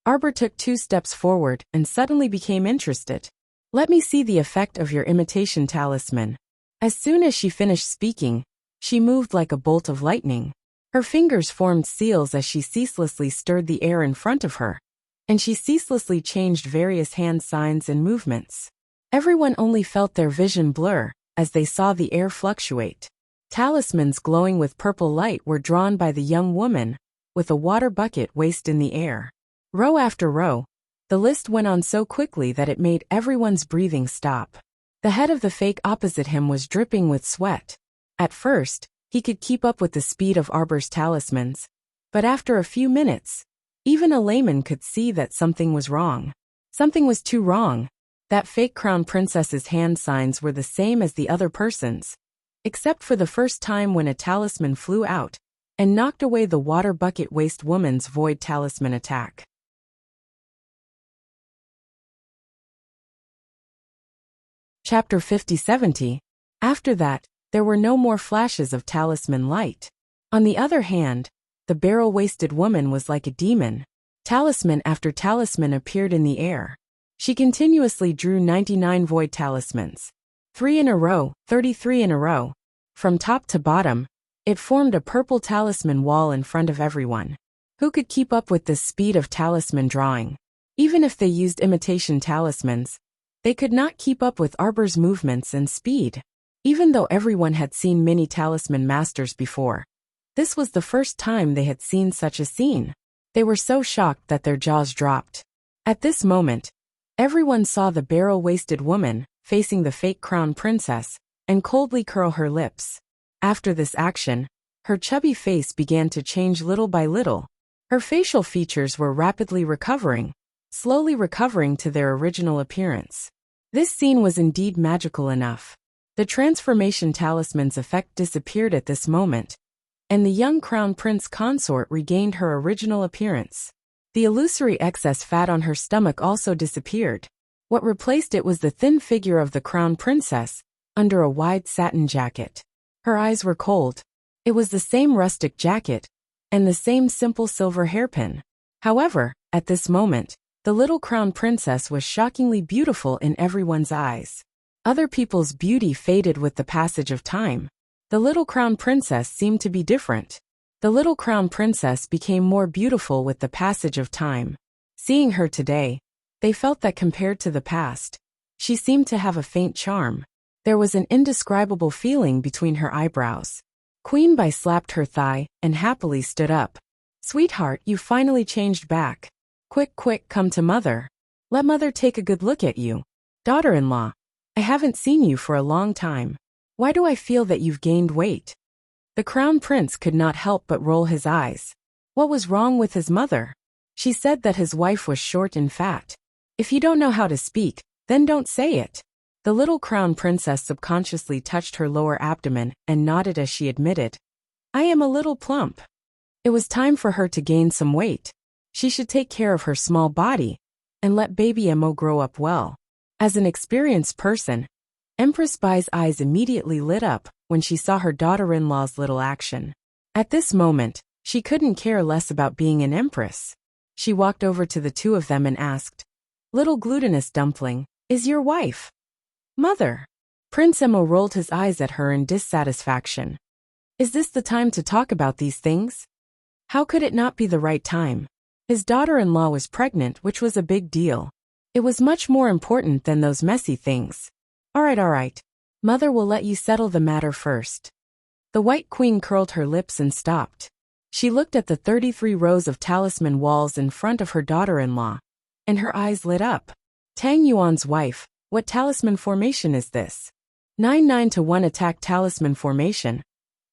Arbor took 2 steps forward and suddenly became interested. "Let me see the effect of your imitation talisman." As soon as she finished speaking, she moved like a bolt of lightning. Her fingers formed seals as she ceaselessly stirred the air in front of her, and she ceaselessly changed various hand signs and movements. Everyone only felt their vision blur as they saw the air fluctuate. Talismans glowing with purple light were drawn by the young woman, with a water bucket waist in the air. Row after row, the list went on so quickly that it made everyone's breathing stop. The head of the fake opposite him was dripping with sweat. At first, he could keep up with the speed of Arbor's talismans, but after a few minutes, even a layman could see that something was wrong. Something was too wrong. That fake Crown Princess's hand signs were the same as the other person's, except for the first time when a talisman flew out and knocked away the water bucket waist woman's void talisman attack. Chapter 50-70. After that, there were no more flashes of talisman light. On the other hand, the barrel-waisted woman was like a demon. Talisman after talisman appeared in the air. She continuously drew 99 void talismans. 3 in a row, 33 in a row. From top to bottom, it formed a purple talisman wall in front of everyone. Who could keep up with this speed of talisman drawing? Even if they used imitation talismans, they could not keep up with Arbor's movements and speed. Even though everyone had seen many talisman masters before, this was the first time they had seen such a scene. They were so shocked that their jaws dropped. At this moment, everyone saw the barrel-waisted woman facing the fake Crown Princess and coldly curl her lips. After this action, her chubby face began to change little by little. Her facial features were rapidly recovering, slowly recovering to their original appearance. This scene was indeed magical enough. The transformation talisman's effect disappeared at this moment, and the young Crown Prince Consort regained her original appearance. The illusory excess fat on her stomach also disappeared. What replaced it was the thin figure of the Crown Princess, under a wide satin jacket. Her eyes were cold. It was the same rustic jacket, and the same simple silver hairpin. However, at this moment, the little Crown Princess was shockingly beautiful in everyone's eyes. Other people's beauty faded with the passage of time. The little Crown Princess seemed to be different. The little Crown Princess became more beautiful with the passage of time. Seeing her today, they felt that compared to the past, she seemed to have a faint charm. There was an indescribable feeling between her eyebrows. Queen Bai slapped her thigh and happily stood up. "Sweetheart, you finally changed back. Quick, come to mother. Let mother take a good look at you. Daughter-in-law, I haven't seen you for a long time. Why do I feel that you've gained weight?" The Crown Prince could not help but roll his eyes. What was wrong with his mother? She said that his wife was short and fat. If you don't know how to speak, then don't say it. The little Crown Princess subconsciously touched her lower abdomen and nodded as she admitted, "I am a little plump." It was time for her to gain some weight. She should take care of her small body and let baby Mo grow up well. As an experienced person, Empress Bai's eyes immediately lit up when she saw her daughter-in-law's little action. At this moment, she couldn't care less about being an empress. She walked over to the two of them and asked, "Little glutinous dumpling, is your wife?" "Mother." Prince Mo rolled his eyes at her in dissatisfaction. Is this the time to talk about these things? How could it not be the right time? His daughter-in-law was pregnant, which was a big deal. It was much more important than those messy things. All right. Mother will let you settle the matter first. The White Queen curled her lips and stopped. She looked at the 33 rows of talisman walls in front of her daughter-in-law, and her eyes lit up. Tang Yuan's wife, what talisman formation is this? 9-9-1 attack talisman formation,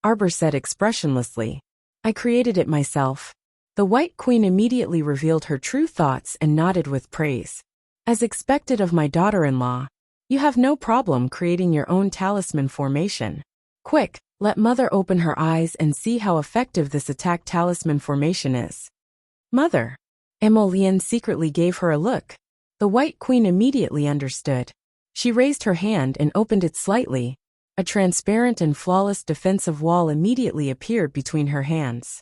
Arbor said expressionlessly. I created it myself. The White Queen immediately revealed her true thoughts and nodded with praise. As expected of my daughter-in-law, you have no problem creating your own talisman formation. Quick, let Mother open her eyes and see how effective this attack talisman formation is. Mother. Emolian secretly gave her a look. The White Queen immediately understood. She raised her hand and opened it slightly. A transparent and flawless defensive wall immediately appeared between her hands.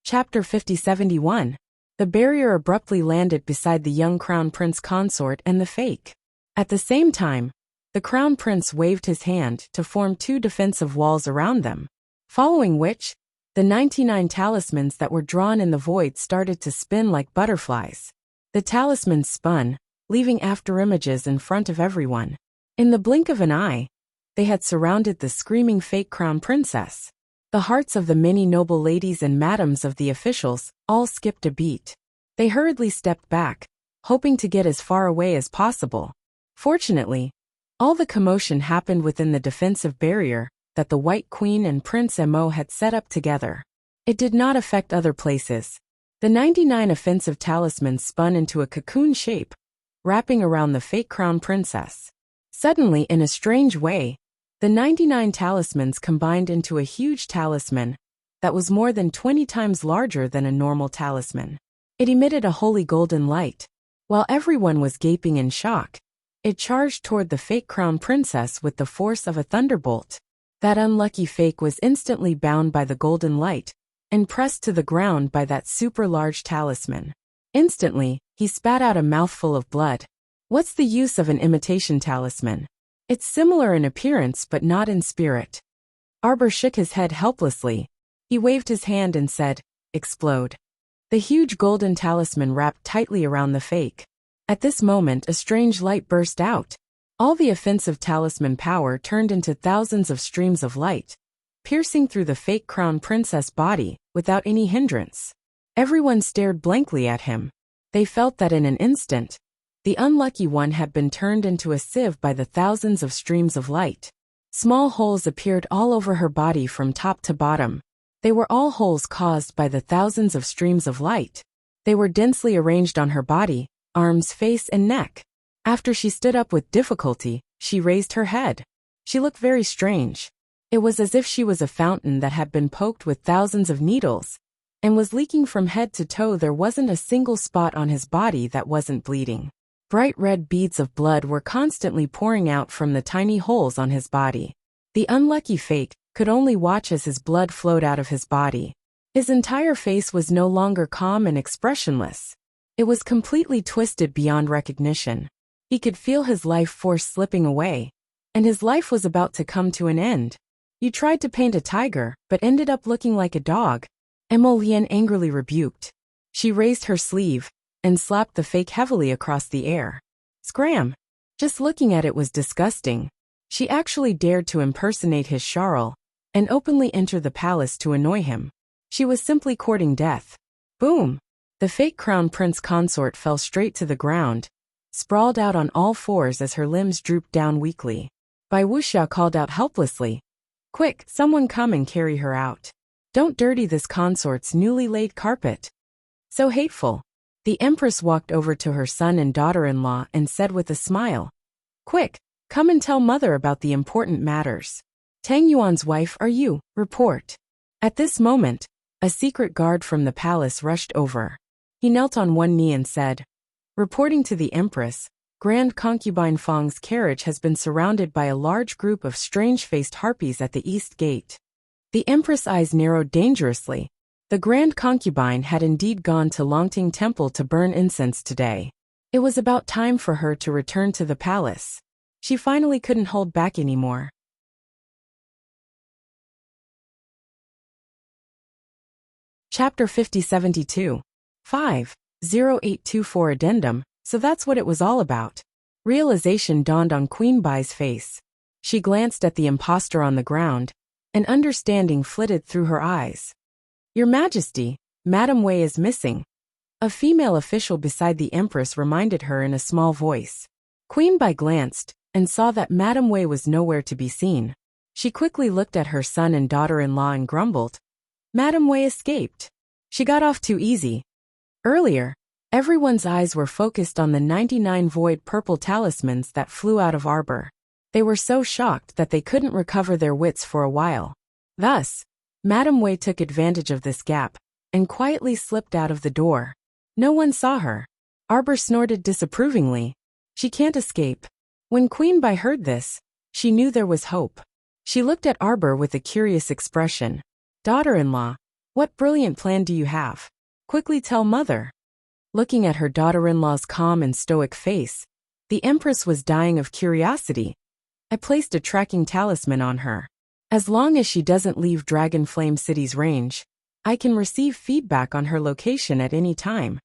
Chapter 50-71. The barrier abruptly landed beside the young Crown Prince Consort and the fake. At the same time, the Crown Prince waved his hand to form two defensive walls around them, following which, the 99 talismans that were drawn in the void started to spin like butterflies. The talismans spun, leaving afterimages in front of everyone. In the blink of an eye, they had surrounded the screaming fake Crown Princess. The hearts of the many noble ladies and madams of the officials all skipped a beat. They hurriedly stepped back, hoping to get as far away as possible. Fortunately, all the commotion happened within the defensive barrier that the White Queen and Prince Mo had set up together. It did not affect other places. The 99 offensive talismans spun into a cocoon shape, wrapping around the fake Crown Princess. Suddenly, in a strange way, the 99 talismans combined into a huge talisman that was more than 20 times larger than a normal talisman. It emitted a holy golden light. While everyone was gaping in shock, it charged toward the fake Crown Princess with the force of a thunderbolt. That unlucky fake was instantly bound by the golden light and pressed to the ground by that super large talisman. Instantly, he spat out a mouthful of blood. What's the use of an imitation talisman? It's similar in appearance but not in spirit. Arbor shook his head helplessly. He waved his hand and said, "Explode." The huge golden talisman wrapped tightly around the fake. At this moment, a strange light burst out. All the offensive talisman power turned into thousands of streams of light, piercing through the fake Crown Princess body without any hindrance. Everyone stared blankly at him. They felt that in an instant, the unlucky one had been turned into a sieve by the thousands of streams of light. Small holes appeared all over her body from top to bottom. They were all holes caused by the thousands of streams of light. They were densely arranged on her body, arms, face, and neck. After she stood up with difficulty, she raised her head. She looked very strange. It was as if she was a fountain that had been poked with thousands of needles, and was leaking from head to toe. There wasn't a single spot on his body that wasn't bleeding. Bright red beads of blood were constantly pouring out from the tiny holes on his body. The unlucky fake could only watch as his blood flowed out of his body. His entire face was no longer calm and expressionless. It was completely twisted beyond recognition. He could feel his life force slipping away, and his life was about to come to an end. You tried to paint a tiger, but ended up looking like a dog, Emolian angrily rebuked. She raised her sleeve and slapped the fake heavily across the air. Scram! Just looking at it was disgusting. She actually dared to impersonate his Charles and openly enter the palace to annoy him. She was simply courting death. Boom! The fake Crown Prince Consort fell straight to the ground, sprawled out on all fours as her limbs drooped down weakly. Bai Wuxia called out helplessly, "Quick, someone come and carry her out. Don't dirty this consort's newly laid carpet." So hateful. The Empress walked over to her son and daughter-in-law and said with a smile, "Quick, come and tell Mother about the important matters." Tang Yuan's wife are you, report. At this moment, a secret guard from the palace rushed over. He knelt on one knee and said, reporting to the Empress, Grand Concubine Fang's carriage has been surrounded by a large group of strange-faced harpies at the east gate. The Empress' eyes narrowed dangerously. The Grand Concubine had indeed gone to Longting Temple to burn incense today. It was about time for her to return to the palace. She finally couldn't hold back anymore. Chapter 5072. 50824 Addendum. So that's what it was all about. Realization dawned on Queen Bai's face. She glanced at the impostor on the ground, and understanding flitted through her eyes. Your Majesty, Madame Wei is missing. A female official beside the Empress reminded her in a small voice. Queen Bai glanced, and saw that Madame Wei was nowhere to be seen. She quickly looked at her son and daughter-in-law and grumbled. Madame Wei escaped. She got off too easy. Earlier, everyone's eyes were focused on the 99 void purple talismans that flew out of Arbor. They were so shocked that they couldn't recover their wits for a while. Thus, Madame Wei took advantage of this gap, and quietly slipped out of the door. No one saw her. Arbor snorted disapprovingly. She can't escape. When Queen Bai heard this, she knew there was hope. She looked at Arbor with a curious expression. Daughter-in-law, what brilliant plan do you have? Quickly tell mother. Looking at her daughter-in-law's calm and stoic face, the Empress was dying of curiosity. I placed a tracking talisman on her. As long as she doesn't leave Dragonflame City's range, I can receive feedback on her location at any time.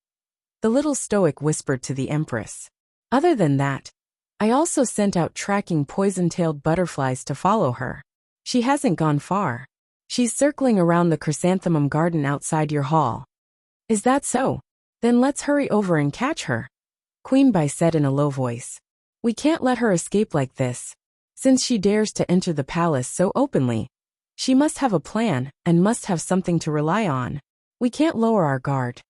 The little stoic whispered to the Empress. Other than that, I also sent out tracking poison-tailed butterflies to follow her. She hasn't gone far. She's circling around the chrysanthemum garden outside your hall. Is that so? Then let's hurry over and catch her. Queen Bai said in a low voice. We can't let her escape like this. Since she dares to enter the palace so openly, she must have a plan and must have something to rely on. We can't lower our guard.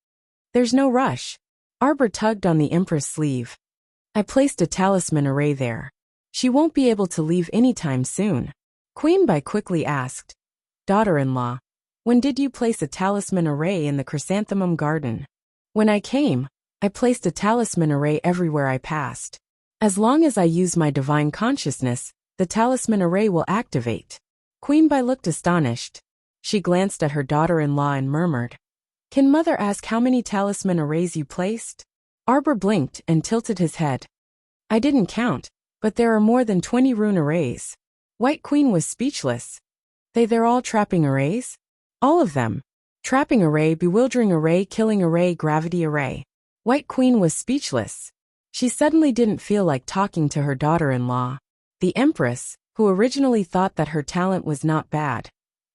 There's no rush. Arbor tugged on the Empress' sleeve. I placed a talisman array there. She won't be able to leave anytime soon. Queen Bai quickly asked. Daughter-in-law, when did you place a talisman array in the chrysanthemum garden? When I came, I placed a talisman array everywhere I passed. As long as I use my divine consciousness, the talisman array will activate. Queen Bai looked astonished. She glanced at her daughter-in-law and murmured. Can mother ask how many talisman arrays you placed? Arbor blinked and tilted his head. I didn't count, but there are more than 20 rune arrays. White Queen was speechless. They're all trapping arrays? All of them. Trapping array, bewildering array, killing array, gravity array. White Queen was speechless. She suddenly didn't feel like talking to her daughter-in-law. The Empress, who originally thought that her talent was not bad,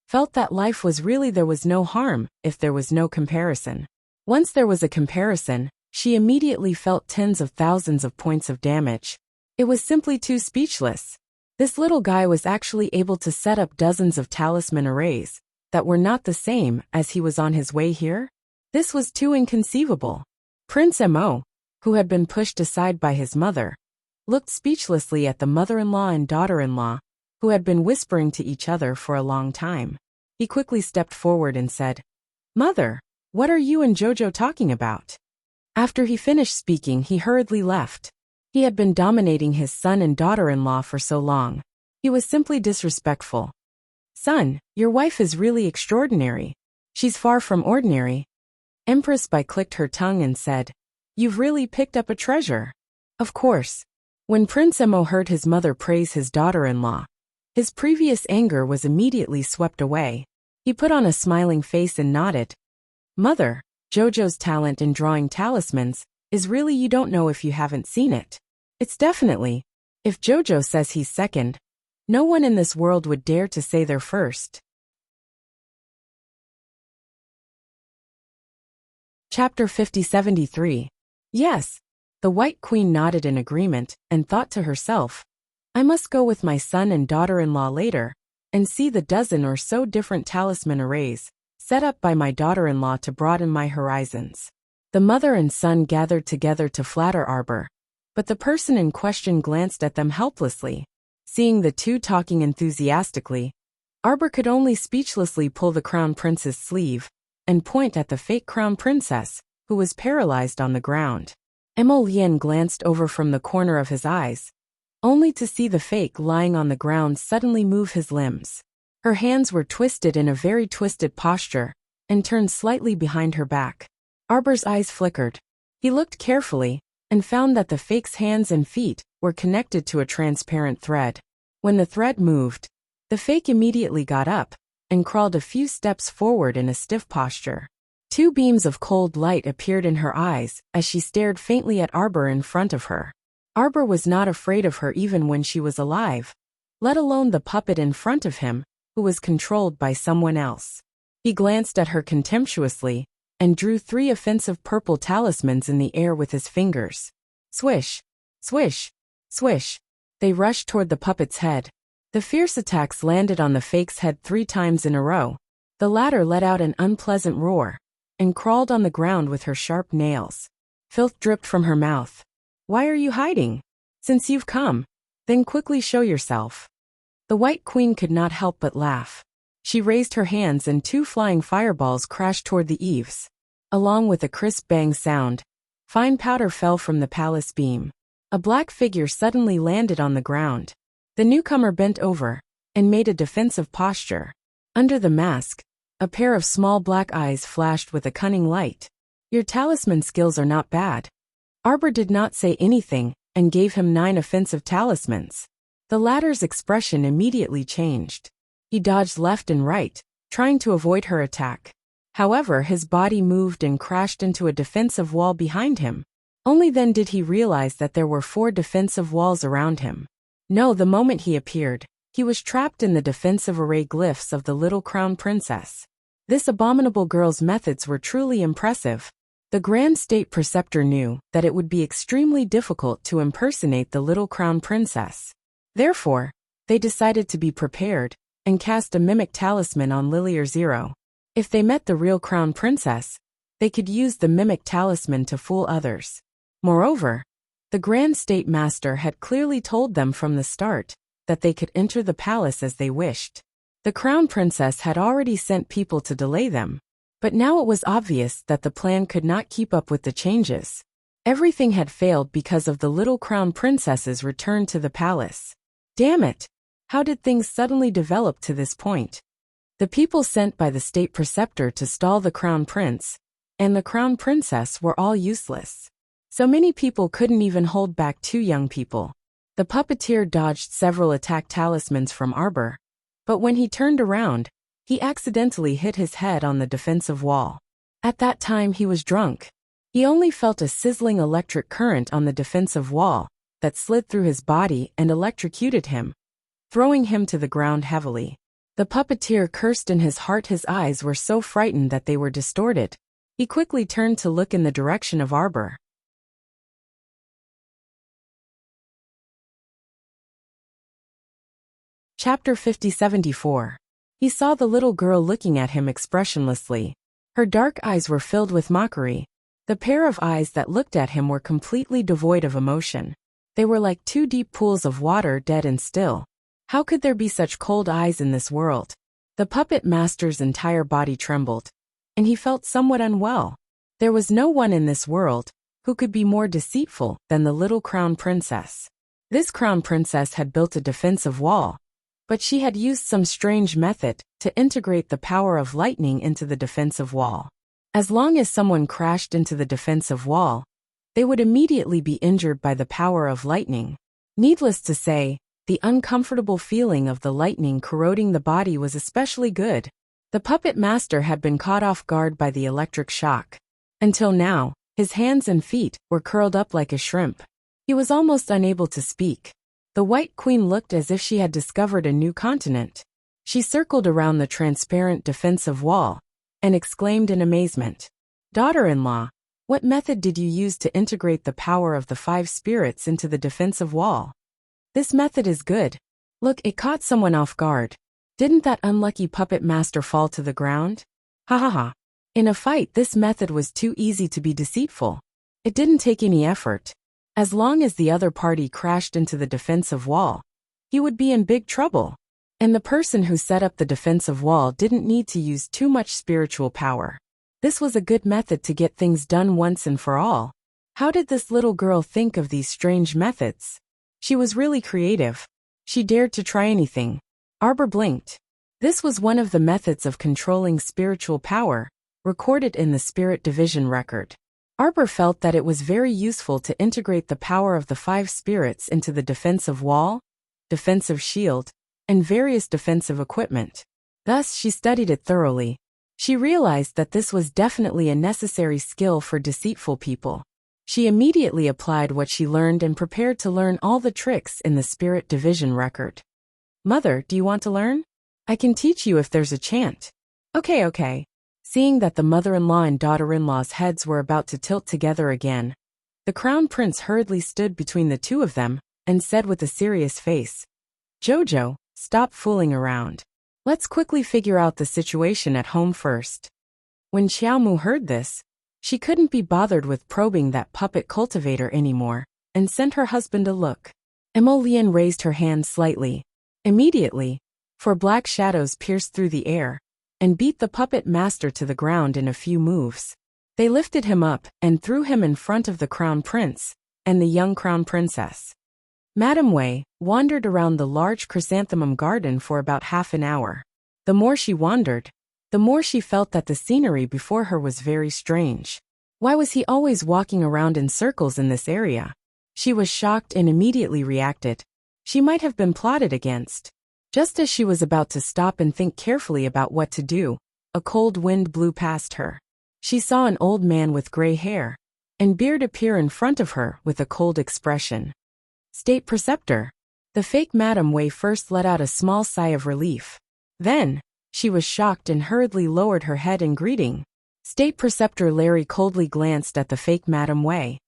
felt that life was really there was no harm if there was no comparison. Once there was a comparison, she immediately felt tens of thousands of points of damage. It was simply too speechless. This little guy was actually able to set up dozens of talisman arrays that were not the same as he was on his way here. This was too inconceivable. Prince Mo, who had been pushed aside by his mother, looked speechlessly at the mother-in-law and daughter-in-law, who had been whispering to each other for a long time. He quickly stepped forward and said, Mother, what are you and Jojo talking about? After he finished speaking, he hurriedly left. He had been dominating his son and daughter-in-law for so long. He was simply disrespectful. Son, your wife is really extraordinary. She's far from ordinary. Empress Bai clicked her tongue and said, You've really picked up a treasure. Of course. When Prince Mo heard his mother praise his daughter-in-law, his previous anger was immediately swept away. He put on a smiling face and nodded. Mother, Jojo's talent in drawing talismans is really you don't know if you haven't seen it. It's definitely. If Jojo says he's second, no one in this world would dare to say they're first. Chapter 5073. Yes. The White Queen nodded in agreement and thought to herself, I must go with my son and daughter-in-law later and see the dozen or so different talisman arrays set up by my daughter-in-law to broaden my horizons. The mother and son gathered together to flatter Arbor, but the person in question glanced at them helplessly. Seeing the two talking enthusiastically, Arbor could only speechlessly pull the crown prince's sleeve and point at the fake crown princess, who was paralyzed on the ground. Emolien glanced over from the corner of his eyes, only to see the fake lying on the ground suddenly move his limbs. Her hands were twisted in a very twisted posture and turned slightly behind her back. Arbor's eyes flickered. He looked carefully and found that the fake's hands and feet were connected to a transparent thread. When the thread moved, the fake immediately got up and crawled a few steps forward in a stiff posture. Two beams of cold light appeared in her eyes as she stared faintly at Arbor in front of her. Arbor was not afraid of her even when she was alive, let alone the puppet in front of him, who was controlled by someone else. He glanced at her contemptuously and drew 3 offensive purple talismans in the air with his fingers. Swish, swish, swish. They rushed toward the puppet's head. The fierce attacks landed on the fake's head 3 times in a row. The latter let out an unpleasant roar and crawled on the ground with her sharp nails. Filth dripped from her mouth. Why are you hiding? Since you've come, then quickly show yourself. The White Queen could not help but laugh. She raised her hands and 2 flying fireballs crashed toward the eaves. Along with a crisp bang sound, fine powder fell from the palace beam. A black figure suddenly landed on the ground. The newcomer bent over and made a defensive posture. Under the mask, a pair of small black eyes flashed with a cunning light. Your talisman skills are not bad. Arbor did not say anything and gave him 9 offensive talismans. The latter's expression immediately changed. He dodged left and right, trying to avoid her attack. However, his body moved and crashed into a defensive wall behind him. Only then did he realize that there were 4 defensive walls around him. No, the moment he appeared, he was trapped in the defensive array glyphs of the little crown princess. This abominable girl's methods were truly impressive. The Grand State Preceptor knew that it would be extremely difficult to impersonate the little crown princess. Therefore, they decided to be prepared and cast a mimic talisman on Lilier Zero. If they met the real crown princess, they could use the mimic talisman to fool others. Moreover, the Grand State Master had clearly told them from the start that they could enter the palace as they wished. The crown princess had already sent people to delay them, but now it was obvious that the plan could not keep up with the changes. Everything had failed because of the little crown princess's return to the palace. Damn it! How did things suddenly develop to this point? The people sent by the state preceptor to stall the crown prince and the crown princess were all useless. So many people couldn't even hold back 2 young people. The puppeteer dodged several attack talismans from Arbor, but when he turned around, he accidentally hit his head on the defensive wall. At that time he was drunk. He only felt a sizzling electric current on the defensive wall that slid through his body and electrocuted him, throwing him to the ground heavily. The puppeteer cursed in his heart. His eyes were so frightened that they were distorted. He quickly turned to look in the direction of Arbor. Chapter 50-74. He saw the little girl looking at him expressionlessly. Her dark eyes were filled with mockery. The pair of eyes that looked at him were completely devoid of emotion. They were like 2 deep pools of water, dead and still. How could there be such cold eyes in this world? The puppet master's entire body trembled, and he felt somewhat unwell. There was no one in this world who could be more deceitful than the little crown princess. This crown princess had built a defensive wall, but she had used some strange method to integrate the power of lightning into the defensive wall. As long as someone crashed into the defensive wall, they would immediately be injured by the power of lightning. Needless to say, the uncomfortable feeling of the lightning corroding the body was especially good. The puppet master had been caught off guard by the electric shock. Until now, his hands and feet were curled up like a shrimp. He was almost unable to speak. The White Queen looked as if she had discovered a new continent. She circled around the transparent defensive wall and exclaimed in amazement, "Daughter-in-law, what method did you use to integrate the power of the 5 spirits into the defensive wall? This method is good. Look, it caught someone off guard. Didn't that unlucky puppet master fall to the ground? Ha ha ha. In a fight, this method was too easy to be deceitful. It didn't take any effort. As long as the other party crashed into the defensive wall, he would be in big trouble. And the person who set up the defensive wall didn't need to use too much spiritual power. This was a good method to get things done once and for all. How did this little girl think of these strange methods? She was really creative. She dared to try anything. Arbor blinked. This was one of the methods of controlling spiritual power, recorded in the Spirit Division record. Arbor felt that it was very useful to integrate the power of the 5 spirits into the defensive wall, defensive shield, and various defensive equipment. Thus, she studied it thoroughly. She realized that this was definitely a necessary skill for deceitful people. She immediately applied what she learned and prepared to learn all the tricks in the Spirit Division record. Mother, do you want to learn? I can teach you if there's a chance. Okay. Seeing that the mother-in-law and daughter-in-law's heads were about to tilt together again, the crown prince hurriedly stood between the two of them and said with a serious face, Jojo, stop fooling around. Let's quickly figure out the situation at home first. When Xiaomu heard this, she couldn't be bothered with probing that puppet cultivator anymore, and sent her husband a look. Emolian raised her hand slightly. Immediately, 4 black shadows pierced through the air, and beat the puppet master to the ground in a few moves. They lifted him up and threw him in front of the crown prince and the young crown princess. Madame Wei wandered around the large chrysanthemum garden for about half an hour. The more she wandered, the more she felt that the scenery before her was very strange. Why was he always walking around in circles in this area? She was shocked and immediately reacted. She might have been plotted against. Just as she was about to stop and think carefully about what to do, a cold wind blew past her. She saw an old man with gray hair and beard appear in front of her with a cold expression. State Preceptor. The fake Madame Wei first let out a small sigh of relief. Then, she was shocked and hurriedly lowered her head in greeting. State Preceptor Larry coldly glanced at the fake Madame Wei.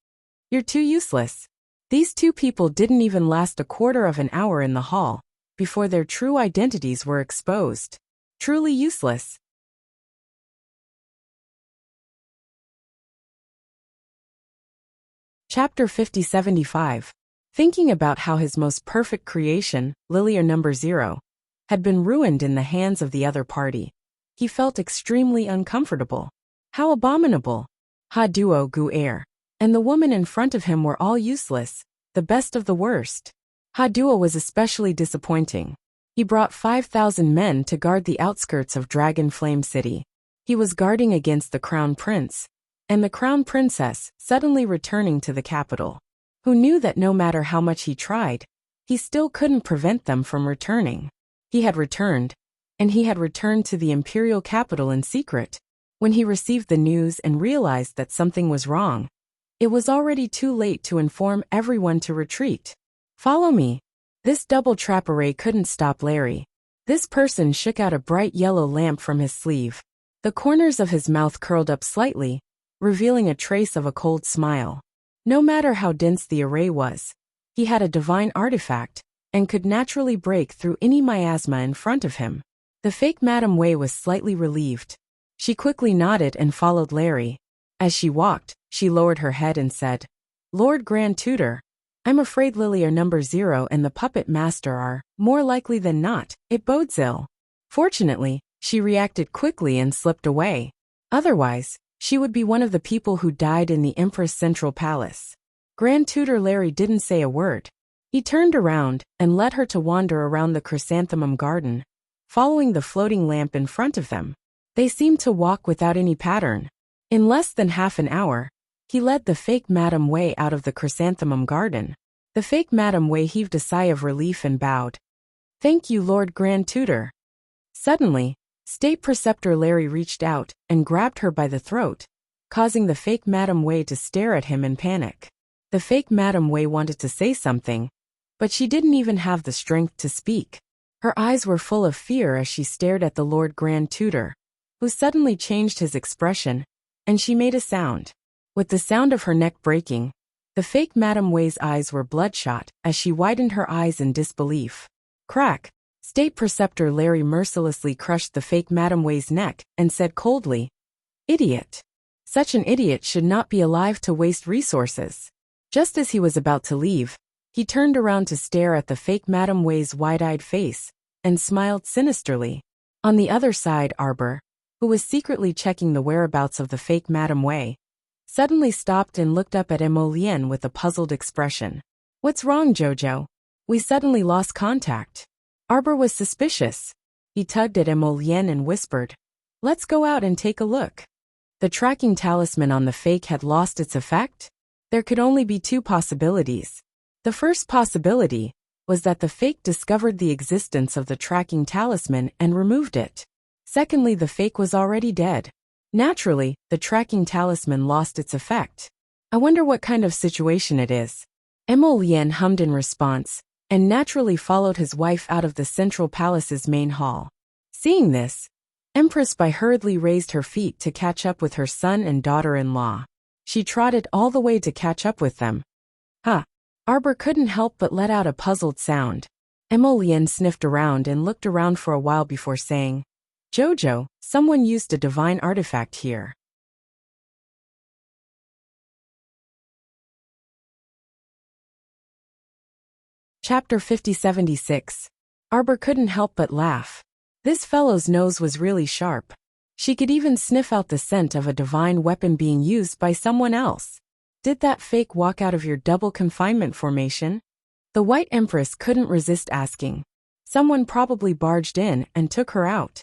You're too useless. These two people didn't even last a quarter of an hour in the hall before their true identities were exposed. Truly useless. Chapter 5075. Thinking about how his most perfect creation, Lilia number 0, had been ruined in the hands of the other party, he felt extremely uncomfortable. How abominable! Ha Duo Gu Air. And the woman in front of him were all useless, the best of the worst. Ha Duo was especially disappointing. He brought 5,000 men to guard the outskirts of Dragon Flame City. He was guarding against the crown prince and the crown princess suddenly returning to the capital. Who knew that no matter how much he tried, he still couldn't prevent them from returning. He had returned, and he had returned to the imperial capital in secret. When he received the news and realized that something was wrong, it was already too late to inform everyone to retreat. Follow me. This double trap array couldn't stop Larry. This person shook out a bright yellow lamp from his sleeve. The corners of his mouth curled up slightly, revealing a trace of a cold smile. No matter how dense the array was, he had a divine artifact and could naturally break through any miasma in front of him. The fake Madame Wei was slightly relieved. She quickly nodded and followed Larry. As she walked, she lowered her head and said, Lord Grand Tutor, I'm afraid Lilia number 0 and the puppet master are, more likely than not, it bodes ill. Fortunately, she reacted quickly and slipped away. Otherwise, she would be one of the people who died in the Empress Central Palace. Grand Tutor Larry didn't say a word. He turned around and led her to wander around the chrysanthemum garden, following the floating lamp in front of them. They seemed to walk without any pattern. In less than half an hour, he led the fake Madame Wei out of the chrysanthemum garden. The fake Madame Wei heaved a sigh of relief and bowed. Thank you, Lord Grand Tutor. Suddenly, State Preceptor Larry reached out and grabbed her by the throat, causing the fake Madame Wei to stare at him in panic. The fake Madame Wei wanted to say something, but she didn't even have the strength to speak. Her eyes were full of fear as she stared at the Lord Grand Tutor, who suddenly changed his expression, and she made a sound. With the sound of her neck breaking, the fake Madame Wei's eyes were bloodshot as she widened her eyes in disbelief. Crack! State Preceptor Larry mercilessly crushed the fake Madame Wei's neck and said coldly, Idiot! Such an idiot should not be alive to waste resources. Just as he was about to leave, He turned around to stare at the fake Madame Wei's wide-eyed face, and smiled sinisterly. On the other side, Arbor, who was secretly checking the whereabouts of the fake Madame Wei, suddenly stopped and looked up at Emolien with a puzzled expression. "What's wrong, Jojo? We suddenly lost contact." Arbor was suspicious. He tugged at Emolien and whispered, "Let's go out and take a look." The tracking talisman on the fake had lost its effect? There could only be two possibilities. The first possibility was that the fake discovered the existence of the tracking talisman and removed it. Secondly, the fake was already dead. Naturally, the tracking talisman lost its effect. "I wonder what kind of situation it is." Emolien hummed in response, and naturally followed his wife out of the central palace's main hall. Seeing this, Empress Bai hurriedly raised her feet to catch up with her son and daughter-in-law. She trotted all the way to catch up with them. "Huh." Arbor couldn't help but let out a puzzled sound. Emolien sniffed around and looked around for a while before saying, "Jojo, someone used a divine artifact here." Chapter 5076. Arbor couldn't help but laugh. This fellow's nose was really sharp. She could even sniff out the scent of a divine weapon being used by someone else. Did that fake walk out of your double confinement formation? The White Empress couldn't resist asking. Someone probably barged in and took her out.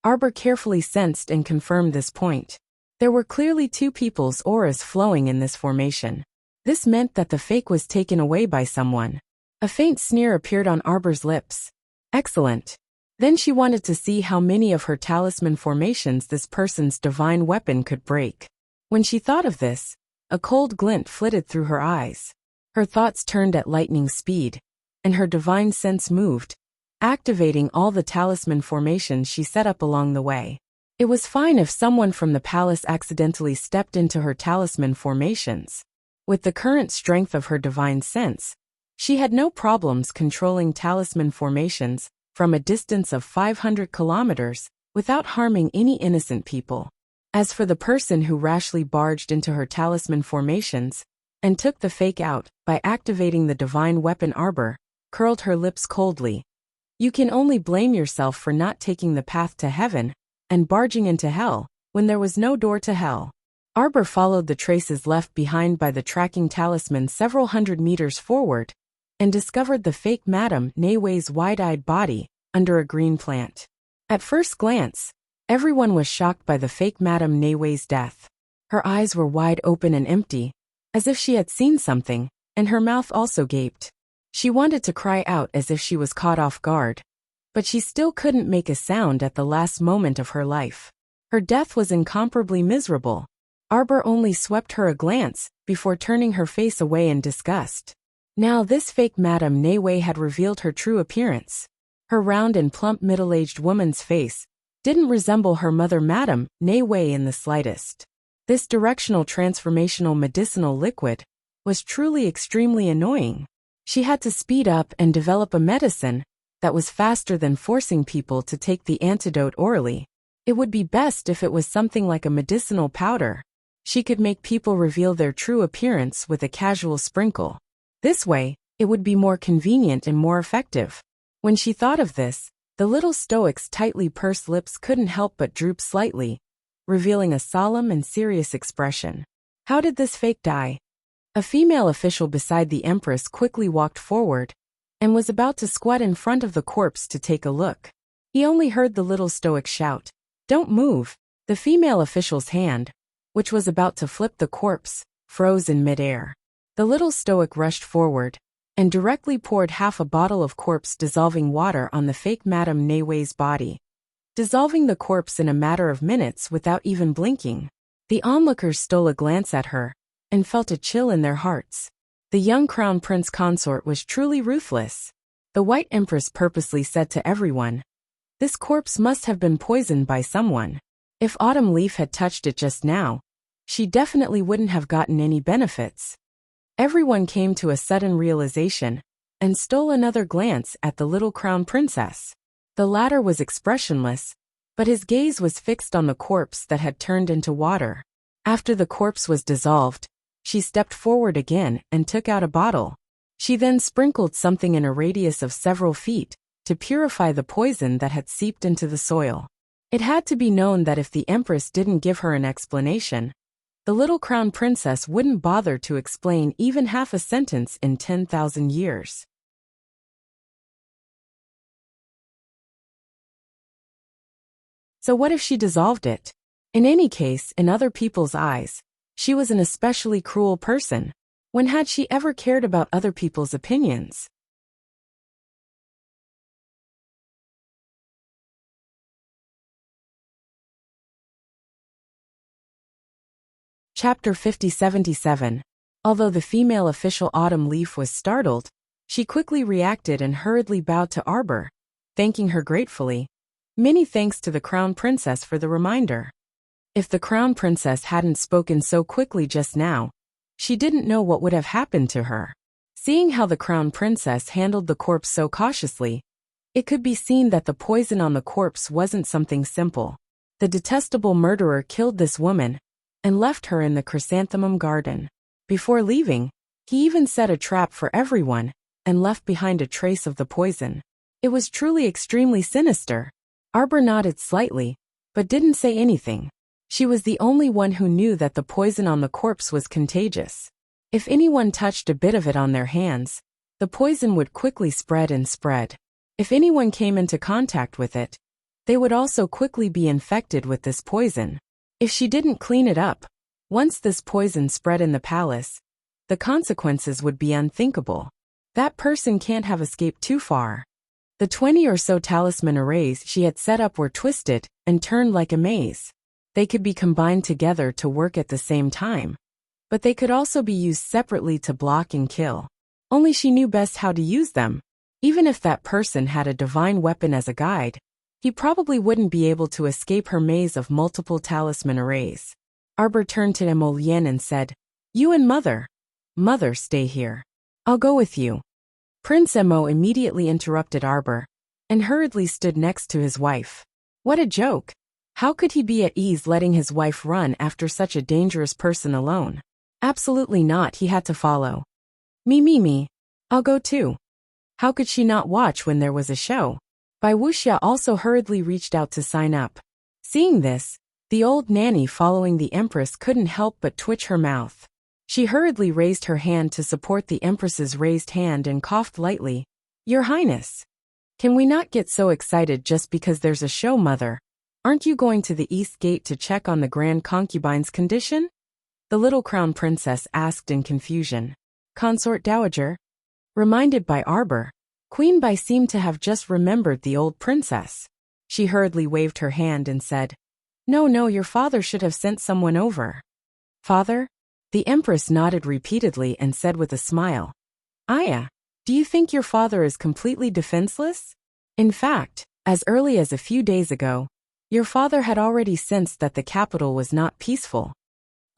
Arbor carefully sensed and confirmed this point. There were clearly two people's auras flowing in this formation. This meant that the fake was taken away by someone. A faint sneer appeared on Arbor's lips. Excellent. Then she wanted to see how many of her talisman formations this person's divine weapon could break. When she thought of this, a cold glint flitted through her eyes. Her thoughts turned at lightning speed, and her divine sense moved, activating all the talisman formations she set up along the way. It was fine if someone from the palace accidentally stepped into her talisman formations. With the current strength of her divine sense, she had no problems controlling talisman formations from a distance of 500 kilometers without harming any innocent people. As for the person who rashly barged into her talisman formations and took the fake out by activating the divine weapon, Arbor curled her lips coldly. You can only blame yourself for not taking the path to heaven and barging into hell when there was no door to hell. Arbor followed the traces left behind by the tracking talisman several hundred meters forward and discovered the fake Madame Wei's wide-eyed body under a green plant. At first glance, everyone was shocked by the fake Madame Wei's death. Her eyes were wide open and empty, as if she had seen something, and her mouth also gaped. She wanted to cry out as if she was caught off guard, but she still couldn't make a sound at the last moment of her life. Her death was incomparably miserable. Arbor only swept her a glance before turning her face away in disgust. Now this fake Madame Wei had revealed her true appearance. Her round and plump middle-aged woman's face didn't resemble her mother Madame Wei in the slightest. This directional transformational medicinal liquid was truly extremely annoying. She had to speed up and develop a medicine that was faster than forcing people to take the antidote orally. It would be best if it was something like a medicinal powder. She could make people reveal their true appearance with a casual sprinkle. This way, it would be more convenient and more effective. When she thought of this, the little stoic's tightly pursed lips couldn't help but droop slightly, revealing a solemn and serious expression. How did this fake die? A female official beside the Empress quickly walked forward and was about to squat in front of the corpse to take a look. He only heard the little stoic shout, "Don't move." The female official's hand, which was about to flip the corpse, froze in midair. The little stoic rushed forward and directly poured half a bottle of corpse-dissolving water on the fake Madame Wei's body, dissolving the corpse in a matter of minutes without even blinking. The onlookers stole a glance at her and felt a chill in their hearts. The young crown prince consort was truly ruthless. The White Empress purposely said to everyone, "This corpse must have been poisoned by someone. If Autumn Leaf had touched it just now, she definitely wouldn't have gotten any benefits." Everyone came to a sudden realization and stole another glance at the little crown princess. The latter was expressionless, but his gaze was fixed on the corpse that had turned into water. After the corpse was dissolved, she stepped forward again and took out a bottle. She then sprinkled something in a radius of several feet to purify the poison that had seeped into the soil. It had to be known that if the Empress didn't give her an explanation, the little crown princess wouldn't bother to explain even half a sentence in 10,000 years. So what if she dissolved it? In any case, in other people's eyes, she was an especially cruel person. When had she ever cared about other people's opinions? Chapter 5077. Although the female official Autumn Leaf was startled, she quickly reacted and hurriedly bowed to Arbor, thanking her gratefully. Many thanks to the Crown Princess for the reminder. If the Crown Princess hadn't spoken so quickly just now, she didn't know what would have happened to her. Seeing how the Crown Princess handled the corpse so cautiously, it could be seen that the poison on the corpse wasn't something simple. The detestable murderer killed this woman and left her in the chrysanthemum garden. Before leaving, he even set a trap for everyone and left behind a trace of the poison. It was truly extremely sinister. Arbor nodded slightly, but didn't say anything. She was the only one who knew that the poison on the corpse was contagious. If anyone touched a bit of it on their hands, the poison would quickly spread and spread. If anyone came into contact with it, they would also quickly be infected with this poison. If she didn't clean it up, once this poison spread in the palace, the consequences would be unthinkable. That person can't have escaped too far. The 20 or so talisman arrays she had set up were twisted and turned like a maze. They could be combined together to work at the same time, but they could also be used separately to block and kill. Only she knew best how to use them. Even if that person had a divine weapon as a guide, he probably wouldn't be able to escape her maze of multiple talisman arrays. Arbor turned to Emolien and said, "You and Mother. Mother, stay here. I'll go with you." Prince Emo immediately interrupted Arbor and hurriedly stood next to his wife. What a joke! How could he be at ease letting his wife run after such a dangerous person alone? Absolutely not, he had to follow. Me. I'll go too. How could she not watch when there was a show? Bai Wuxia also hurriedly reached out to sign up. Seeing this, the old nanny following the Empress couldn't help but twitch her mouth. She hurriedly raised her hand to support the Empress's raised hand and coughed lightly. Your Highness. Can we not get so excited just because there's a show, Mother? Aren't you going to the East Gate to check on the Grand Concubine's condition? The little Crown Princess asked in confusion. Consort Dowager? Reminded by Arbor, Queen Bai seemed to have just remembered the old princess. She hurriedly waved her hand and said, No, your father should have sent someone over. Father? The Empress nodded repeatedly and said with a smile, Aya, do you think your father is completely defenseless? In fact, as early as a few days ago, your father had already sensed that the capital was not peaceful.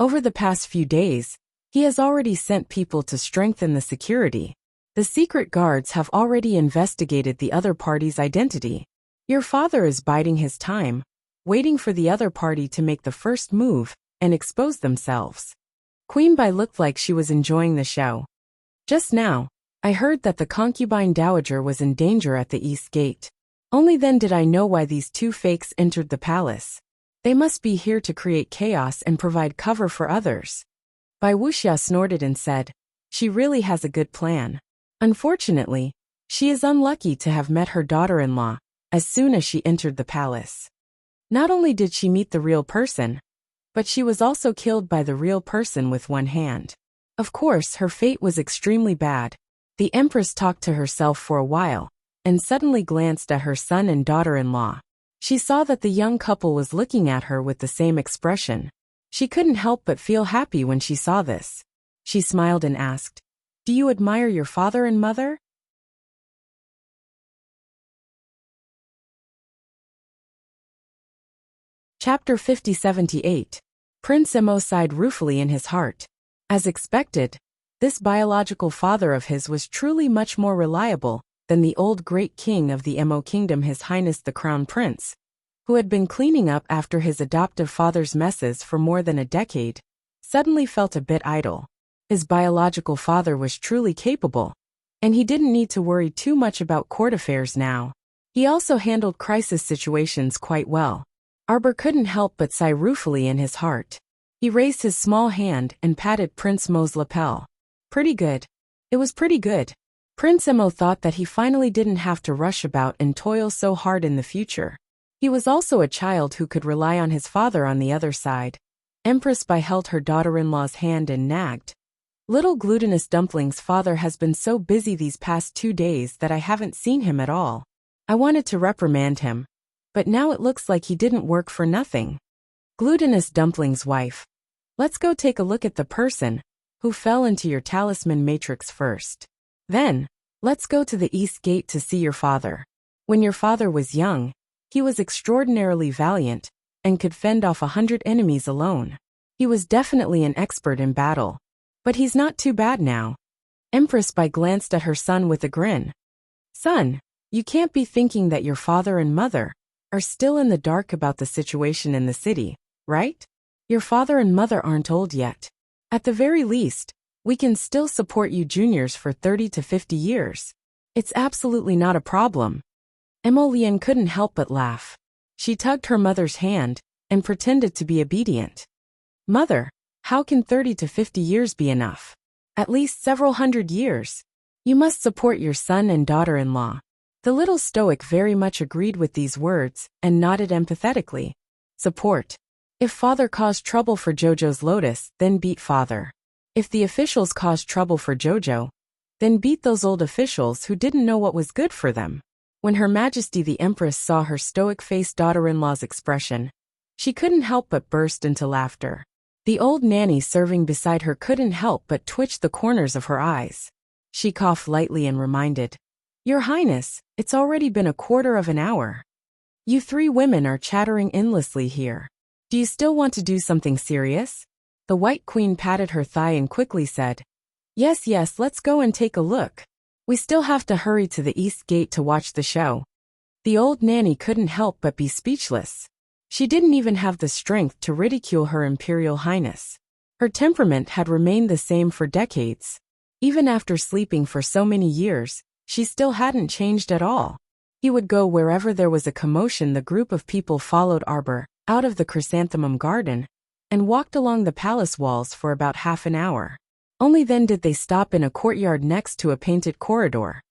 Over the past few days, he has already sent people to strengthen the security. The secret guards have already investigated the other party's identity. Your father is biding his time, waiting for the other party to make the first move and expose themselves. Queen Bai looked like she was enjoying the show. Just now, I heard that the concubine dowager was in danger at the East Gate. Only then did I know why these two fakes entered the palace. They must be here to create chaos and provide cover for others. Bai Wuxia snorted and said, She really has a good plan. Unfortunately, she is unlucky to have met her daughter-in-law as soon as she entered the palace. Not only did she meet the real person, but she was also killed by the real person with one hand. Of course, her fate was extremely bad. The Empress talked to herself for a while, and suddenly glanced at her son and daughter-in-law. She saw that the young couple was looking at her with the same expression. She couldn't help but feel happy when she saw this. She smiled and asked, Do you admire your father and mother? Chapter 5078. Prince Emo sighed ruefully in his heart. As expected, this biological father of his was truly much more reliable than the old great king of the Emo Kingdom, His Highness the Crown Prince, who had been cleaning up after his adoptive father's messes for more than a decade, suddenly felt a bit idle. His biological father was truly capable, And he didn't need to worry too much about court affairs now. He also handled crisis situations quite well. Arbor couldn't help but sigh ruefully in his heart. He raised his small hand and patted Prince Mo's lapel. Pretty good. It was pretty good. Prince Mo thought that he finally didn't have to rush about and toil so hard in the future. He was also a child who could rely on his father on the other side. Empress Bai held her daughter-in-law's hand and nagged. Little glutinous dumpling's father has been so busy these past 2 days that I haven't seen him at all. I wanted to reprimand him, but now it looks like he didn't work for nothing. Glutinous dumpling's wife. Let's go take a look at the person who fell into your talisman matrix first. Then, let's go to the east gate to see your father. When your father was young, he was extraordinarily valiant and could fend off 100 enemies alone. He was definitely an expert in battle. But he's not too bad now. Empress Bai glanced at her son with a grin. Son, you can't be thinking that your father and mother are still in the dark about the situation in the city, right? Your father and mother aren't old yet. At the very least, we can still support you juniors for 30 to 50 years. It's absolutely not a problem. Emolian couldn't help but laugh. She tugged her mother's hand and pretended to be obedient. Mother, how can 30 to 50 years be enough? At least several hundred years. You must support your son and daughter-in-law. The little stoic very much agreed with these words and nodded empathetically. Support. If father caused trouble for Jojo's lotus, then beat father. If the officials caused trouble for Jojo, then beat those old officials who didn't know what was good for them. When Her Majesty the Empress saw her stoic-faced daughter-in-law's expression, she couldn't help but burst into laughter. The old nanny serving beside her couldn't help but twitch the corners of her eyes. She coughed lightly and reminded, Your Highness, it's already been a quarter of an hour. You 3 women are chattering endlessly here. Do you still want to do something serious? The White Queen patted her thigh and quickly said, Yes, let's go and take a look. We still have to hurry to the East Gate to watch the show. The old nanny couldn't help but be speechless. She didn't even have the strength to ridicule her Imperial Highness. Her temperament had remained the same for decades. Even after sleeping for so many years, she still hadn't changed at all. He would go wherever there was a commotion. The group of people followed Arbor out of the chrysanthemum garden and walked along the palace walls for about half an hour. Only then did they stop in a courtyard next to a painted corridor.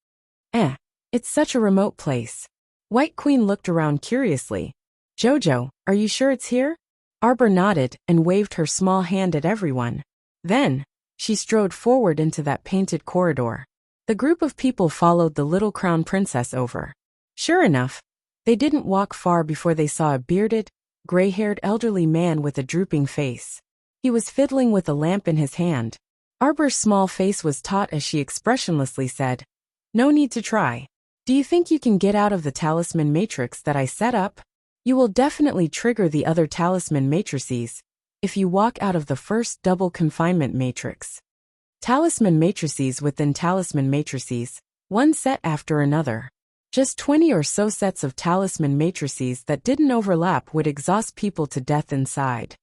It's such a remote place. White Queen looked around curiously. Jojo, are you sure it's here? Arbor nodded and waved her small hand at everyone. Then, she strode forward into that painted corridor. The group of people followed the little crown princess over. Sure enough, they didn't walk far before they saw a bearded, gray-haired elderly man with a drooping face. He was fiddling with a lamp in his hand. Arbor's small face was taut as she expressionlessly said, No need to try. Do you think you can get out of the talisman matrix that I set up? You will definitely trigger the other talisman matrices if you walk out of the first double confinement matrix. Talisman matrices within talisman matrices, one set after another. Just 20 or so sets of talisman matrices that didn't overlap would exhaust people to death inside.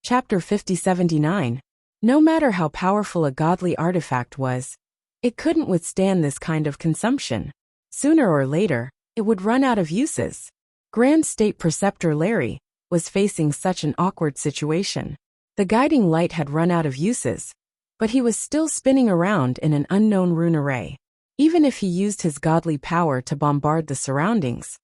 Chapter 5079. No matter how powerful a godly artifact was, it couldn't withstand this kind of consumption. Sooner or later, it would run out of uses. Grand State Preceptor Larry was facing such an awkward situation. The guiding light had run out of uses, but he was still spinning around in an unknown rune array. Even if he used his godly power to bombard the surroundings,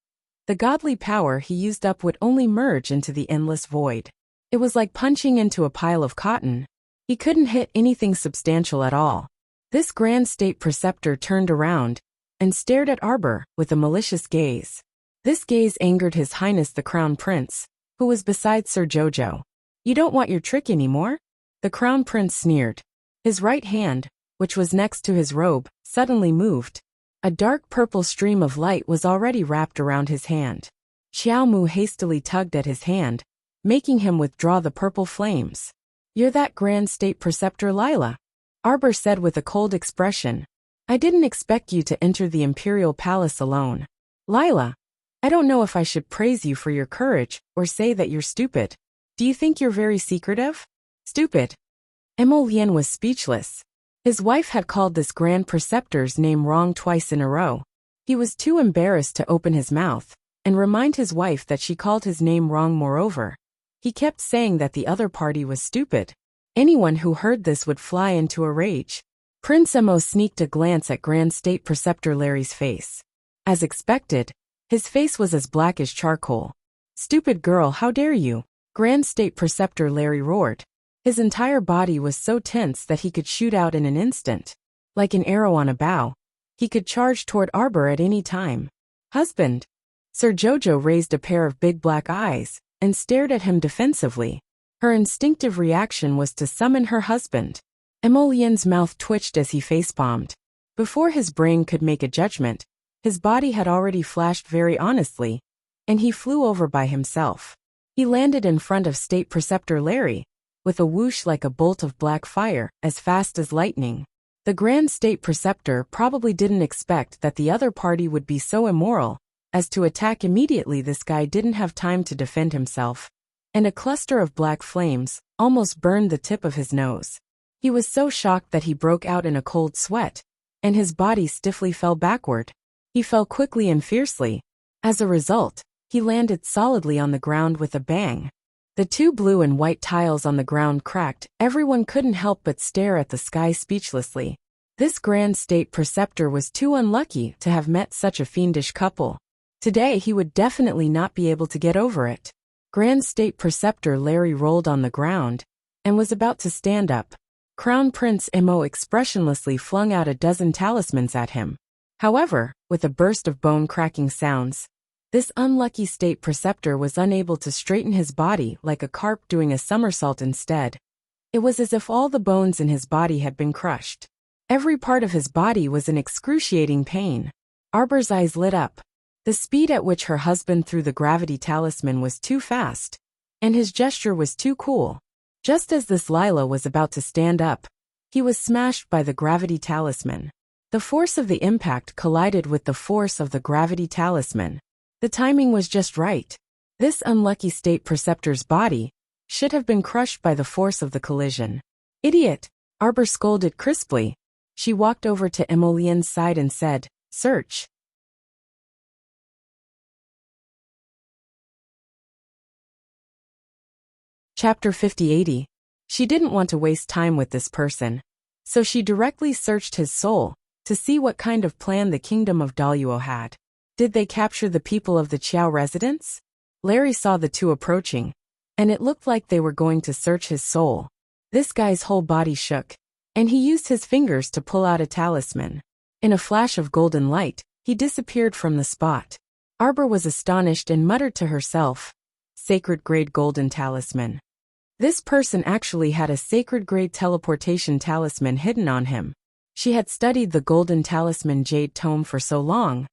the godly power he used up would only merge into the endless void. It was like punching into a pile of cotton. He couldn't hit anything substantial at all. This Grand State Preceptor turned around and stared at Arbor with a malicious gaze. This gaze angered His Highness the Crown Prince, who was beside Sir Jojo. You don't want your trick anymore? The Crown Prince sneered. His right hand, which was next to his robe, suddenly moved. A dark purple stream of light was already wrapped around his hand. Xiao Mu hastily tugged at his hand, making him withdraw the purple flames. You're that Grand State Preceptor Lila? Arbor said with a cold expression. I didn't expect you to enter the Imperial Palace alone. Lila, I don't know if I should praise you for your courage or say that you're stupid. Do you think you're very secretive? Stupid. Emolien was speechless. His wife had called this Grand Preceptor's name wrong twice in a row. He was too embarrassed to open his mouth and remind his wife that she called his name wrong. Moreover, he kept saying that the other party was stupid. Anyone who heard this would fly into a rage. Prince Emo sneaked a glance at Grand State Preceptor Larry's face. As expected, his face was as black as charcoal. Stupid girl, how dare you? Grand State Preceptor Larry roared. His entire body was so tense that he could shoot out in an instant. Like an arrow on a bow, he could charge toward Arbor at any time. Husband. Sir Jojo raised a pair of big black eyes and stared at him defensively. Her instinctive reaction was to summon her husband. Emolien's mouth twitched as he facepalmed. Before his brain could make a judgment, his body had already flashed very honestly, and he flew over by himself. He landed in front of State Preceptor Larry, with a whoosh like a bolt of black fire, as fast as lightning. The Grand State Preceptor probably didn't expect that the other party would be so immoral as to attack immediately. This guy didn't have time to defend himself, and a cluster of black flames almost burned the tip of his nose. He was so shocked that he broke out in a cold sweat, and his body stiffly fell backward. He fell quickly and fiercely. As a result, he landed solidly on the ground with a bang. The two blue and white tiles on the ground cracked. Everyone couldn't help but stare at the sky speechlessly. This Grand State Preceptor was too unlucky to have met such a fiendish couple. Today he would definitely not be able to get over it. Grand State Preceptor Larry rolled on the ground and was about to stand up. Crown Prince Emo expressionlessly flung out a dozen talismans at him. However, with a burst of bone-cracking sounds, this unlucky State Preceptor was unable to straighten his body like a carp doing a somersault. Instead, it was as if all the bones in his body had been crushed. Every part of his body was in excruciating pain. Arbor's eyes lit up. The speed at which her husband threw the gravity talisman was too fast, and his gesture was too cool. Just as this Lila was about to stand up, he was smashed by the gravity talisman. The force of the impact collided with the force of the gravity talisman. The timing was just right. This unlucky State Preceptor's body should have been crushed by the force of the collision. Idiot! Arbor scolded crisply. She walked over to Emolien's side and said, "Search." Chapter 50-80. She didn't want to waste time with this person, so she directly searched his soul to see what kind of plan the Kingdom of Daluo had. Did they capture the people of the Qiao residence? Larry saw the two approaching, and it looked like they were going to search his soul. This guy's whole body shook, and he used his fingers to pull out a talisman. In a flash of golden light, he disappeared from the spot. Arbor was astonished and muttered to herself, "Sacred-grade golden talisman." This person actually had a sacred-grade teleportation talisman hidden on him. She had studied the Golden Talisman Jade Tome for so long,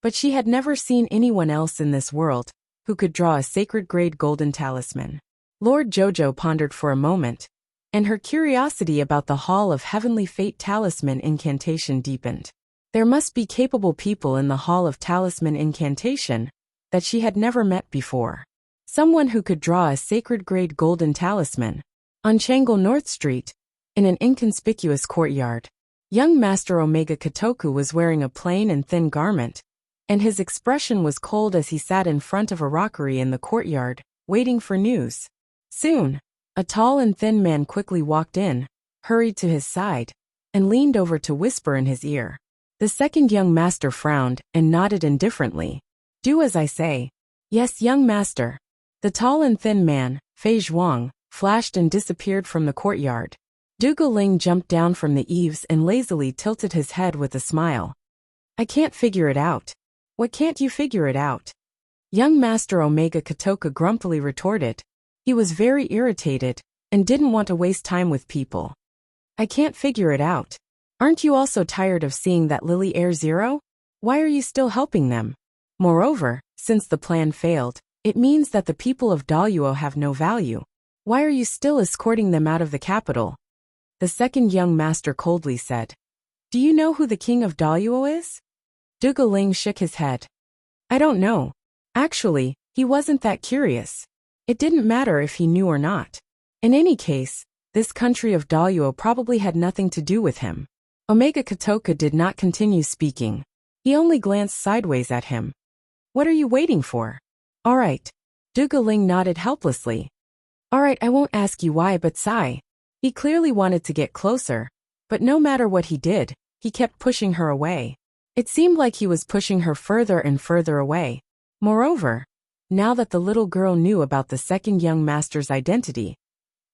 but she had never seen anyone else in this world who could draw a sacred-grade golden talisman. Lord Jojo pondered for a moment, and her curiosity about the Hall of Heavenly Fate Talisman Incantation deepened. There must be capable people in the Hall of Talisman Incantation that she had never met before. Someone who could draw a sacred-grade golden talisman. On Changle North Street, in an inconspicuous courtyard, young Master Omega Kotoku was wearing a plain and thin garment, and his expression was cold as he sat in front of a rockery in the courtyard, waiting for news. Soon, a tall and thin man quickly walked in, hurried to his side, and leaned over to whisper in his ear. The second young master frowned and nodded indifferently. "Do as I say." "Yes, young master." The tall and thin man, Fei Zhuang, flashed and disappeared from the courtyard. Dougal Ling jumped down from the eaves and lazily tilted his head with a smile. "I can't figure it out." "What can't you figure it out?" Young Master Omega Kotoku grumpily retorted. He was very irritated and didn't want to waste time with people. "I can't figure it out. Aren't you also tired of seeing that Lily Air Zero? Why are you still helping them? Moreover, since the plan failed, it means that the people of Daluo have no value. Why are you still escorting them out of the capital?" The second young master coldly said. "Do you know who the king of Daluo is?" Dougal Ling shook his head. "I don't know. Actually, he wasn't that curious. It didn't matter if he knew or not. In any case, this country of Daluo probably had nothing to do with him. Omega Kotoka did not continue speaking. He only glanced sideways at him. What are you waiting for? All right. Dugaling nodded helplessly. All right, I won't ask you why, but sigh. He clearly wanted to get closer, but no matter what he did, he kept pushing her away. It seemed like he was pushing her further and further away. Moreover, now that the little girl knew about the second young master's identity,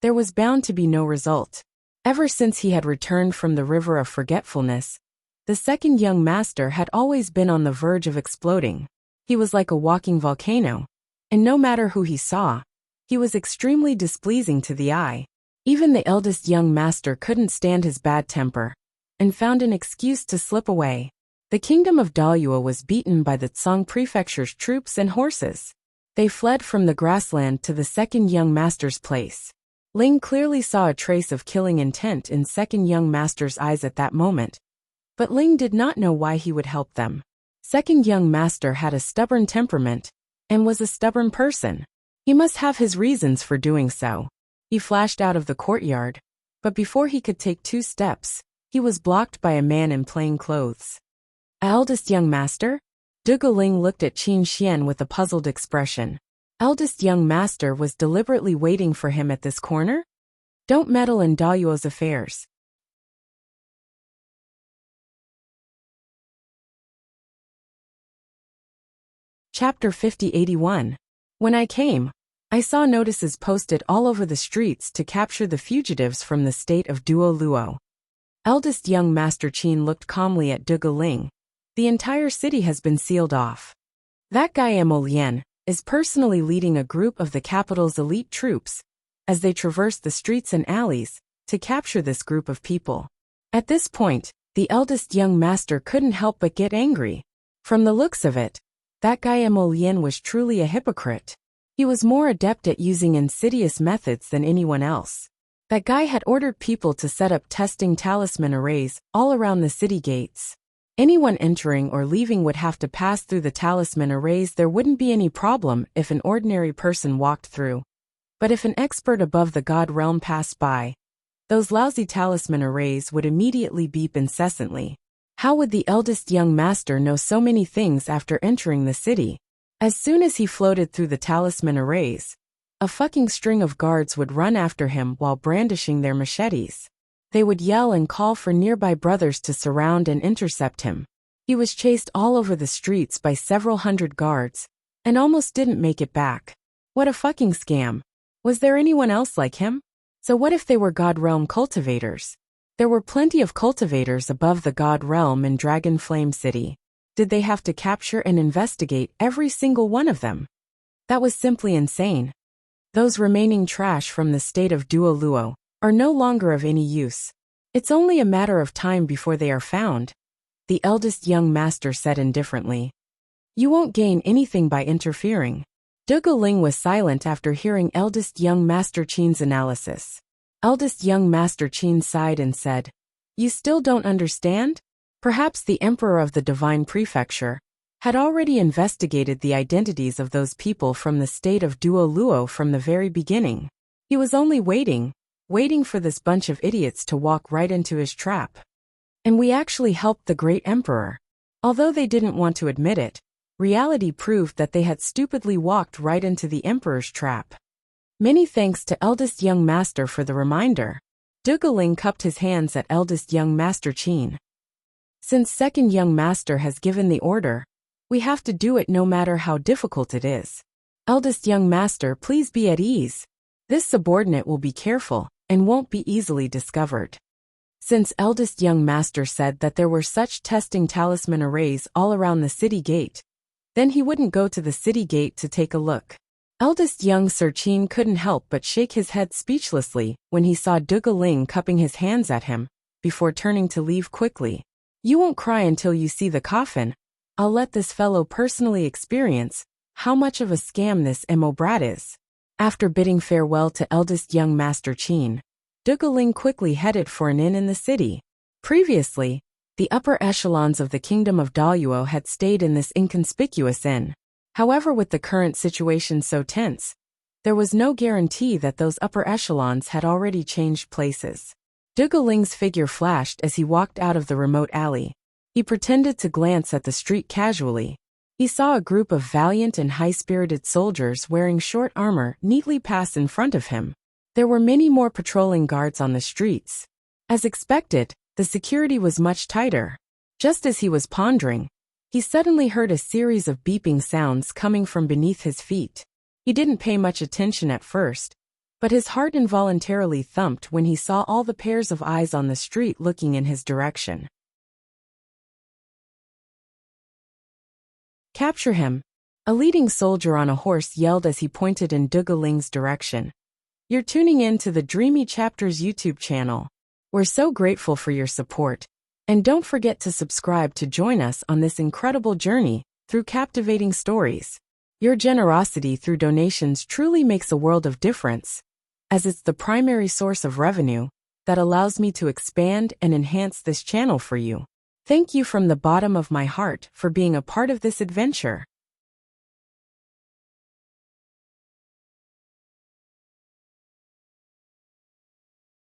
there was bound to be no result. Ever since he had returned from the River of Forgetfulness, the second young master had always been on the verge of exploding. He was like a walking volcano, and no matter who he saw, he was extremely displeasing to the eye. Even the eldest young master couldn't stand his bad temper, and found an excuse to slip away. The kingdom of Daluo was beaten by the Tsang Prefecture's troops and horses. They fled from the grassland to the second young master's place. Ling clearly saw a trace of killing intent in second young master's eyes at that moment, but Ling did not know why he would help them. Second young master had a stubborn temperament, and was a stubborn person. He must have his reasons for doing so. He flashed out of the courtyard, but before he could take 2 steps, he was blocked by a man in plain clothes. Eldest young master? Dugaling looked at Qin Xian with a puzzled expression. Eldest young master was deliberately waiting for him at this corner? Don't meddle in Daluo's affairs. Chapter 5081. When I came, I saw notices posted all over the streets to capture the fugitives from the state of Duo Luo. Eldest young master Qin looked calmly at Dugaling. The entire city has been sealed off. That guy Emolien is personally leading a group of the capital's elite troops, as they traverse the streets and alleys, to capture this group of people. At this point, the eldest young master couldn't help but get angry. From the looks of it, that guy Emolien was truly a hypocrite. He was more adept at using insidious methods than anyone else. That guy had ordered people to set up testing talisman arrays all around the city gates. Anyone entering or leaving would have to pass through the talisman arrays. There wouldn't be any problem if an ordinary person walked through. But if an expert above the god realm passed by, those lousy talisman arrays would immediately beep incessantly. How would the eldest young master know so many things after entering the city? As soon as he floated through the talisman arrays, a fucking string of guards would run after him while brandishing their machetes. They would yell and call for nearby brothers to surround and intercept him. He was chased all over the streets by several hundred guards, and almost didn't make it back. What a fucking scam. Was there anyone else like him? So what if they were God Realm cultivators? There were plenty of cultivators above the God Realm in Dragon Flame City. Did they have to capture and investigate every single one of them? That was simply insane. Those remaining trash from the state of Duo Luo are no longer of any use. It's only a matter of time before they are found, the eldest young master said indifferently. You won't gain anything by interfering. Dugaling was silent after hearing eldest young master Qin's analysis. Eldest young master Qin sighed and said, You still don't understand? Perhaps the emperor of the divine prefecture had already investigated the identities of those people from the state of Duo Luo from the very beginning. He was only waiting for this bunch of idiots to walk right into his trap. And we actually helped the great emperor. Although they didn't want to admit it, reality proved that they had stupidly walked right into the emperor's trap. Many thanks to eldest young master for the reminder. Dugaling cupped his hands at eldest young master Qin. Since second young master has given the order, we have to do it no matter how difficult it is. Eldest young master, please be at ease. This subordinate will be careful and won't be easily discovered. Since eldest young master said that there were such testing talisman arrays all around the city gate, then he wouldn't go to the city gate to take a look. Eldest young Sir Qin couldn't help but shake his head speechlessly when he saw Dugaling cupping his hands at him, before turning to leave quickly. You won't cry until you see the coffin. I'll let this fellow personally experience how much of a scam this Mo brat is. After bidding farewell to eldest young master Qin, Dugaling quickly headed for an inn in the city. Previously, the upper echelons of the kingdom of Daluo had stayed in this inconspicuous inn. However, with the current situation so tense, There was no guarantee that those upper echelons had already changed places. Zhuge Ling's figure flashed as he walked out of the remote alley. He pretended to glance at the street casually. He saw a group of valiant and high-spirited soldiers wearing short armor neatly pass in front of him. There were many more patrolling guards on the streets. As expected, the security was much tighter. Just as he was pondering, he suddenly heard a series of beeping sounds coming from beneath his feet. He didn't pay much attention at first, but his heart involuntarily thumped when he saw all the pairs of eyes on the street looking in his direction. "Capture him!" A leading soldier on a horse yelled as he pointed in Zhuge Ling's direction. You're tuning in to the Dreamy Chapters YouTube channel. We're so grateful for your support. And don't forget to subscribe to join us on this incredible journey through captivating stories. Your generosity through donations truly makes a world of difference, as it's the primary source of revenue that allows me to expand and enhance this channel for you. Thank you from the bottom of my heart for being a part of this adventure.